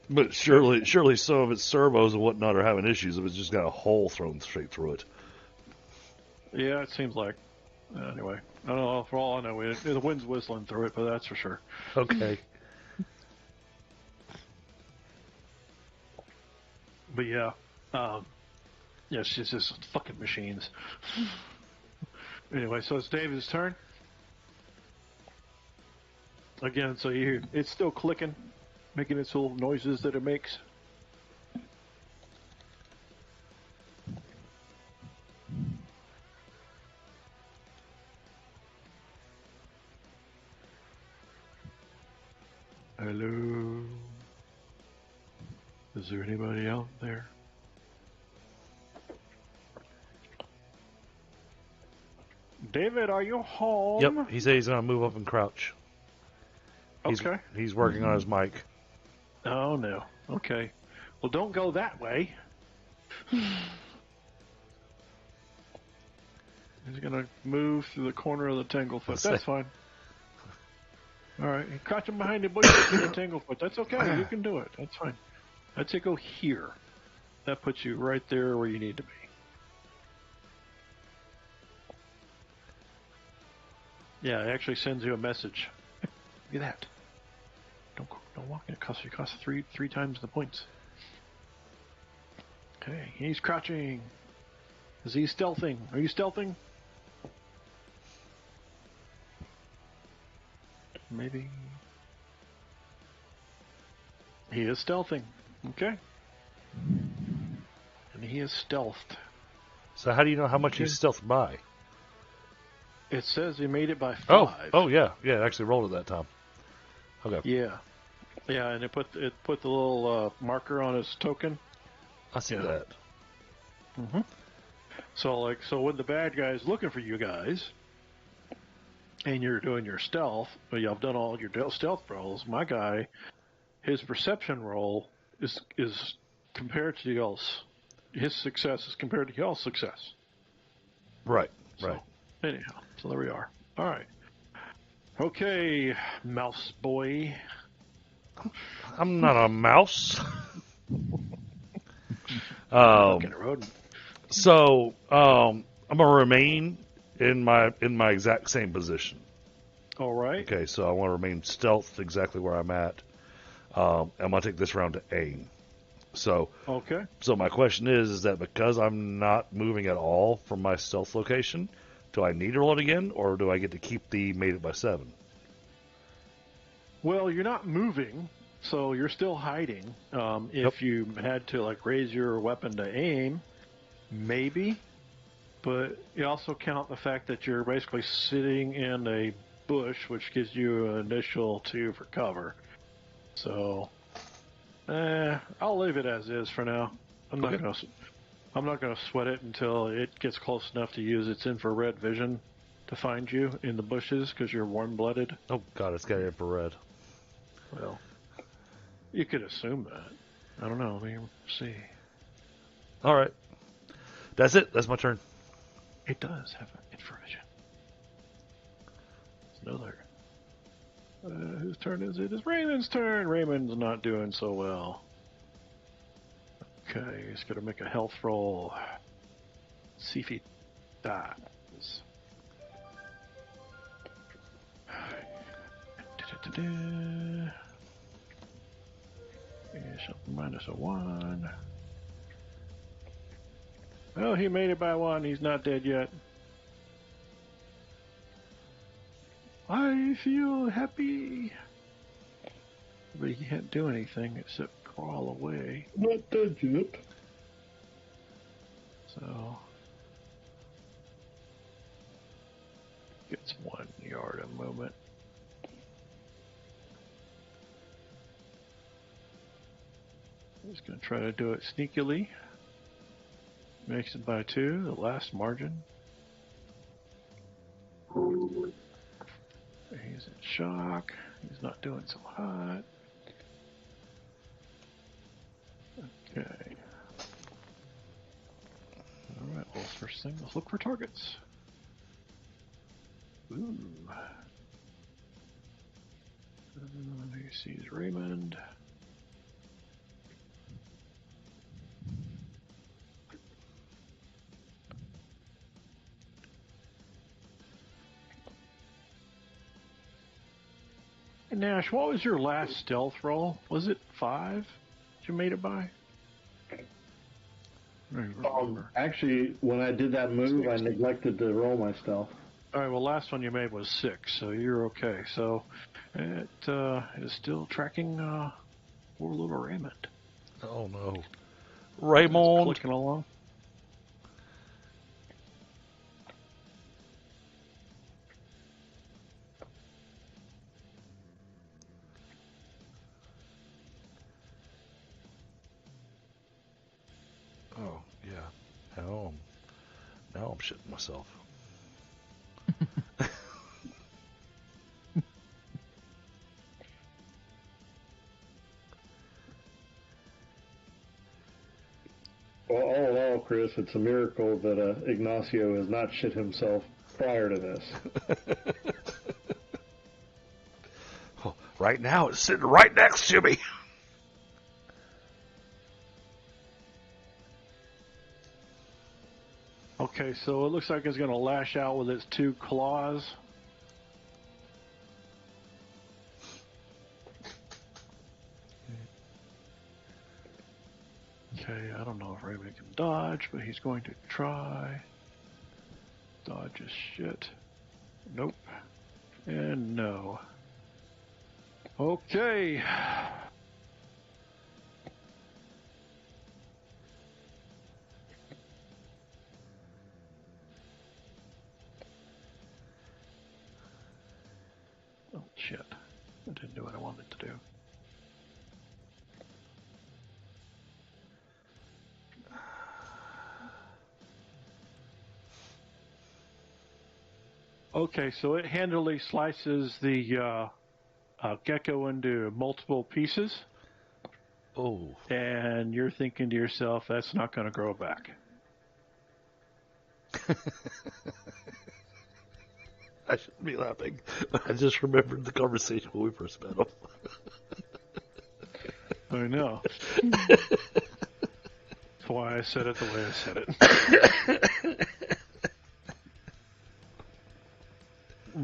S1: But surely some of its servos and whatnot are having issues if it's just got a hole thrown straight through it.
S3: Yeah, it seems like. Anyway, I don't know. For all I know, the wind's whistling through it, but that's for sure.
S1: Okay.
S3: But yeah, yeah, it's just fucking machines. Anyway, so it's David's turn. Again, so you hear it's still clicking, making its little noises that it makes. Hello? Is there anybody out there? David, are you home?
S1: Yep, he said he's going to move up and crouch.
S3: Okay.
S1: He's working on his mic.
S3: Oh, no. Okay. Well, don't go that way. He's going to move through the corner of the Tanglefoot. That's fine. All right. Crouching behind the bush in the Tanglefoot. That's okay. You can do it. That's fine. I'd say go here. That puts you right there where you need to be. Yeah, it actually sends you a message. Look at that. Don't walk. It costs three times the points. Okay, he's crouching. Is he stealthing? Are you stealthing? Maybe. He is stealthing. Okay. And he is stealthed.
S1: So how do you know how much he's stealthed by?
S3: It says he made it by 5.
S1: Oh yeah, it actually rolled it that time. Okay.
S3: Yeah, and it put the little marker on his token.
S1: I see that.
S3: Mm-hmm. So when the bad guy's looking for you guys, and you're doing your stealth, but you've done all your stealth rolls. My guy, his perception roll is compared to y'all's. His success is compared to y'all's success.
S1: Right.
S3: Anyhow, so there we are. All right. Okay, mouse boy.
S1: I'm not a mouse.
S3: Fucking rodent.
S1: So I'm gonna remain in my exact same position.
S3: All right.
S1: Okay, so I want to remain stealthed exactly where I'm at. I'm gonna take this round to aim. So
S3: Okay.
S1: So my question is that because I'm not moving at all from my stealth location, do I need to roll it again, or do I get to keep the made it by 7?
S3: Well, you're not moving, so you're still hiding. If you had to raise your weapon to aim, maybe. But you also count the fact that you're basically sitting in a bush, which gives you an initial 2 for cover. So, I'll leave it as is for now. I'm not gonna sweat it until it gets close enough to use its infrared vision to find you in the bushes because you're warm-blooded.
S1: Oh God, it's got infrared.
S3: Well, you could assume that. I don't know. We'll see.
S1: All right, that's it. That's my turn.
S3: It does have an infravision. It's another. Whose turn is it? It's Raymond's turn. Raymond's not doing so well. Okay, he's going to make a health roll. See if he dies. Minus a 1. Oh, he made it by 1. He's not dead yet. I feel happy. But he can't do anything except crawl away.
S4: Not dead yet.
S3: So gets 1 yard a moment. He's going to try to do it sneakily. Makes it by 2, the last margin. He's in shock. He's not doing so hot. Okay. Alright, well, first thing, let's look for targets. Ooh. He sees Raymond. Hey, Nash, what was your last stealth roll? Was it 5 that you made it by? I don't remember.
S4: Actually, when I did that move, I neglected to roll my stealth.
S3: All right, well, last one you made was 6, so you're okay. So it is still tracking poor little Raymond.
S1: Oh no.
S3: It's
S1: Raymond.
S3: clicking along.
S1: Oh, yeah. Now I'm shitting myself.
S4: Well, all in all, Chris, it's a miracle that Ignacio has not shit himself prior to this.
S1: Oh, right now, it's sitting right next to me.
S3: Okay, so it looks like it's going to lash out with its 2 claws. Okay, I don't know if Raymond can dodge, but he's going to try. Dodge is shit. Nope. And no. Okay. Oh, shit. I didn't do what I wanted to do. Okay, so it handily slices the gecko into multiple pieces,
S1: Oh.
S3: and you're thinking to yourself, that's not going to grow back.
S1: I shouldn't be laughing. I just remembered the conversation when we first met him.
S3: I know. That's why I said it the way I said it.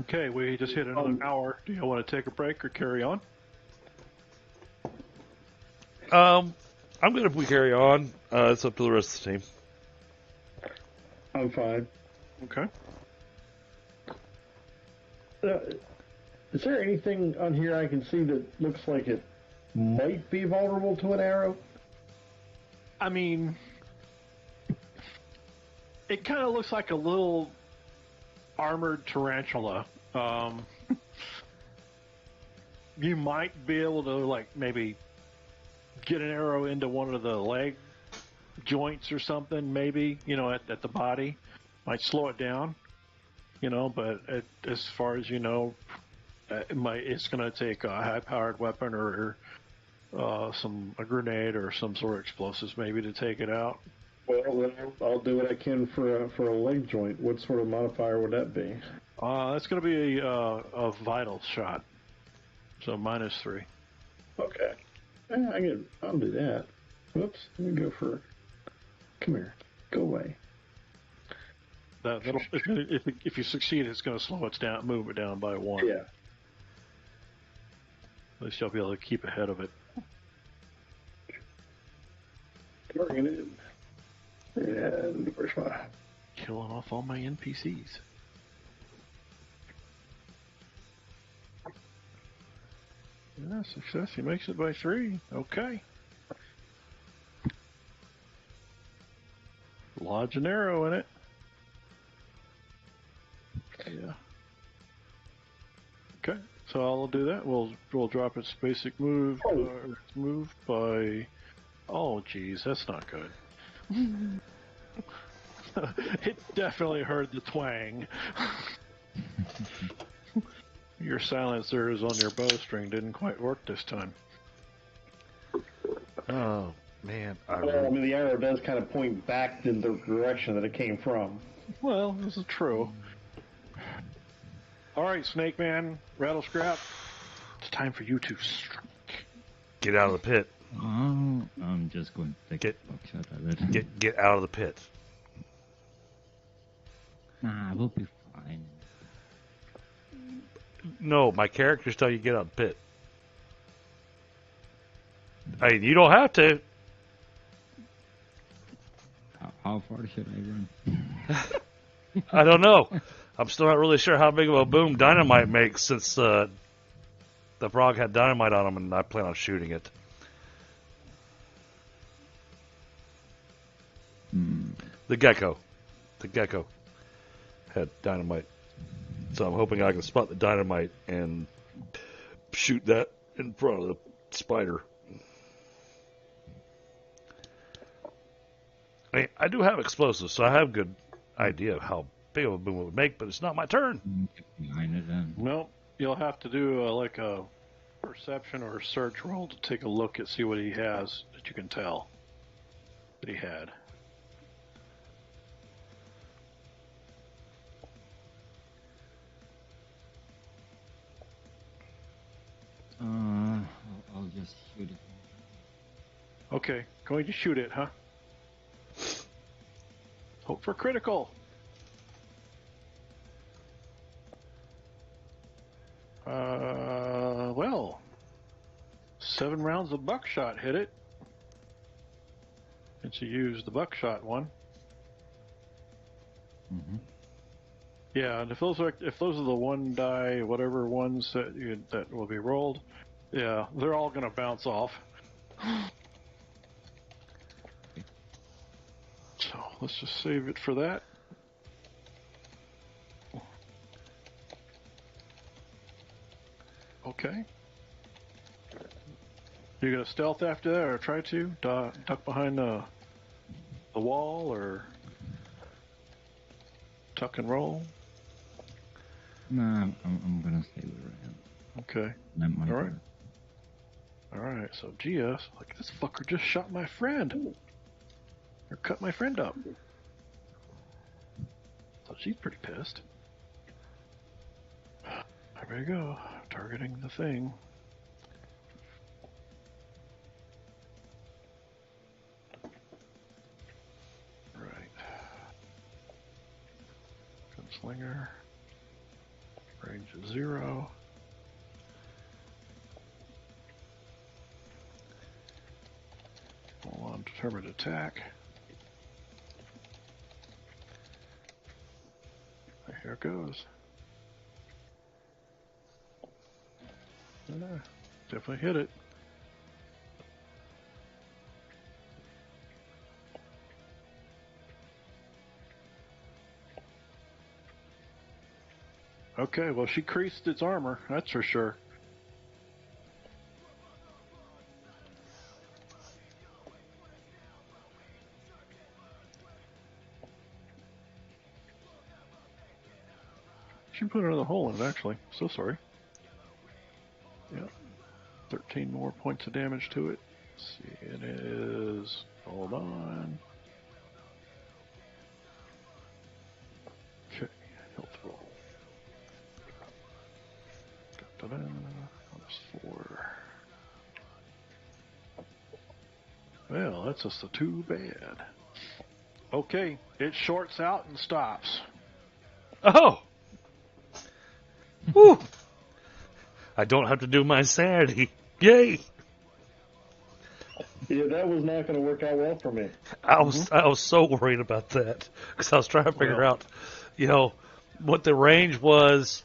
S3: Okay, we just hit another hour. Do you want to take a break or carry on?
S1: I'm good if we carry on. It's up to the rest of the team.
S4: I'm fine.
S3: Okay.
S4: Is there anything on here I can see that looks like it might be vulnerable to an arrow?
S3: I mean, it kind of looks like a little armored tarantula. You might be able to, like, maybe get an arrow into one of the leg joints or something, maybe, at the body. Might slow it down, but as far as you know, it's going to take a high-powered weapon or a grenade or some sort of explosives maybe to take it out.
S4: Well, then I'll do what I can for a leg joint. What sort of modifier would that be?
S3: That's going to be a vital shot, so -3.
S4: Okay. I'll do that. Whoops. Let me go for... Come here. Go away.
S3: That'll if you succeed, it's going to slow it down, move it down by 1.
S4: Yeah.
S3: At least you'll be able to keep ahead of it.
S4: Targeted. And where's my...
S3: Killing off all my NPCs. Yeah, success. He makes it by 3. Okay. Lodge an arrow in it. Yeah. Okay. So I'll do that. We'll drop its basic move. Its move by. Oh, geez, that's not good. It definitely heard the twang. Your silencers on your bowstring didn't quite work this time.
S1: Oh, Man,
S4: Well, I mean, the arrow does kind of point back in the direction that it came from.
S3: Well, this is true. All right, Snake Man, Rattle Scrap. It's time for you to strike.
S1: get out of the pit.
S2: Oh, I'm just going to take a buckshot at it.
S1: Get out of the pit.
S2: Nah, we'll be fine.
S1: No, my characters tell you to get out of the pit. I mean, you don't have to.
S2: How far should I run?
S1: I don't know. I'm still not really sure how big of a boom dynamite makes since the frog had dynamite on him, and I plan on shooting it. The gecko had dynamite, so I'm hoping I can spot the dynamite and shoot that in front of the spider. I mean, I do have explosives, so I have a good idea of how big of a boom it would make, but it's not my turn.
S2: Get behind it then.
S3: Well, you'll have to do like a perception or a search roll to take a look and see what he has that you can tell that he had.
S2: I'll just shoot it.
S3: Okay, going to shoot it, huh? Hope for critical. Well, 7 rounds of buckshot hit it. Since you used the buckshot one.
S2: Mm-hmm.
S3: Yeah, and if those are the one die whatever ones that will be rolled, yeah, they're all gonna bounce off. So let's just save it for that. Okay. You're gonna stealth after that, or try to duck behind the wall, or tuck and roll?
S2: Nah, I'm gonna stay where I am.
S3: Okay.
S2: That might
S3: All right.
S2: work.
S3: All right. So GS, like, this fucker just shot my friend, or cut my friend up. So she's pretty pissed. There we go. Targeting the thing. Right. Gunslinger. Range is 0. Hold on, determined attack. Here it goes. Definitely hit it. Okay, well, she creased its armor, that's for sure. She put another hole in it, actually. So sorry. Yeah. 13 more points of damage to it. Let's see, it is... Hold on. Okay, health roll. Da-da-da. Plus 4. Well, that's just too bad. Okay, it shorts out and stops.
S1: Oh! Whew! I don't have to do my insanity. Yay!
S4: Yeah, that was not going to work out well for me.
S1: I was so worried about that because I was trying to figure out, what the range was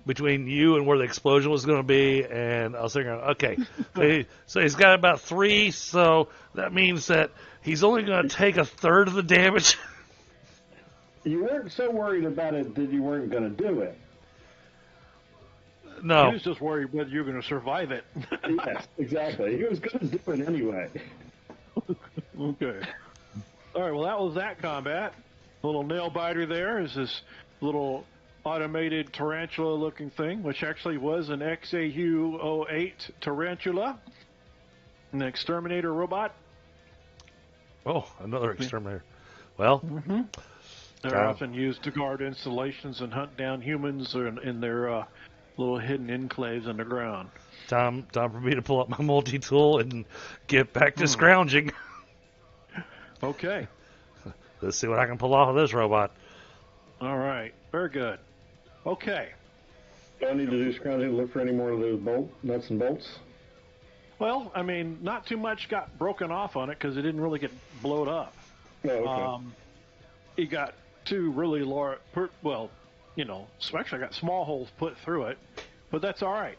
S1: between you and where the explosion was going to be, and I was thinking, okay, so he's got about 3, so that means that he's only going to take a third of the damage.
S4: You weren't so worried about it that you weren't going to do it.
S1: No.
S3: He was just worried whether you were going to survive it.
S4: Yes, exactly. He was going to do it anyway.
S3: Okay. All right, well, that was that combat. Little nail biter there is this little automated tarantula-looking thing, which actually was an XAU-08 tarantula, an exterminator robot.
S1: Oh, another exterminator. Well,
S3: Mm-hmm. They're
S1: time,
S3: often used to guard installations and hunt down humans in their little hidden enclaves underground.
S1: time for me to pull up my multi-tool and get back to
S3: Hmm.
S1: scrounging.
S3: Okay.
S1: Let's see what I can pull off of this robot.
S3: All right. Very good. Okay.
S4: Do I need to do scrounging to look for any more of those nuts and bolts?
S3: Well, I mean, not too much got broken off on it because it didn't really get blowed up.
S4: Oh, okay.
S3: You got two really large, actually I got small holes put through it, but that's all right.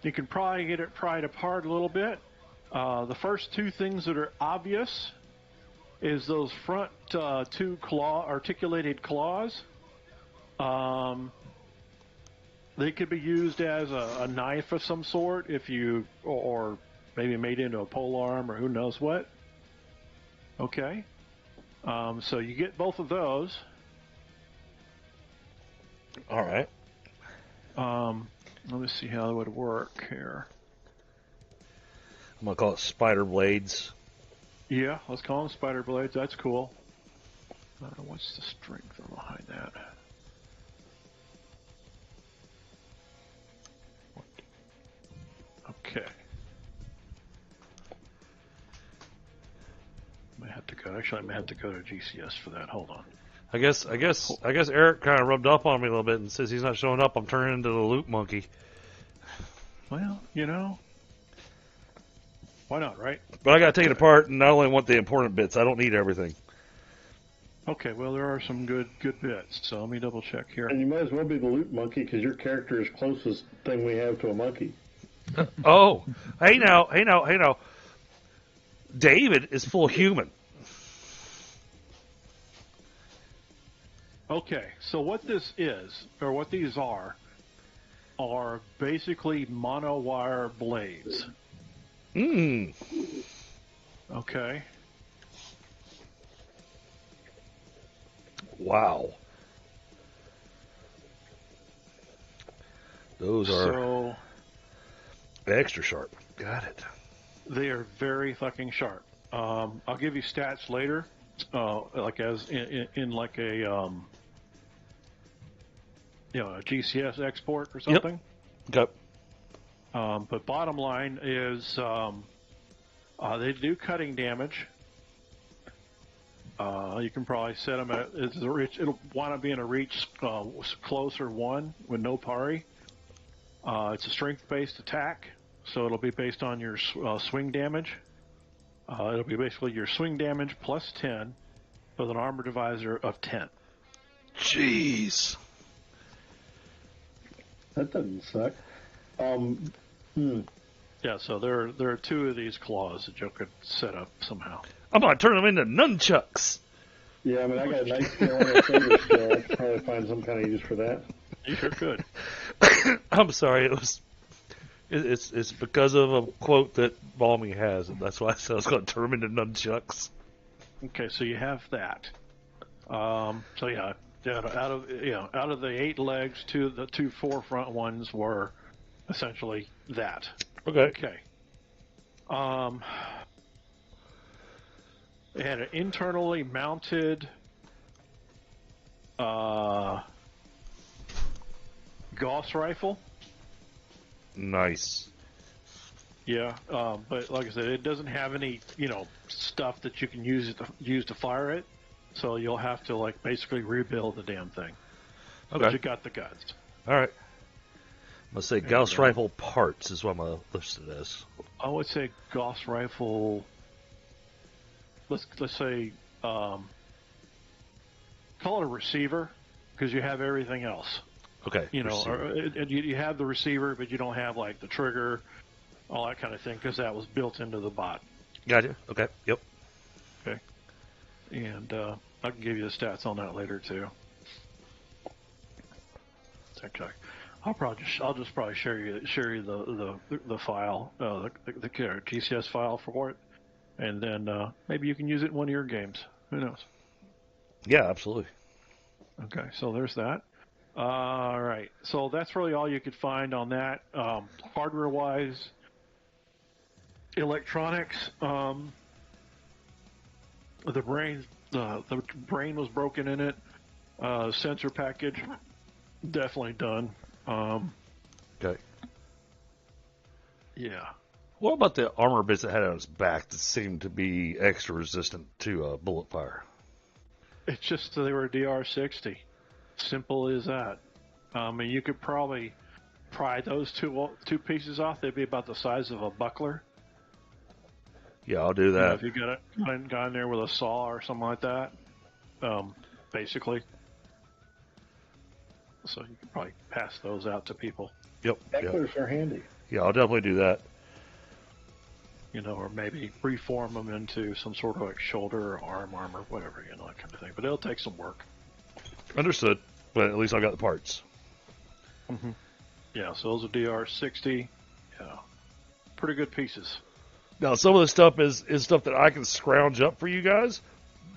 S3: You can probably get it pried apart a little bit. The first two things that are obvious is those front two articulated claws. They could be used as a knife of some sort or maybe made into a pole arm or who knows what. Okay. So you get both of those.
S1: All right.
S3: Let me see how that would work here.
S1: I'm gonna call it spider blades.
S3: Yeah, let's call them spider blades. That's cool. What's the strength behind that? Okay. I may have to go to GCS for that. Hold on.
S1: I guess Eric kind of rubbed up on me a little bit and says he's not showing up. I'm turning into the loot monkey.
S3: Well, why not, right?
S1: But I gotta take it apart, and I only want the important bits. I don't need everything.
S3: Okay, well, there are some good bits, so let me double check here.
S4: And you might as well be the loot monkey because your character is closest thing we have to a monkey.
S1: Oh, hey now. David is full human.
S3: Okay, so what this is, or what these are basically monowire blades.
S1: Mmm.
S3: Okay.
S1: Wow. Those are
S3: So
S1: extra sharp. Got it.
S3: they are very fucking sharp. I'll give you stats later, like as in like a a GCS export or something.
S1: Yep.
S3: But bottom line is they do cutting damage. You can probably set them at it'll want to be in a reach closer one with no parry. It's a strength-based attack, so it'll be based on your swing damage. It'll be basically your swing damage plus 10 with an armor divisor of 10.
S1: Jeez.
S4: That doesn't suck.
S3: Yeah, so there are two of these claws that you could set up somehow.
S1: I'm gonna turn them into nunchucks.
S4: Yeah, I mean, I got a nice skill and a saber skill. I could probably find some kind of use for that.
S3: You sure could.
S1: I'm sorry. It's because of a quote that Balmy has, and that's why I said I was going to turn them into nunchucks.
S3: Okay, so you have that. So yeah, out of the 8 legs, the two forefront ones were essentially that.
S1: Okay.
S3: Okay. They had an internally mounted Gauss rifle.
S1: Nice.
S3: Yeah, but like I said, it doesn't have any stuff that you can use to fire it. So you'll have to basically rebuild the damn thing.
S1: Okay.
S3: But you got the guts.
S1: All right. I'm gonna say Gauss rifle parts is what I'm gonna list it as.
S3: I would say Gauss rifle. Let's say call it a receiver because you have everything else.
S1: Okay.
S3: You have the receiver, but you don't have the trigger, all that kind of thing, because that was built into the bot.
S1: Gotcha. Okay. Yep.
S3: Okay. And I can give you the stats on that later too. Okay. I'll just probably share you the file, the GCS file for it, and then maybe you can use it in one of your games. Who knows?
S1: Yeah, absolutely.
S3: Okay, so there's that. All right, so that's really all you could find on that. Hardware-wise, electronics. The brain was broken in it. Sensor package definitely done.
S1: Okay.
S3: Yeah.
S1: What about the armor bits that had on its back that seemed to be extra resistant to bullet fire?
S3: It's just they were DR60. Simple as that. And you could probably pry those two pieces off. They'd be about the size of a buckler.
S1: Yeah, I'll do
S3: You know,
S1: that.
S3: if you got in there with a saw or something like that, basically. So you could probably pass those out to people.
S1: Yep.
S4: Bucklers are handy.
S1: Yeah, I'll definitely do that.
S3: You know, or maybe reform them into some sort of like shoulder or arm armor, whatever, you know, that kind of thing. But it'll take some work.
S1: Understood. But at least I got the parts.
S3: Mm-hmm. Yeah, so those are DR60. Yeah, pretty good pieces.
S1: Now, some of the stuff is stuff that I can scrounge up for you guys.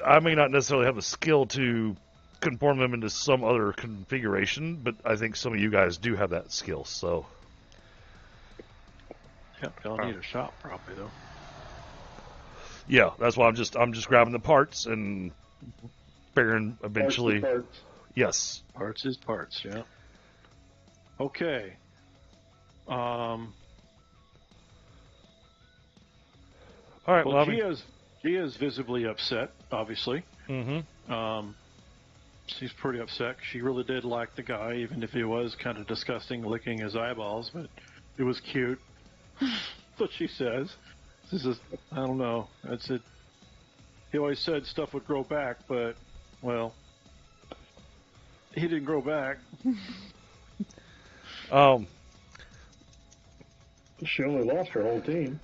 S1: I may not necessarily have the skill to conform them into some other configuration, but I think some of you guys do have that skill. So,
S3: Yep, they'll need a shop probably though.
S1: yeah, that's why I'm just grabbing the parts and figuring eventually.
S4: Parts.
S1: Yes.
S3: Parts is parts, yeah. Okay.
S1: All right.
S3: Well,
S1: Well,
S3: Gia's visibly upset, obviously.
S1: mm-hmm.
S3: She's pretty upset. She really did like the guy, even if he was kind of disgusting, licking his eyeballs, but it was cute. That's what she says. This is, I don't know. That's it. He always said stuff would grow back, but, well, he didn't grow back.
S4: She only lost her whole team.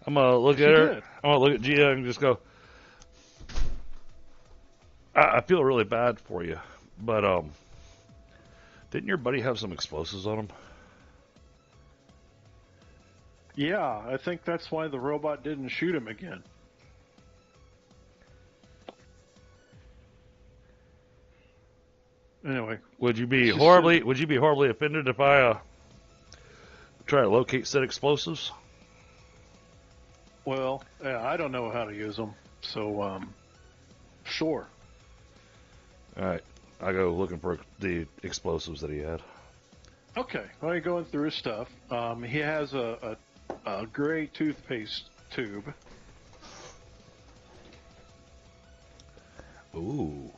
S1: I'm gonna look at her. I'm gonna look at Gia and just go. I feel really bad for you, but didn't your buddy have some explosives on him?
S3: Yeah, I think that's why the robot didn't shoot him again. Anyway,
S1: Would you be horribly offended if I try to locate said explosives?
S3: well, I don't know how to use them, so sure.
S1: All right, I go looking for the explosives that he had.
S3: Okay, while you're going through his stuff, he has a gray toothpaste tube.
S1: Ooh.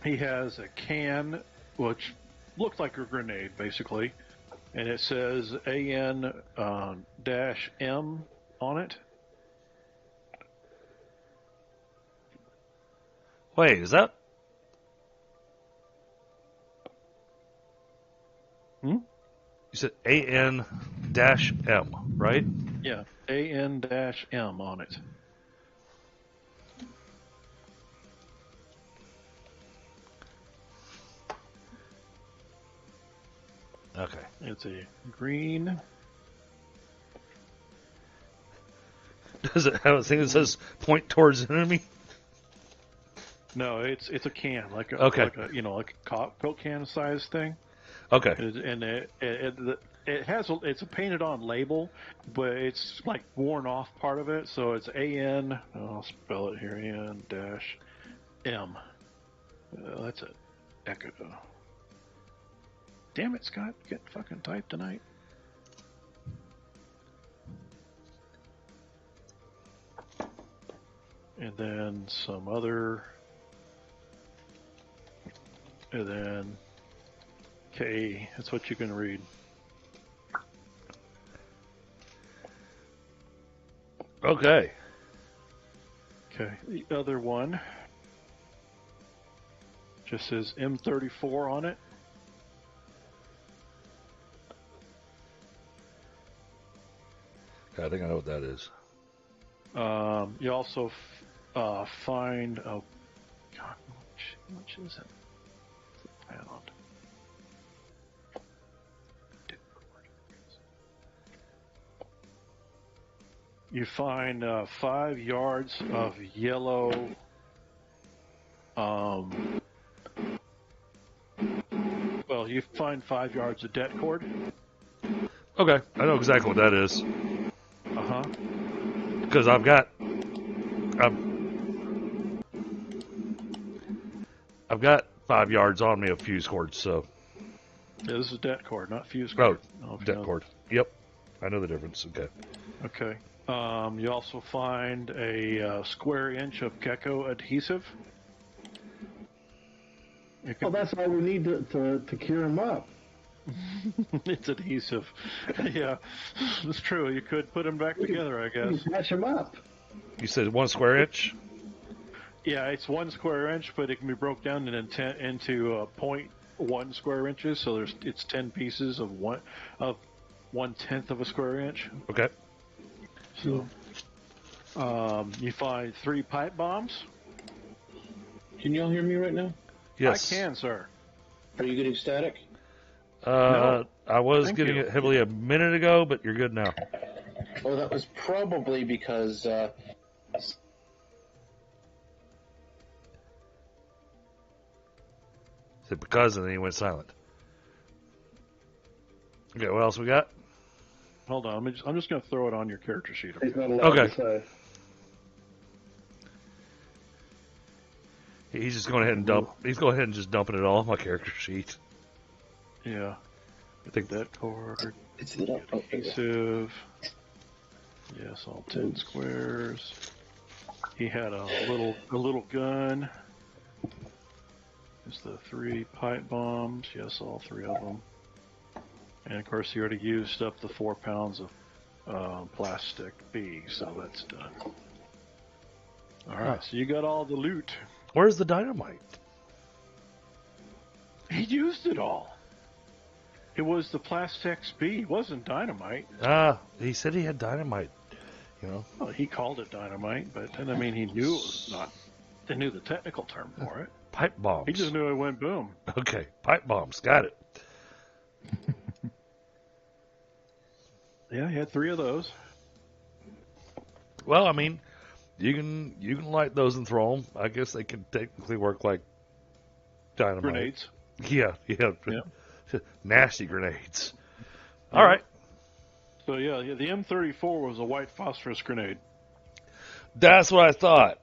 S3: He has a can, which looked like a grenade, basically, and it says AN dash M on it.
S1: Wait, is that?
S3: Hmm?
S1: You said AN-M, right?
S3: Yeah, AN dash M on it.
S1: Okay.
S3: It's a green.
S1: Does it have a thing that says point towards an enemy?
S3: No, it's a can, like a Coke can size thing.
S1: Okay.
S3: And it's a painted on label, but it's like worn off part of it. So it's AN. I'll spell it here. AN dash M. That's it. Echo. Damn it, Scott! Get fucking typed tonight. And then some other. And then K. That's what you can read.
S1: Okay.
S3: Okay. The other one just says M34 on it.
S1: I think I know what that is.
S3: You also find God, how much is it? Pound. You find 5 yards of yellow. Well, you find 5 yards of det cord.
S1: Okay, I know exactly what that is. because I've got I've got 5 yards on me of fuse cords, so.
S3: Yeah, this is det cord, not fuse
S1: Oh,
S3: cord. I don't know if you
S1: det
S3: know
S1: cord. Yep, I know the difference. Okay.
S3: Okay. You also find a square inch of gecko adhesive. You
S4: Oh,
S3: can,
S4: that's all we need to cure him up.
S3: it's adhesive. Yeah, it's true. You could put them back together, I
S4: We
S3: guess.
S4: can patch him up.
S1: You said 1 square inch?
S3: Yeah, it's 1 square inch, but it can be broke down into 0.1 square inches. So it's 10 pieces of 1/10 of a square inch.
S1: Okay.
S3: So, you find 3 pipe bombs.
S5: Can y'all hear me right now?
S1: Yes.
S3: I can, sir.
S5: Are you getting static?
S3: No.
S1: I was
S3: Thank
S1: getting
S3: you.
S1: it heavily a minute ago, but you're good now.
S5: Oh, that was probably because
S1: Said because, and then he went silent. Okay, what else we got?
S3: Hold on. I'm just going to throw it on your character sheet.
S4: He's not allowed
S1: Okay.
S4: to say.
S1: He's just going ahead and dump. He's going ahead and just dumping it all on my character sheet.
S3: Yeah.
S1: I think
S3: That cord.
S5: it's lit up. Oh, there you go.
S3: Adhesive. Yes, all 10 squares. He had a little gun. There's the 3 pipe bombs. Yes, all 3 of them. And of course, he already used up the 4 pounds of plastic B, so that's done. All right, so you got all the loot.
S1: Where's the dynamite?
S3: He used it all. It was the Plastex B. It wasn't dynamite.
S1: He said he had dynamite. You know.
S3: Well, he called it dynamite, but then, I mean, he knew it was not. They knew the technical term for it.
S1: Pipe bombs.
S3: He just knew it went boom.
S1: Okay, pipe bombs. Got it.
S3: Yeah, he had 3 of those.
S1: Well, I mean, you can light those and throw them. I guess they can technically work like dynamite.
S3: Grenades.
S1: Yeah.
S3: Yeah.
S1: Nasty grenades. All right.
S3: So, yeah, the M34 was a white phosphorus grenade.
S1: That's what I thought.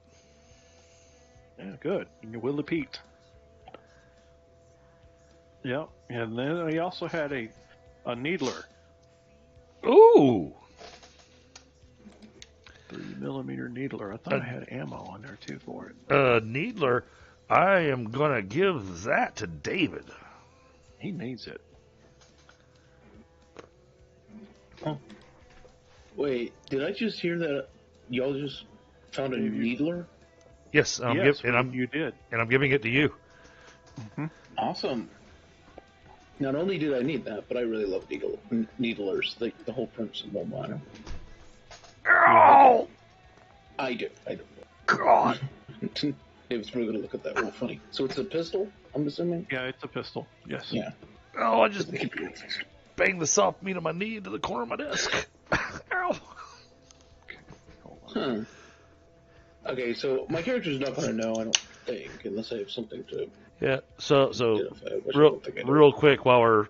S3: Yeah, good. You will Pete. Yeah, and then he also had a needler.
S1: Ooh.
S3: 3mm needler. I thought I had ammo on there too for it.
S1: Needler, I am going to give that to David.
S3: He needs it.
S5: Oh. Wait, did I just hear that y'all just found a needler?
S1: Yes,
S3: Yes,
S1: I'm
S3: you did.
S1: and I'm giving it to you.
S5: Awesome. Not only did I need that, but I really love needlers. The whole principle behind them.
S1: Oh
S5: I do.
S1: God!
S5: David's really gonna look at that real funny. So it's a pistol, I'm assuming?
S3: Yeah, it's a pistol. Yes.
S5: Yeah.
S1: Oh, I just banged the soft meat of my knee into the corner of my desk. Ow!
S3: Hold on.
S5: Huh. Okay, so my character's not gonna know, I don't think, unless I have something to
S1: Yeah. So
S5: identify, which I
S1: real
S5: don't think I do.
S1: real quick while we're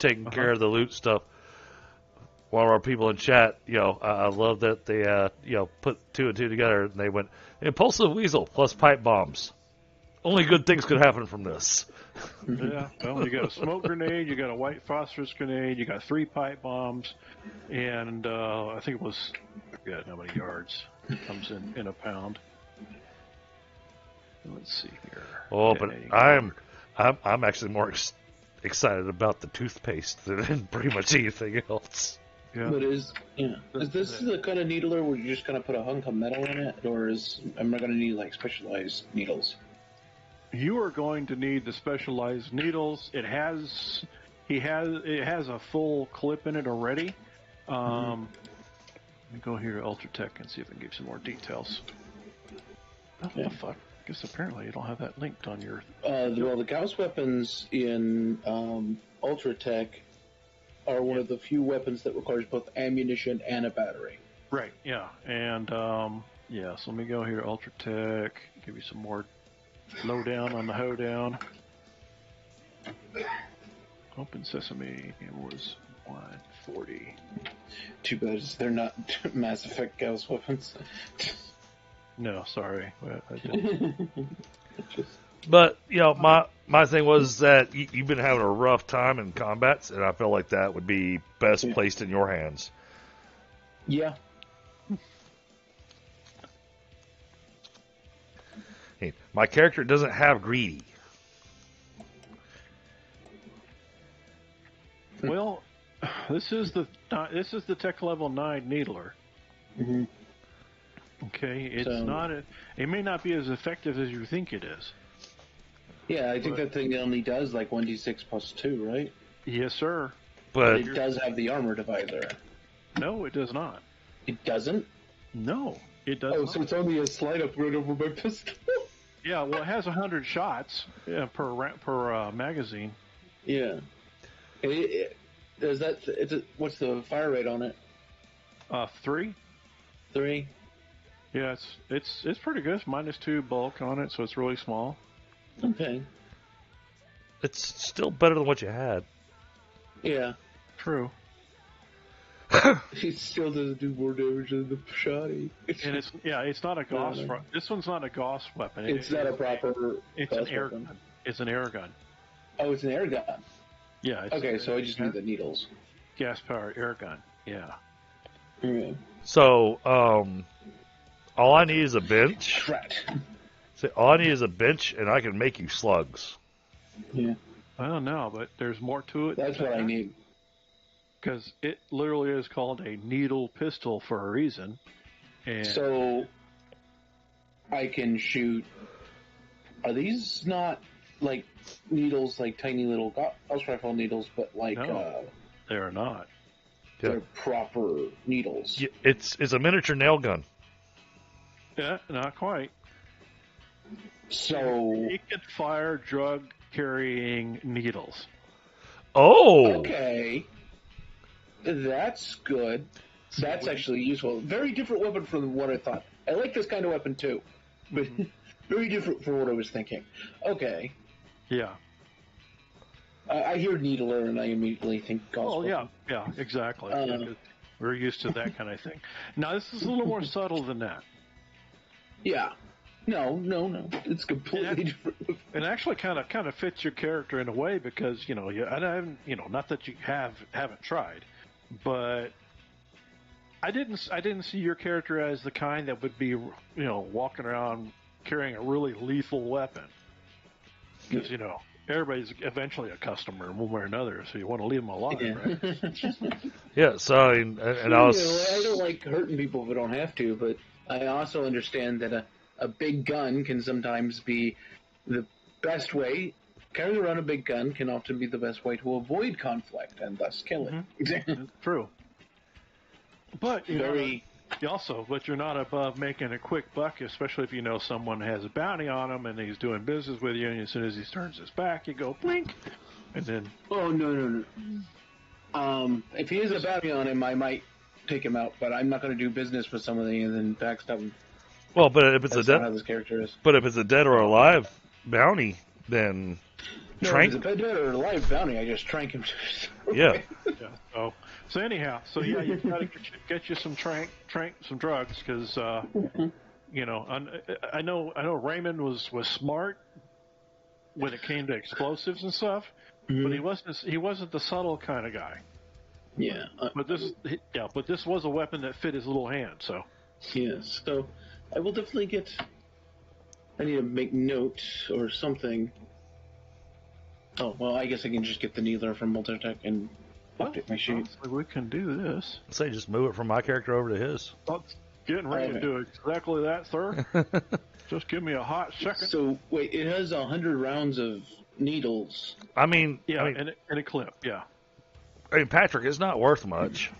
S1: taking care of the loot stuff. While our people in chat, I love that they, put 2 and 2 together and they went, impulsive weasel plus pipe bombs. Only good things could happen from this.
S3: Yeah, well, you got a smoke grenade, you got a white phosphorus grenade, you got 3 pipe bombs, and I think it was, I forget how many yards it comes in a pound. Let's see here.
S1: Oh, but
S3: Detonating
S1: I'm actually more excited about the toothpaste than pretty much anything else.
S3: Yeah.
S5: But is this the kind of needler where you just kind of put a hunk of metal in it, or am I going to need like specialized needles?
S3: You are going to need the specialized needles. It has a full clip in it already. Let me go here to Ultratech and see if I can give some more details. Oh, what the fuck? I guess apparently you don't have that linked on your.
S5: Well, the Gauss weapons in Ultratech are one of the few weapons that requires both ammunition and a battery.
S3: Right. Yeah. And so let me go here to Ultratech. Give you some more lowdown on the hoedown. Open Sesame. It was 140.
S5: Too bad they're not Mass Effect Gauss weapons.
S3: No, sorry. I didn't.
S1: But my thing was that you've been having a rough time in combats, and I felt like that would be best placed in your hands.
S5: Yeah.
S1: Hey, my character doesn't have greedy.
S3: Well, this is the tech level 9 needler.
S5: Mm-hmm.
S3: Okay, it may not be as effective as you think it is.
S5: Yeah, I think that thing only does like 1d6 plus 2, right?
S3: Yes, sir.
S1: But
S5: it does have the armor divisor.
S3: No, it does not.
S5: It doesn't?
S3: No, it does not.
S5: So it's only a slight upgrade over my pistol.
S3: Yeah, well, it has 100 shots per magazine.
S5: Yeah. What's the fire rate on it?
S3: 3.
S5: 3?
S3: Yeah, it's pretty good. It's -2 bulk on it, so it's really small.
S5: Okay.
S1: it's still better than what you had.
S5: Yeah.
S3: True.
S5: He still doesn't do more damage than the shoddy.
S3: And it's not a Gauss. This one's not a Gauss weapon.
S5: It's not a proper.
S3: It's an air gun. It's an air gun.
S5: Oh, it's an air gun.
S3: Yeah.
S5: Okay, so I just need the needles.
S3: Gas powered air gun. Yeah.
S5: Yeah.
S1: So, all I need is a bench.
S5: Right.
S1: So all I need is a bench, and I can make you slugs.
S5: Yeah.
S3: I don't know, but there's more to it.
S5: That's what I need.
S3: Because it literally is called a needle pistol for a reason. And
S5: so I can shoot. Are these not like needles, like tiny little Gauss rifle needles, but like
S3: No. They are not.
S5: they're proper needles?
S1: Yeah, it's a miniature nail gun.
S3: Yeah, not quite.
S5: So
S3: It can fire drug carrying needles.
S1: Oh,
S5: okay, that's good. That's actually useful. Very different weapon from what I thought. I like this kind of weapon too, but very different from what I was thinking. Okay.
S3: Yeah.
S5: I hear needler and I immediately think Gauss.
S3: Oh, yeah, exactly. We're used to that kind of thing. Now, this is a little more subtle than that.
S5: Yeah. No. It's completely different.
S3: It actually kind of fits your character in a way because not that you haven't tried, but I didn't see your character as the kind that would be walking around carrying a really lethal weapon because everybody's eventually a customer one way or another, so you want to leave them alive, right?
S1: yeah. So I
S5: don't like hurting people if I don't have to, but I also understand that a big gun can sometimes be the best way. Carrying around a big gun can often be the best way to avoid conflict and thus killing.
S3: Mm-hmm. True. But you're not above making a quick buck, especially if you know someone has a bounty on him and he's doing business with you, and as soon as he turns his back, you go blink, and then.
S5: Oh no. If he has a bounty on him, I might take him out, but I'm not going to do business with somebody and then backstab him.
S1: well, but if it's
S5: That's
S1: a
S5: not how this character is.
S1: but if it's a dead or alive bounty, then
S5: No, if it's a dead or alive bounty, I just trank him.
S1: yeah.
S3: Yeah. So anyhow, you've got to get you some some drugs because I know Raymond was smart when it came to explosives and stuff, but he wasn't the subtle kind of guy.
S5: Yeah.
S3: But this was a weapon that fit his little hand. So
S5: Yes. So I will definitely get. I need to make notes or something. Oh well, I guess I can just get the needler from Multitech and update my sheet.
S3: We can do this.
S1: Say just move it from my character over to his.
S3: Getting ready to do exactly that, sir. Just give me a hot second.
S5: So wait, it has 100 rounds of needles.
S1: I mean,
S3: in a clip. Yeah.
S1: I mean, Patrick, it's not worth much.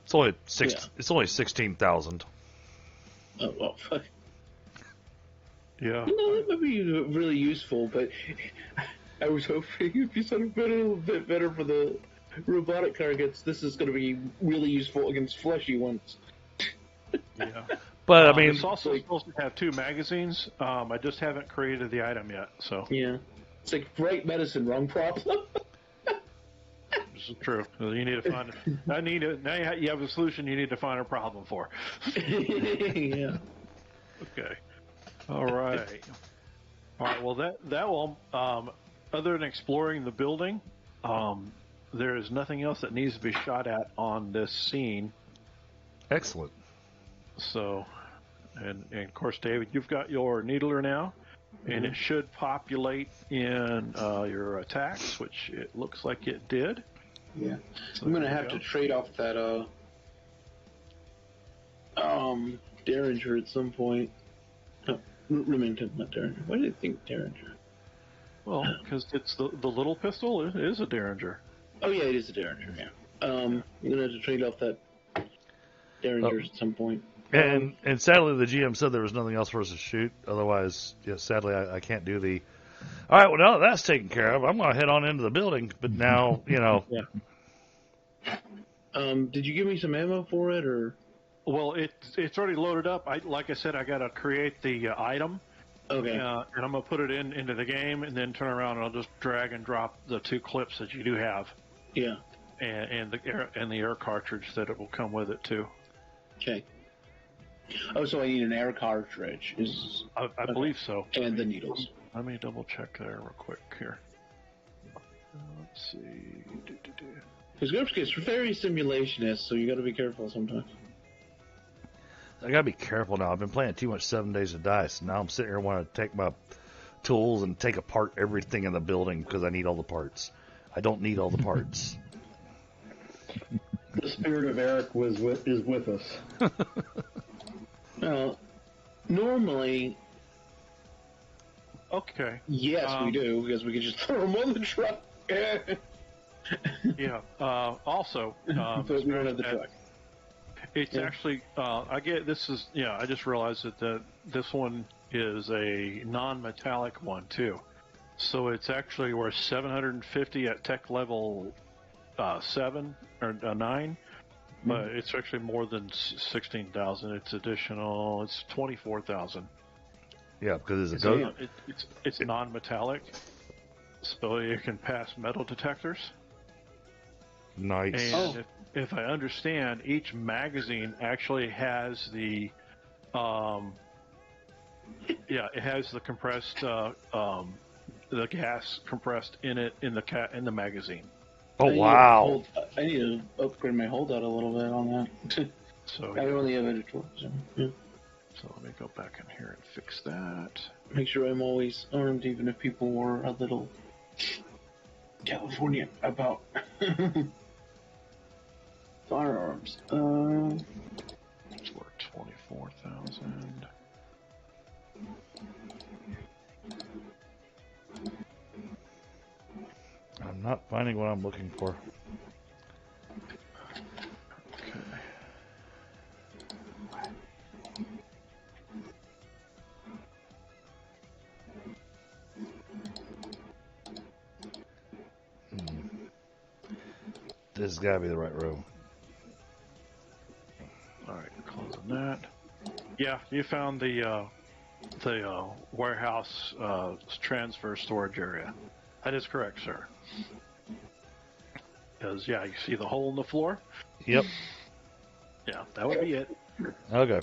S1: It's only It's only 16,000.
S5: Oh well, fuck.
S3: Yeah.
S5: That might be really useful, but I was hoping it'd be something a little bit better for the robotic targets. This is going to be really useful against fleshy ones.
S3: Yeah.
S1: But I mean,
S3: it's also supposed to have 2 magazines. I just haven't created the item yet. So
S5: yeah, it's like right medicine, wrong problem.
S3: This is true. You need to find. Now you have a solution. You need to find a problem for.
S5: Yeah.
S3: Okay. All right. All right. Well, that will. Other than exploring the building, there is nothing else that needs to be shot at on this scene.
S1: Excellent.
S3: So, and of course, David, you've got your needler now, and it should populate in your attacks, which it looks like it did.
S5: Yeah.
S3: So
S5: I'm gonna
S3: there you
S5: have
S3: go.
S5: to trade off that Derringer at some point. Remington, not Derringer. Why did I think Derringer?
S3: Well, because it's the little pistol. It is a Derringer.
S5: Oh yeah, it is a Derringer. Yeah. I'm gonna have to trade off that Derringer at some point.
S1: And sadly, the GM said there was nothing else for us to shoot. Otherwise, sadly, I can't do the. All right, well, now that that's taken care of, I'm going to head on into the building. But now,
S3: Yeah.
S5: Did you give me some ammo for it, or?
S3: Well, it's already loaded up. Like I said, I got to create the item.
S5: Okay.
S3: And I'm gonna put it into the game, and then turn around and I'll just drag and drop the 2 clips that you do have,
S5: Yeah.
S3: and the air cartridge that it will come with it too.
S5: Okay. Oh, so I need an air cartridge.
S3: I believe so.
S5: And the needles.
S3: Let me double check there real quick here. Let's see.
S5: Because GURPS gets very simulationist, so you got to be careful sometimes.
S1: I got to be careful now. I've been playing too much 7 Days of Dice. Now I'm sitting here wanting to take my tools and take apart everything in the building because I need all the parts. I don't need all the parts.
S4: The spirit of Eric is with us.
S5: Well, normally,
S3: Okay.
S5: yes, we do, because we can just throw them on the truck.
S3: Yeah. Also,
S5: But we don't have the truck.
S3: it's
S5: Yeah.
S3: actually I just realized that this one is a non-metallic one too, so it's actually worth 750 at tech level 7 or 9, but it's actually more than 16,000. It's additional. It's 24,000.
S1: Yeah, because it's a
S5: So,
S1: go.
S5: yeah.
S3: It's non-metallic, so you can pass metal detectors.
S1: Nice.
S3: And if I understand, each magazine actually has the, it has the compressed, the gas compressed in it in the magazine.
S1: Oh, wow.
S5: I need to upgrade my holdout a little bit on that.
S3: So
S5: I only have it at 12. So, yeah.
S3: So let me go back in here and fix that.
S5: Make sure I'm always armed, even if people were a little California about firearms.
S3: It's worth 24,000.
S1: I'm not finding what I'm looking for.
S3: Okay.
S1: This has got to be the right room.
S3: All right, closing that. Yeah, you found the warehouse transfer storage area. That is correct, sir. Because you see the hole in the floor.
S1: Yep.
S3: Yeah, that would be it.
S1: Okay.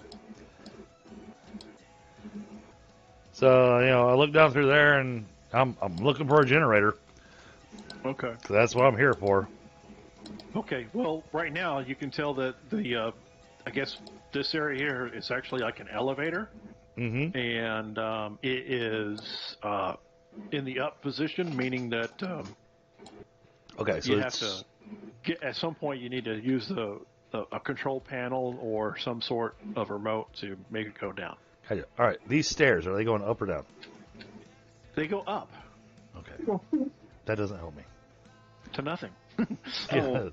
S1: So, I look down through there and I'm looking for a generator.
S3: Okay.
S1: That's what I'm here for.
S3: Okay. Well, right now you can tell that I guess this area here is actually like an elevator,
S1: Mm-hmm.
S3: and it is in the up position, meaning that
S1: Okay, so
S3: you have to get at some point. You need to use a control panel or some sort of remote to make it go down.
S1: all right, these stairs, are they going up or down?
S3: They go up
S1: Okay. That doesn't help me.
S3: to nothing.
S5: Oh.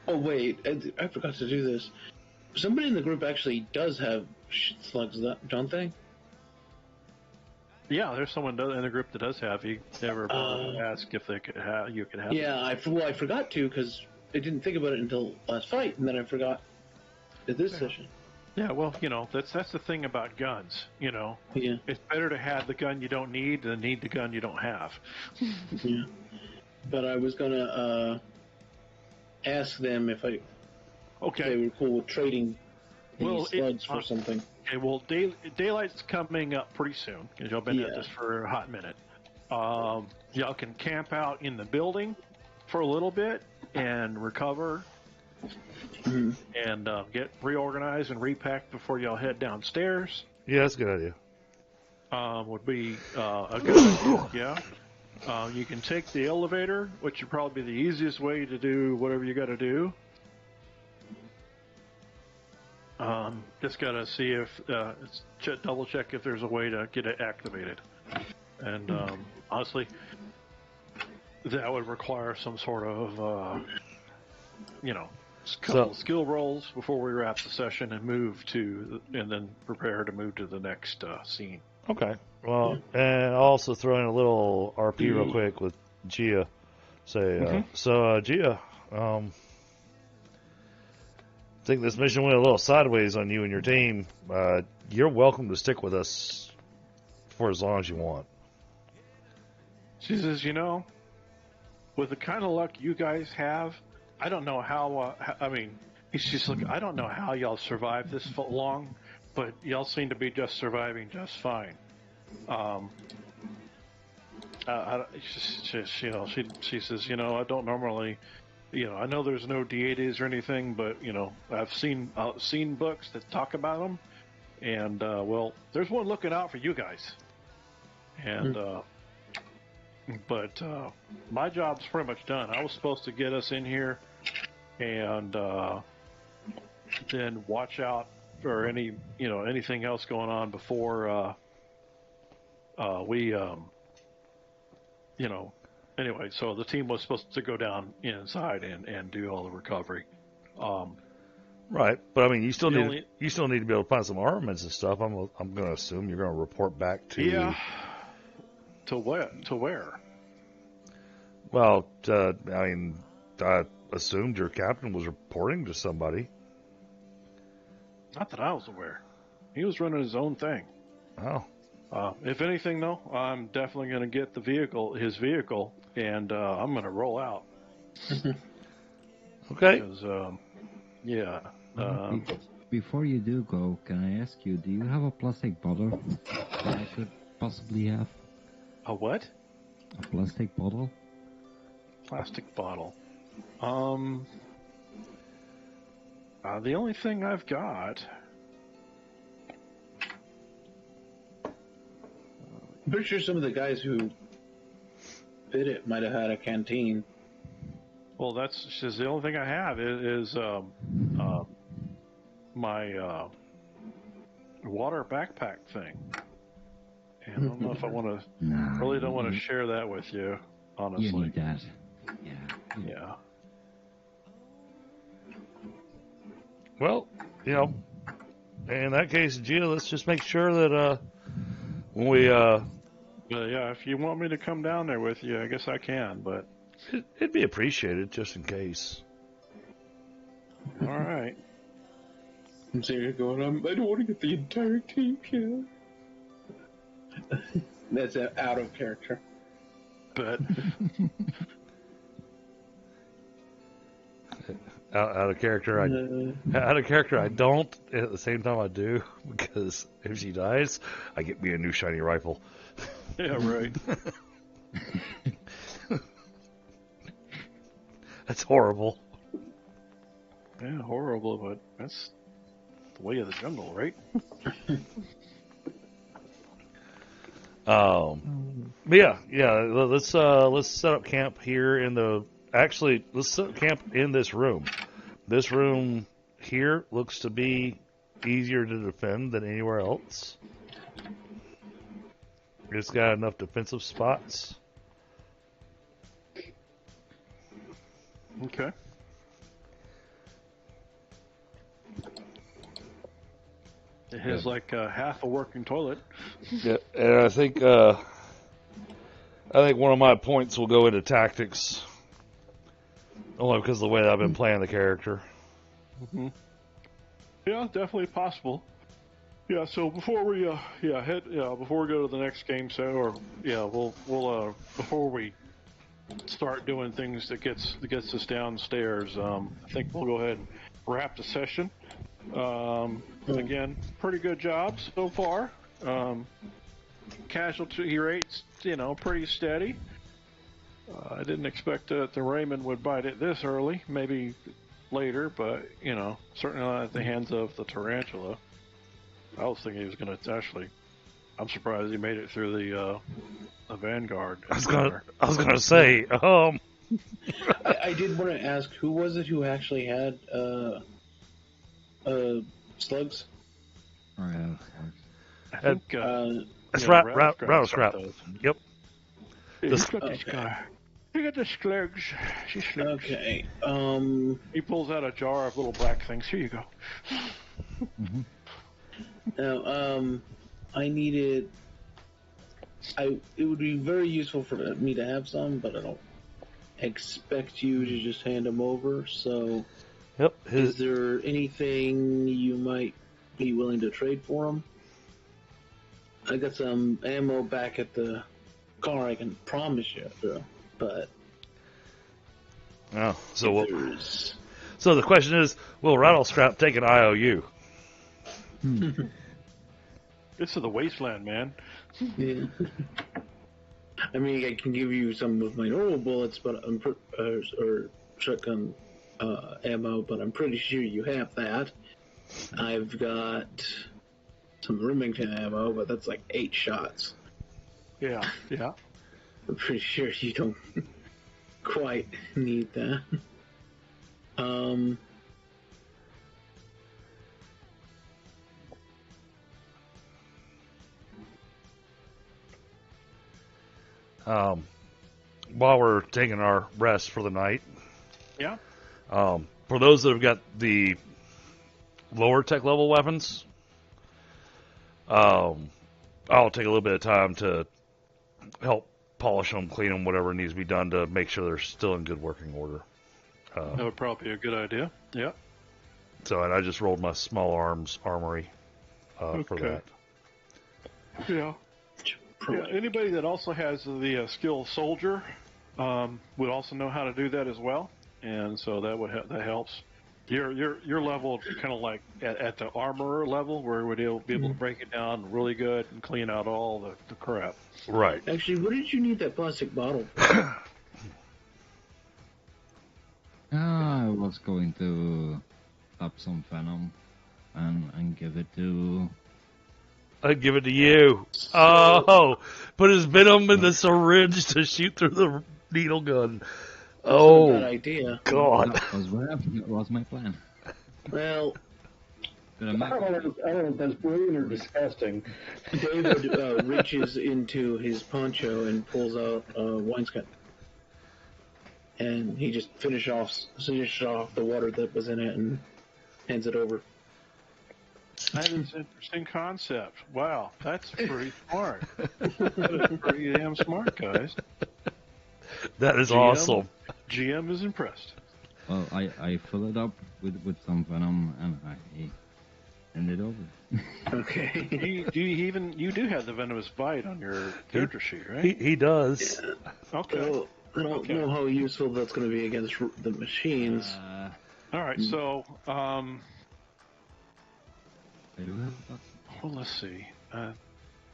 S5: Oh, wait. I forgot to do this. Somebody in the group actually does have slugs, don't they?
S3: Yeah, there's someone in the group that does have. You never ask if they could have. You could have.
S5: Yeah, I forgot to because I didn't think about it until last fight, and then I forgot at this session.
S3: Yeah, well, that's the thing about guns.
S5: Yeah.
S3: It's better to have the gun you don't need than need the gun you don't have.
S5: Yeah. but I was gonna ask them if they
S3: Okay.
S5: were cool with trading
S3: Well,
S5: these slugs for something.
S3: Okay, well, daylight's coming up pretty soon because y'all been at this for a hot minute. Y'all can camp out in the building for a little bit and recover and get reorganized and repacked before y'all head downstairs.
S1: Yeah, that's a good idea.
S3: Would be a good idea, yeah. You can take the elevator, which would probably be the easiest way to do whatever you got to do. Just got to see if double check if there's a way to get it activated. And honestly, that would require some sort of, couple of skill rolls before we wrap the session and then prepare to move to the next scene.
S1: Okay. Well, and I'll also throw in a little RP real quick with Gia. So, Gia, I think this mission went a little sideways on you and your team. You're welcome to stick with us for as long as you want.
S3: She says, with the kind of luck you guys have, I don't know how, she's like, I don't know how y'all survived this long, but y'all seem to be just surviving just fine. She says, I don't normally, I know there's no deities or anything, but, I've seen books that talk about them, and, there's one looking out for you guys. And, but my job's pretty much done. I was supposed to get us in here and then watch out for anything else going on before anyway, so the team was supposed to go down inside and do all the recovery.
S1: Right, but you still need to be able to find some armaments and stuff. I'm going to assume you're going to report back to.
S3: Yeah. To where?
S1: Well, I assumed your captain was reporting to somebody.
S3: Not that I was aware. He was running his own thing.
S1: Oh.
S3: If anything, though, I'm definitely going to get his vehicle, and I'm going to roll out.
S1: Okay.
S3: Because,
S2: Before you do go, can I ask you, do you have a plastic bottle that I could possibly have?
S3: A what?
S2: A plastic bottle?
S3: Plastic bottle. The only thing I've got...
S5: I'm pretty sure some of the guys who did it might have had a canteen.
S3: Well, that's just the only thing I have is my water backpack thing. And I don't know if I want to. Really don't want to share that with you, honestly.
S2: You need that.
S3: Yeah.
S1: Well, in that case, Gia, let's just make sure that when we
S3: if you want me to come down there with you, I guess I can, but
S1: it'd be appreciated just in case.
S3: All right.
S5: I'm sitting here going, I don't want to get the entire team killed. That's out of character.
S3: But
S1: out of character, I don't. At the same time, I do, because if she dies, I get me a new shiny rifle.
S3: yeah, right.
S1: That's horrible.
S3: Yeah, horrible, but that's the way of the jungle, right?
S1: But yeah. Let's set up camp here let's set up camp in this room. This room here looks to be easier to defend than anywhere else. It's got enough defensive spots.
S3: Okay. It has half a working toilet.
S1: Yeah, and I think one of my points will go into tactics, only because of the way that I've been playing the character.
S3: Mm-hmm. Yeah, definitely possible. Yeah, so before we before we go to the next game, we'll before we start doing things that gets us downstairs. I think we'll go ahead and wrap the session. Again, pretty good job so far. Casualty rates, pretty steady. I didn't expect that the Raymond would bite it this early. Maybe later, but certainly not at the hands of the tarantula. I was thinking he was going to actually. I'm surprised he made it through the Vanguard.
S1: I was gonna say,
S5: I did want to ask, who was it who actually had slugs?
S2: Oh, yeah.
S3: I think
S1: it's
S3: Rattle
S1: Scrap.
S3: does.
S1: Yep.
S3: He's got this guy. He got the slugs. She's slugs.
S5: Okay.
S3: He pulls out a jar of little black things. Here you go.
S2: Mm-hmm.
S5: Now, I needed. It would be very useful for me to have some, but I don't expect you to just hand them over. So,
S1: Yep.
S5: is there anything you might be willing to trade for them? I got some ammo back at the car. I can promise you, but
S1: Oh,
S5: there's...
S1: so the question is, will Rattle Scrap take an IOU?
S3: This is the wasteland, man.
S5: Yeah. I mean, I can give you some of my normal bullets, but or shotgun ammo, but I'm pretty sure you have that. I've got some Remington ammo, but that's like 8 shots.
S3: Yeah.
S5: I'm pretty sure you don't quite need that.
S1: While we're taking our rest for the night,
S3: Yeah.
S1: for those that have got the lower tech level weapons, I'll take a little bit of time to help polish them, clean them, whatever needs to be done to make sure they're still in good working order.
S3: That would probably be a good idea. Yeah.
S1: So, and I just rolled my small arms armory for
S3: Okay.
S1: that.
S3: Yeah. Anybody that also has the skill soldier would also know how to do that as well, and so that helps. Your level kind of like at the armorer level, where would he'll be able to break it down really good and clean out all the crap.
S1: Right.
S5: Actually, what did you need that plastic bottle for?
S2: I was going to tap some venom and give it to.
S1: I'd give it to you. Put his venom in the syringe to shoot through the needle gun.
S5: That's not a bad
S1: Oh,
S5: idea.
S1: God.
S2: That was my plan.
S5: Well,
S2: Did I
S4: I
S2: make
S4: don't know if that's brilliant or disgusting.
S5: David reaches into his poncho and pulls out a wineskin. And he just finishes off the water that was in it and hands it over.
S3: That is an interesting concept. Wow, that's pretty smart. That is pretty damn smart, guys.
S1: That is
S3: GM?
S1: awesome.
S3: GM is impressed.
S2: Well, I fill it up with some venom and I hand it over.
S5: Okay.
S3: You do have the venomous bite on your character sheet, right?
S1: He does.
S3: Okay.
S5: So, I don't know how useful that's going to be against the machines.
S3: All right. So,
S2: I do have that.
S3: well, let's see.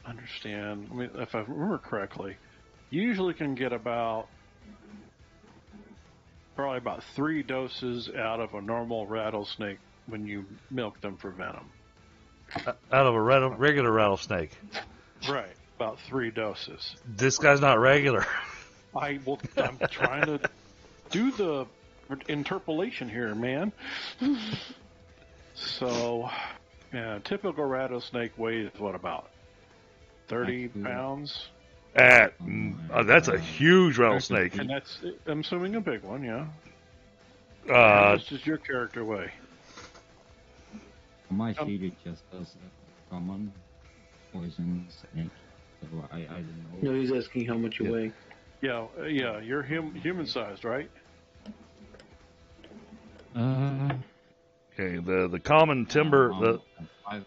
S3: Understand. I mean, if I remember correctly, you usually can get probably about 3 doses out of a normal rattlesnake when you milk them for venom.
S1: Out of a regular rattlesnake.
S3: Right. About 3 doses.
S1: This guy's not regular.
S3: I'm trying to do the interpolation here, man. So, yeah, typical rattlesnake weighs what, about 30 pounds?
S1: That's a huge rattlesnake.
S3: And that's, I'm assuming, a big one, yeah. How much does your character weigh?
S2: On my sheet it just does a common poison snake. So I don't know.
S5: No, he's asking how much you weigh.
S3: Yeah, you're human-sized, right?
S1: Okay, the common timber, the
S2: 5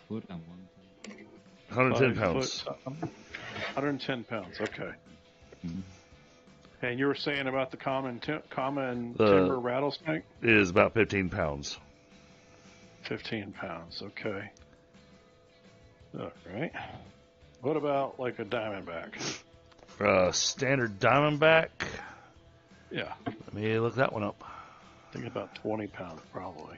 S2: foot and
S1: 110
S3: 5
S1: pounds.
S3: foot, 110 pounds, okay.
S2: Mhm.
S3: And you were saying about the common
S1: The-
S3: timber rattlesnake?
S1: It is about 15 pounds.
S3: 15 pounds, okay. All right. What about like a diamondback?
S1: Standard diamondback.
S3: Yeah,
S1: Let me look that one up.
S3: I think about 20 pounds probably.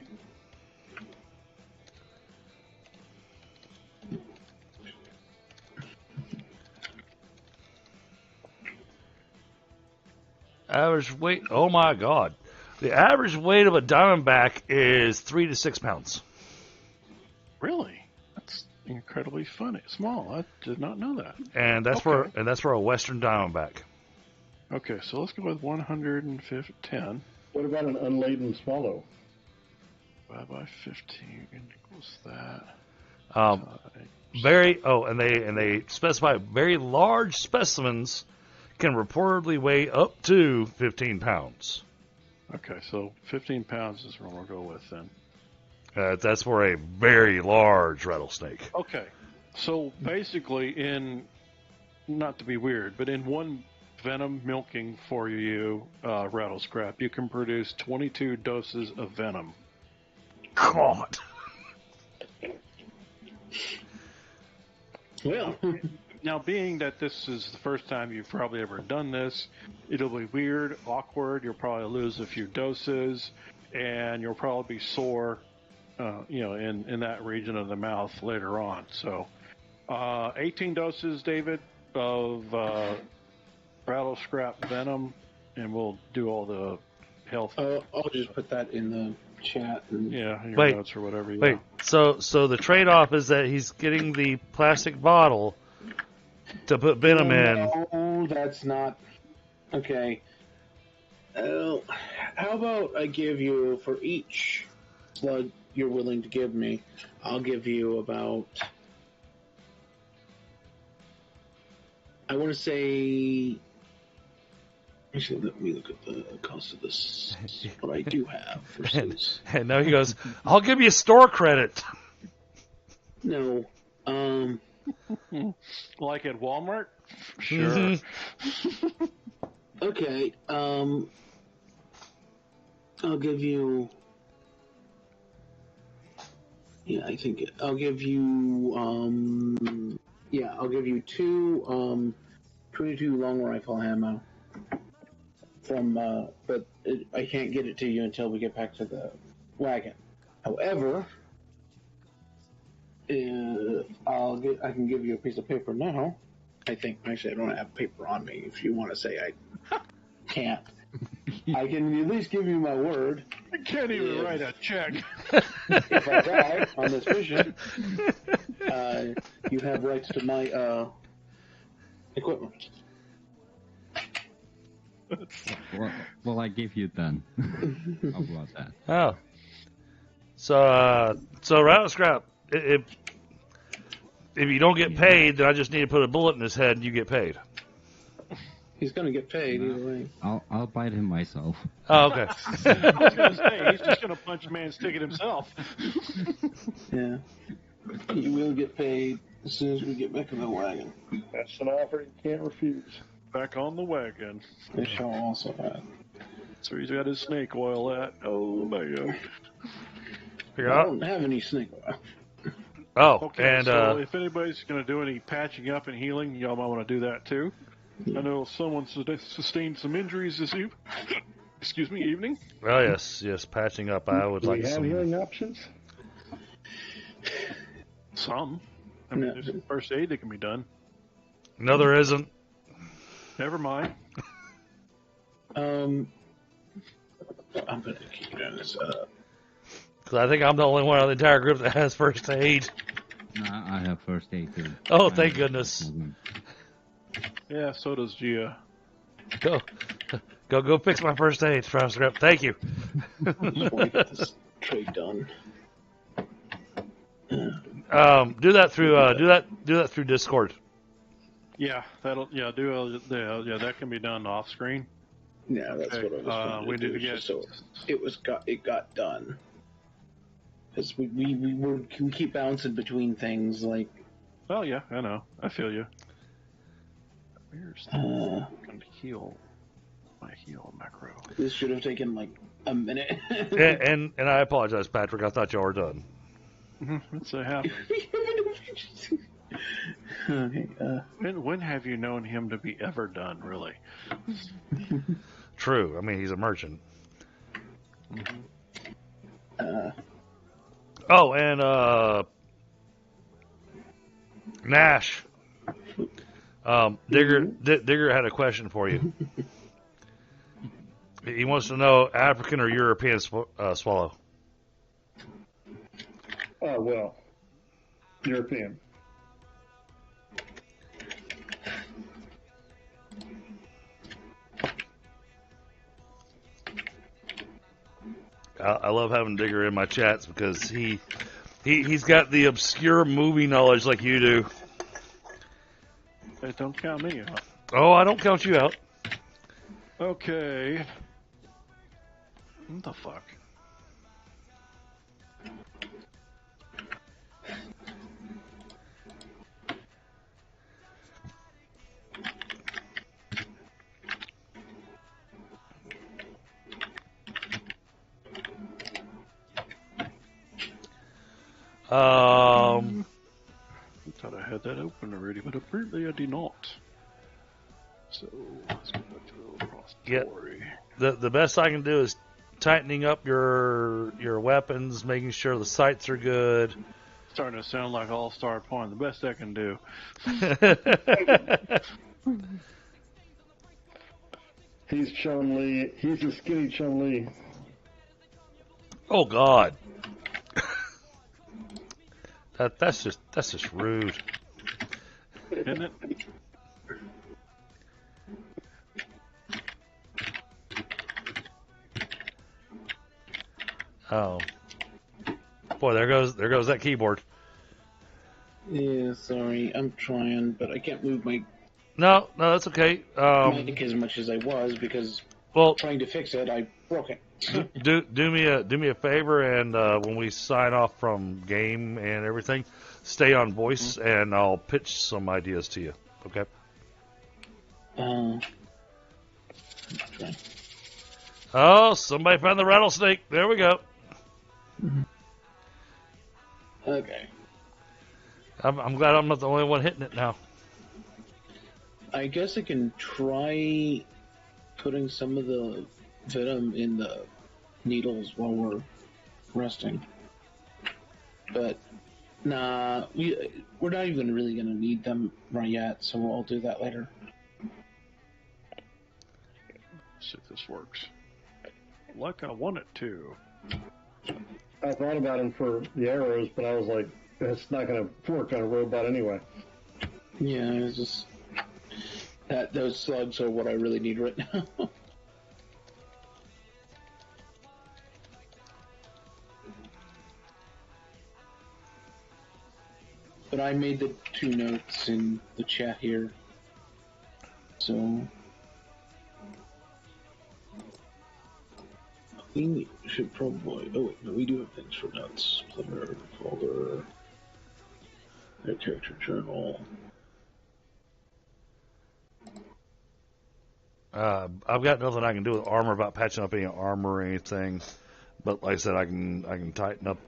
S1: Average weight. Oh my God. The average weight of a diamondback is 3 to 6 pounds.
S3: Really? That's incredibly funny. Small. I did not know that.
S1: And that's
S3: Okay.
S1: for a western diamondback.
S3: Okay, so let's go with 110
S4: What about an unladen swallow?
S3: divided by 15 equals that.
S1: Um, and they specify very large specimens can reportedly weigh up to 15 pounds.
S3: Okay, so 15 pounds is what we'll go with then.
S1: That's for a very large rattlesnake.
S3: Okay, so basically not to be weird, but in one venom milking for you, rattle scrap, you can produce 22 doses of venom.
S1: God.
S5: Well,
S3: Now, being that this is the first time you've probably ever done this, it'll be weird, awkward. You'll probably lose a few doses, and you'll probably be sore, in that region of the mouth later on. So, 18 doses, David, of rattle scrap venom, and we'll do all the health.
S5: I'll just put that in the chat. And
S3: In your
S1: Wait,
S3: notes or whatever. Yeah.
S1: Wait, so the trade-off is that he's getting the plastic bottle to put venom in.
S5: No, that's not. Okay. How about I give you, for each slug you're willing to give me, I'll give you about, I want to say, actually, let me look at the cost of this, what I do have versus,
S1: And now he goes, I'll give you store credit.
S5: no,
S3: Like at Walmart? Sure.
S1: Mm-hmm.
S5: okay, I'll give you, I think I'll give you, I'll give you two, 22 long rifle ammo from, but I can't get it to you until we get back to the wagon. However, I can give you a piece of paper now. I think, actually, I don't have paper on me. If you want to say I can't, I can at least give you my word.
S3: I can't even write a check.
S5: If I die on this mission, you have rights to my equipment.
S2: Well, I give you 10. How about that?
S1: Oh. So rattle scrap, if you don't get paid, then I just need to put a bullet in his head and you get paid.
S5: He's going to get paid either way.
S2: I'll bite him myself.
S1: Oh, okay.
S3: I was going to say, he's just going to punch a man's ticket himself.
S5: Yeah. You will get paid as soon as we get back in the wagon.
S4: That's an offer you can't refuse.
S3: Back on the wagon.
S5: They shall also have.
S3: So he's got his snake oil at. Oh, my God.
S1: Figure
S5: I
S1: out.
S5: don't have any snake oil.
S1: Oh,
S3: Okay,
S1: and
S3: so if anybody's going to do any patching up and healing, y'all might want to do that too. I know someone sustained some injuries this evening.
S1: well, yes, patching up. I would
S4: Do
S1: like
S4: we have
S1: some.
S4: healing options?
S3: Some. I mean,
S5: No.
S3: there's some first aid that can be done.
S1: No, there isn't.
S3: Never mind.
S5: I'm gonna keep doing this.
S1: Because I think I'm the only one on the entire group that has first aid.
S2: I have first aid too.
S1: Oh, thank goodness.
S3: Yeah, so does Gia.
S1: Go fix my first aid, rattle scrap. Thank you.
S5: Just want to get this trade done.
S1: Do that through Discord.
S3: Yeah, that can be done off screen.
S5: Yeah, that's
S3: Okay,
S5: what I was trying to
S3: we
S5: do.
S3: need to get-
S5: So it got done. Because we keep bouncing between things like.
S3: Oh yeah, I know. I feel you. Where's the
S5: Uh,
S3: fucking heal? My heal macro.
S5: This should have taken like a minute.
S1: and I apologize, Patrick. I thought y'all were done.
S3: It's a happen.
S5: Okay.
S3: When have you known him to be ever done? Really?
S1: True. I mean, he's a merchant. Oh, and Nash. Digger had a question for you. He wants to know African or European swallow.
S4: Well, European.
S1: I love having Digger in my chats because he's got the obscure movie knowledge like you do.
S3: Hey, don't count me out.
S1: Oh, I don't count you out.
S3: Okay. What the fuck? I thought I had that open already, but apparently I do not. So let's go back to the repository.
S1: The best I can do is tightening up your weapons, making sure the sights are good.
S3: Starting to sound like all-star porn. The best I can do.
S4: He's Chun-Li. He's a skinny Chun-Li.
S1: Oh God. That's just rude.
S3: Isn't it?
S1: Oh. Boy, there goes that keyboard.
S5: Yeah, sorry. I'm trying, but I can't move my
S1: No, that's okay.
S5: mic as much as I was because trying to fix it, I broke it.
S1: do me a favor, and when we sign off from game and everything, stay on voice, and I'll pitch some ideas to you. Okay.
S5: Okay.
S1: Oh, somebody found the rattlesnake. There we go.
S5: Okay.
S1: I'm glad I'm not the only one hitting it now.
S5: I guess I can try putting some of the venom in the needles while we're resting. But nah, we're not even really going to need them right yet, so we'll do that later.
S3: Let's see if this works. Like I want it to.
S4: I thought about him for the arrows, but I was like, it's not going to work on a robot anyway.
S5: Yeah, it's just those slugs are what I really need right now. But I made the 2 notes in the chat here, so I think we should probably. Oh wait, no, we do have things for notes. Planner folder, character journal.
S1: I've got nothing I can do with armor about patching up any armor or anything, but like I said, I can tighten up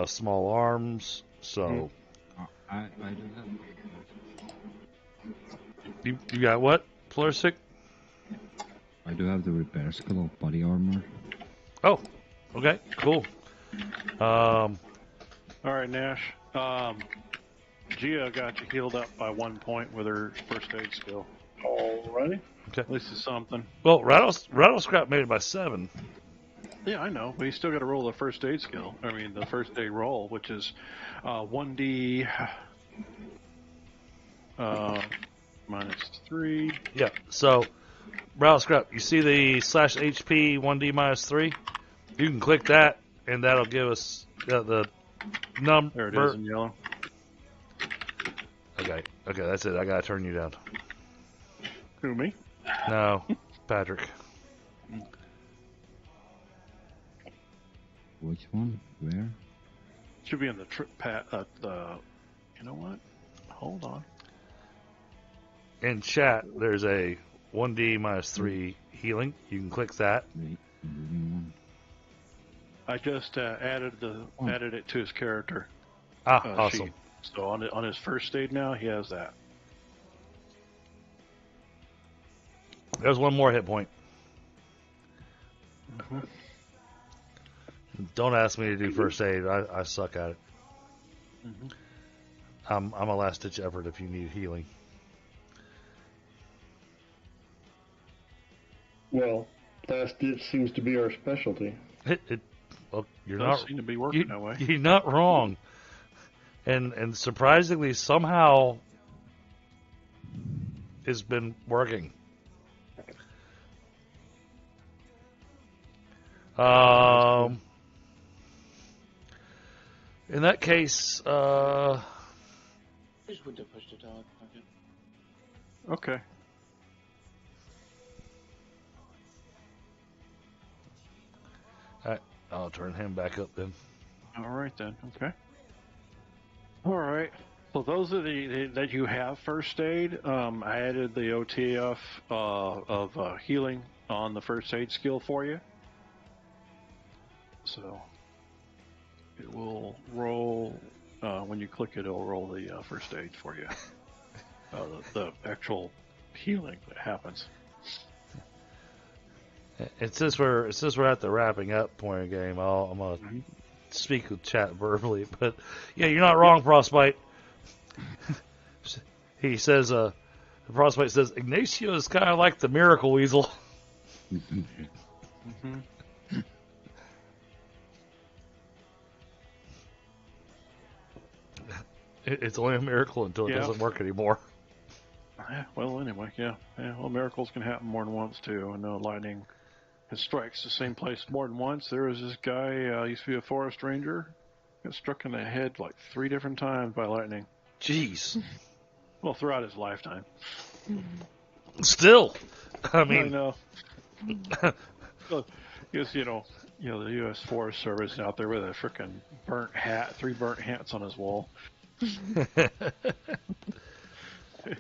S1: small arms. So
S2: I do have.
S1: you got what, Plursic?
S2: I do have the repair skill of body armor.
S1: Oh, okay, cool.
S3: All right, Nash. Gia got you healed up by 1 point with her first aid skill.
S4: Alrighty.
S1: Okay.
S3: At least it's something.
S1: Well, Rattlescrap made it by 7.
S3: Yeah, I know, but you still got to roll the first aid skill. I mean, the first aid roll, which is 1d minus 3.
S1: Yeah. So, Rattlescrap, you see the /HP 1D minus 3? You can click that, and that'll give us the number.
S3: There it is in yellow.
S1: Okay, that's it. I gotta turn you down.
S3: Who, me?
S1: No, Patrick.
S2: Which one? Where?
S3: Should be in the you know what? Hold on.
S1: In chat, there's a 1D minus 3 healing. You can click that.
S3: I just added it to his character
S1: Awesome.
S3: sheet. So on his first aid now, he has that.
S1: There's one more hit point.
S3: Mm-hmm.
S1: Don't ask me to do first aid. I suck at it.
S3: Mm-hmm.
S1: I'm a last ditch effort if you need healing.
S4: Well, last ditch seems to be our specialty.
S1: Well, you're
S3: Does
S1: not.
S3: seem to be working that way.
S1: You're not wrong. And surprisingly, somehow, it's been working. In that case,
S5: I just went to push the dog.
S3: Okay.
S1: I'll turn him back up then.
S3: All right then. Okay. All right. So those are that you have first aid. I added the OTF of healing on the first aid skill for you. So it will roll when you click it. It'll roll the first aid for you. The actual healing that happens.
S1: And since we're at the wrapping up point of the game, I'm gonna speak with chat verbally. But yeah, you're not wrong, Frostbite. He says, Frostbite says Ignacio is kind of like the Miracle Weasel.
S3: Mm-hmm.
S1: It's only a miracle until it doesn't work anymore.
S3: Yeah, well, anyway, yeah. Well, miracles can happen more than once too. I know lightning. It strikes the same place more than once. There was this guy, used to be a forest ranger, got struck in the head like 3 different times by lightning.
S1: Jeez.
S3: Well, throughout his lifetime.
S1: Still, I mean,
S3: I know. Because the U.S. Forest Service is out there with a freaking burnt hat, 3 burnt hats on his wall.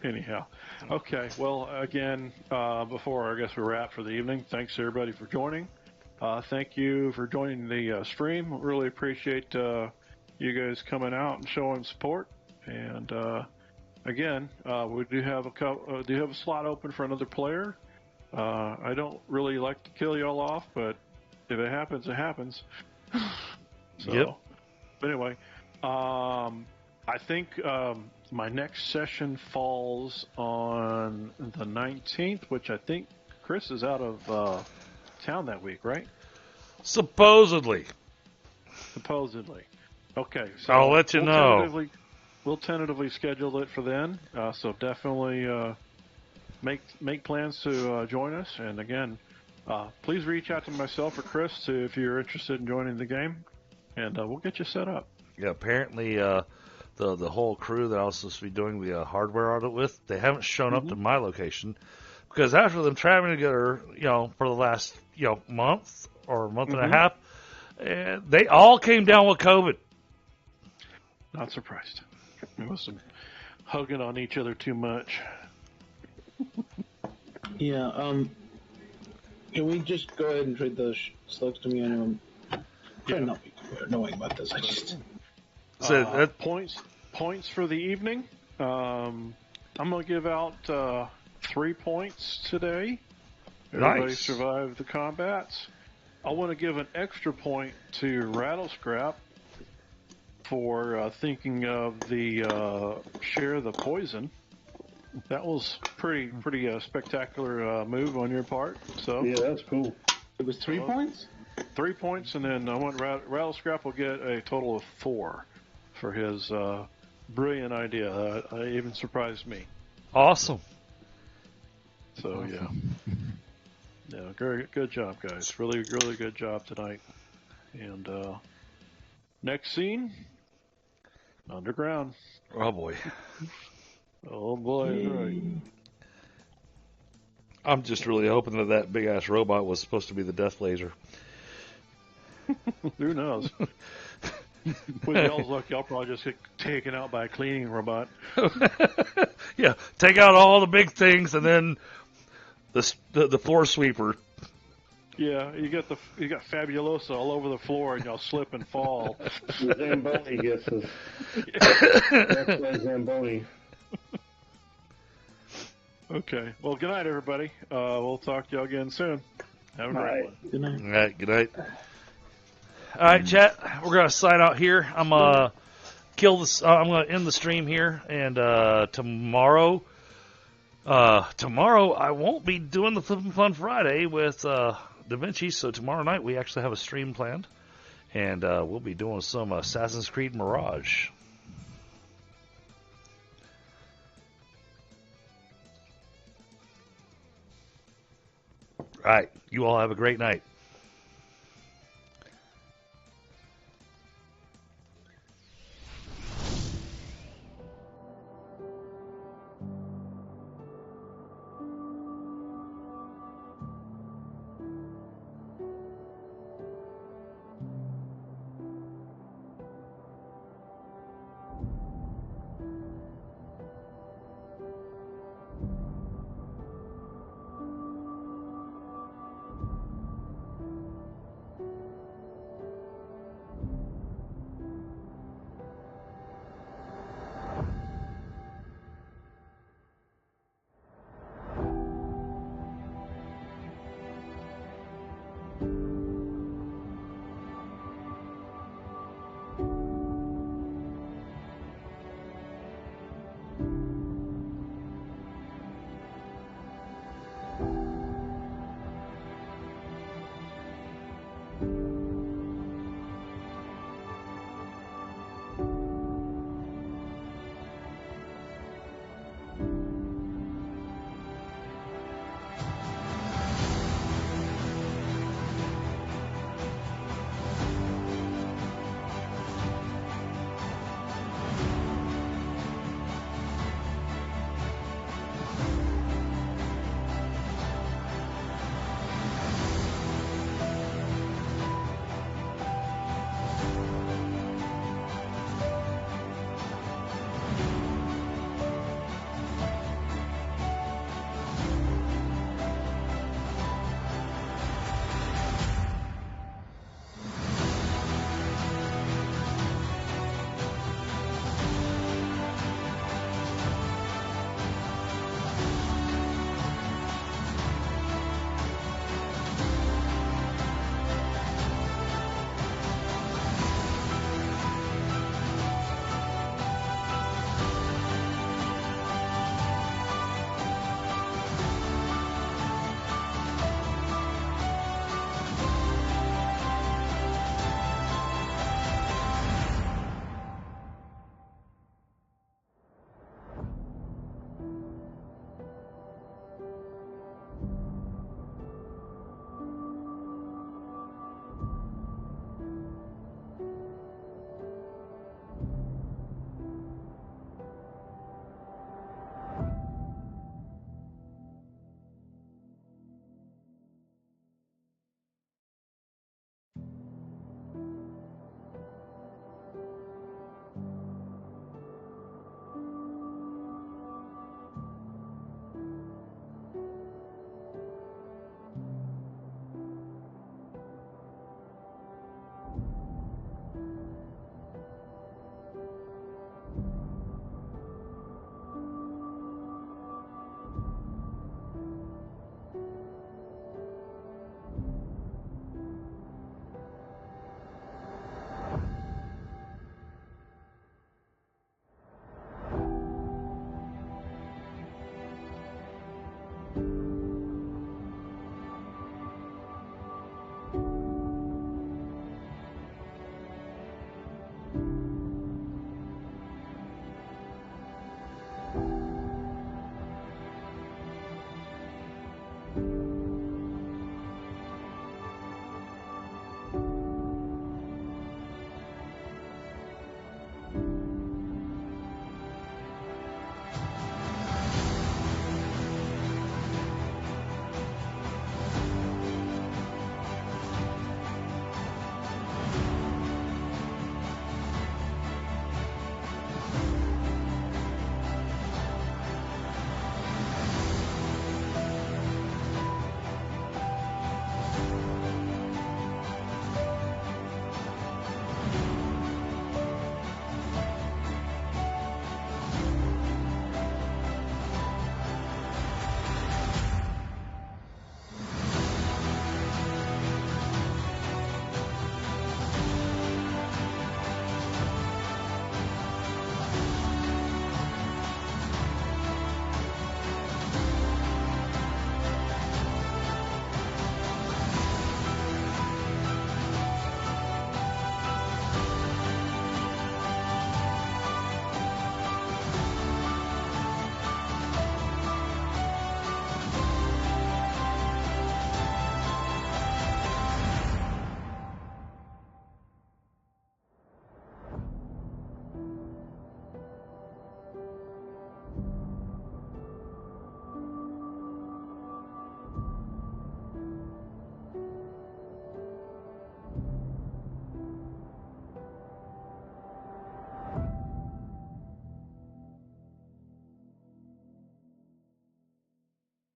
S3: Anyhow, okay. Well, again, before I guess we wrap for the evening, thanks everybody for joining. Thank you for joining the stream. Really appreciate you guys coming out and showing support. And again, we do have a slot open for another player. I don't really like to kill y'all off, but if it happens, it happens. So,
S1: yep.
S3: But anyway, I think my next session falls on the 19th, which I think Chris is out of town that week, right?
S1: Supposedly.
S3: Okay, so
S1: I'll let you know.
S3: We'll tentatively schedule it for then. So definitely make plans to join us. And again, please reach out to myself or Chris if you're interested in joining the game, and we'll get you set up.
S1: Yeah, apparently the whole crew that I was supposed to be doing the hardware audit with, they haven't shown up to my location because after them traveling together, for the last month or month and a half, they all came down with COVID.
S3: Not surprised. We must have hugging on each other too much.
S5: Yeah. Can we just go ahead and trade those slugs to me? I know I'm trying not to be annoying about this. I just
S3: points for the evening. I'm gonna give out 3 points today. Everybody survived the combats. I want to give an extra point to Rattlescrap for thinking of the share the poison. That was pretty spectacular move on your part. So
S4: yeah, that's cool.
S5: It was 3 points.
S3: 3 points, and then I want Rattlescrap will get a total of 4 for his brilliant idea. It even surprised me.
S1: Awesome.
S3: So yeah, good job, guys. Really good job tonight. And next scene, underground.
S1: Oh boy.
S3: Oh boy, right.
S1: I'm just really hoping that big ass robot was supposed to be the death laser.
S3: Who knows? With y'all's luck, y'all probably just get taken out by a cleaning robot.
S1: Yeah, take out all the big things and then the floor sweeper.
S3: Yeah, you got Fabulosa all over the floor, and y'all slip and fall.
S4: The Zamboni gets us. That's why Zamboni.
S3: Okay. Well, good night, everybody. We'll talk to y'all again soon. Have a great one.
S5: Good night.
S1: All right, good night. All right, chat. We're gonna sign out here. I'm gonna I'm gonna end the stream here, and tomorrow I won't be doing the Flippin' Fun Friday with Da Vinci. So tomorrow night we actually have a stream planned, and we'll be doing some Assassin's Creed Mirage. All right, you all have a great night.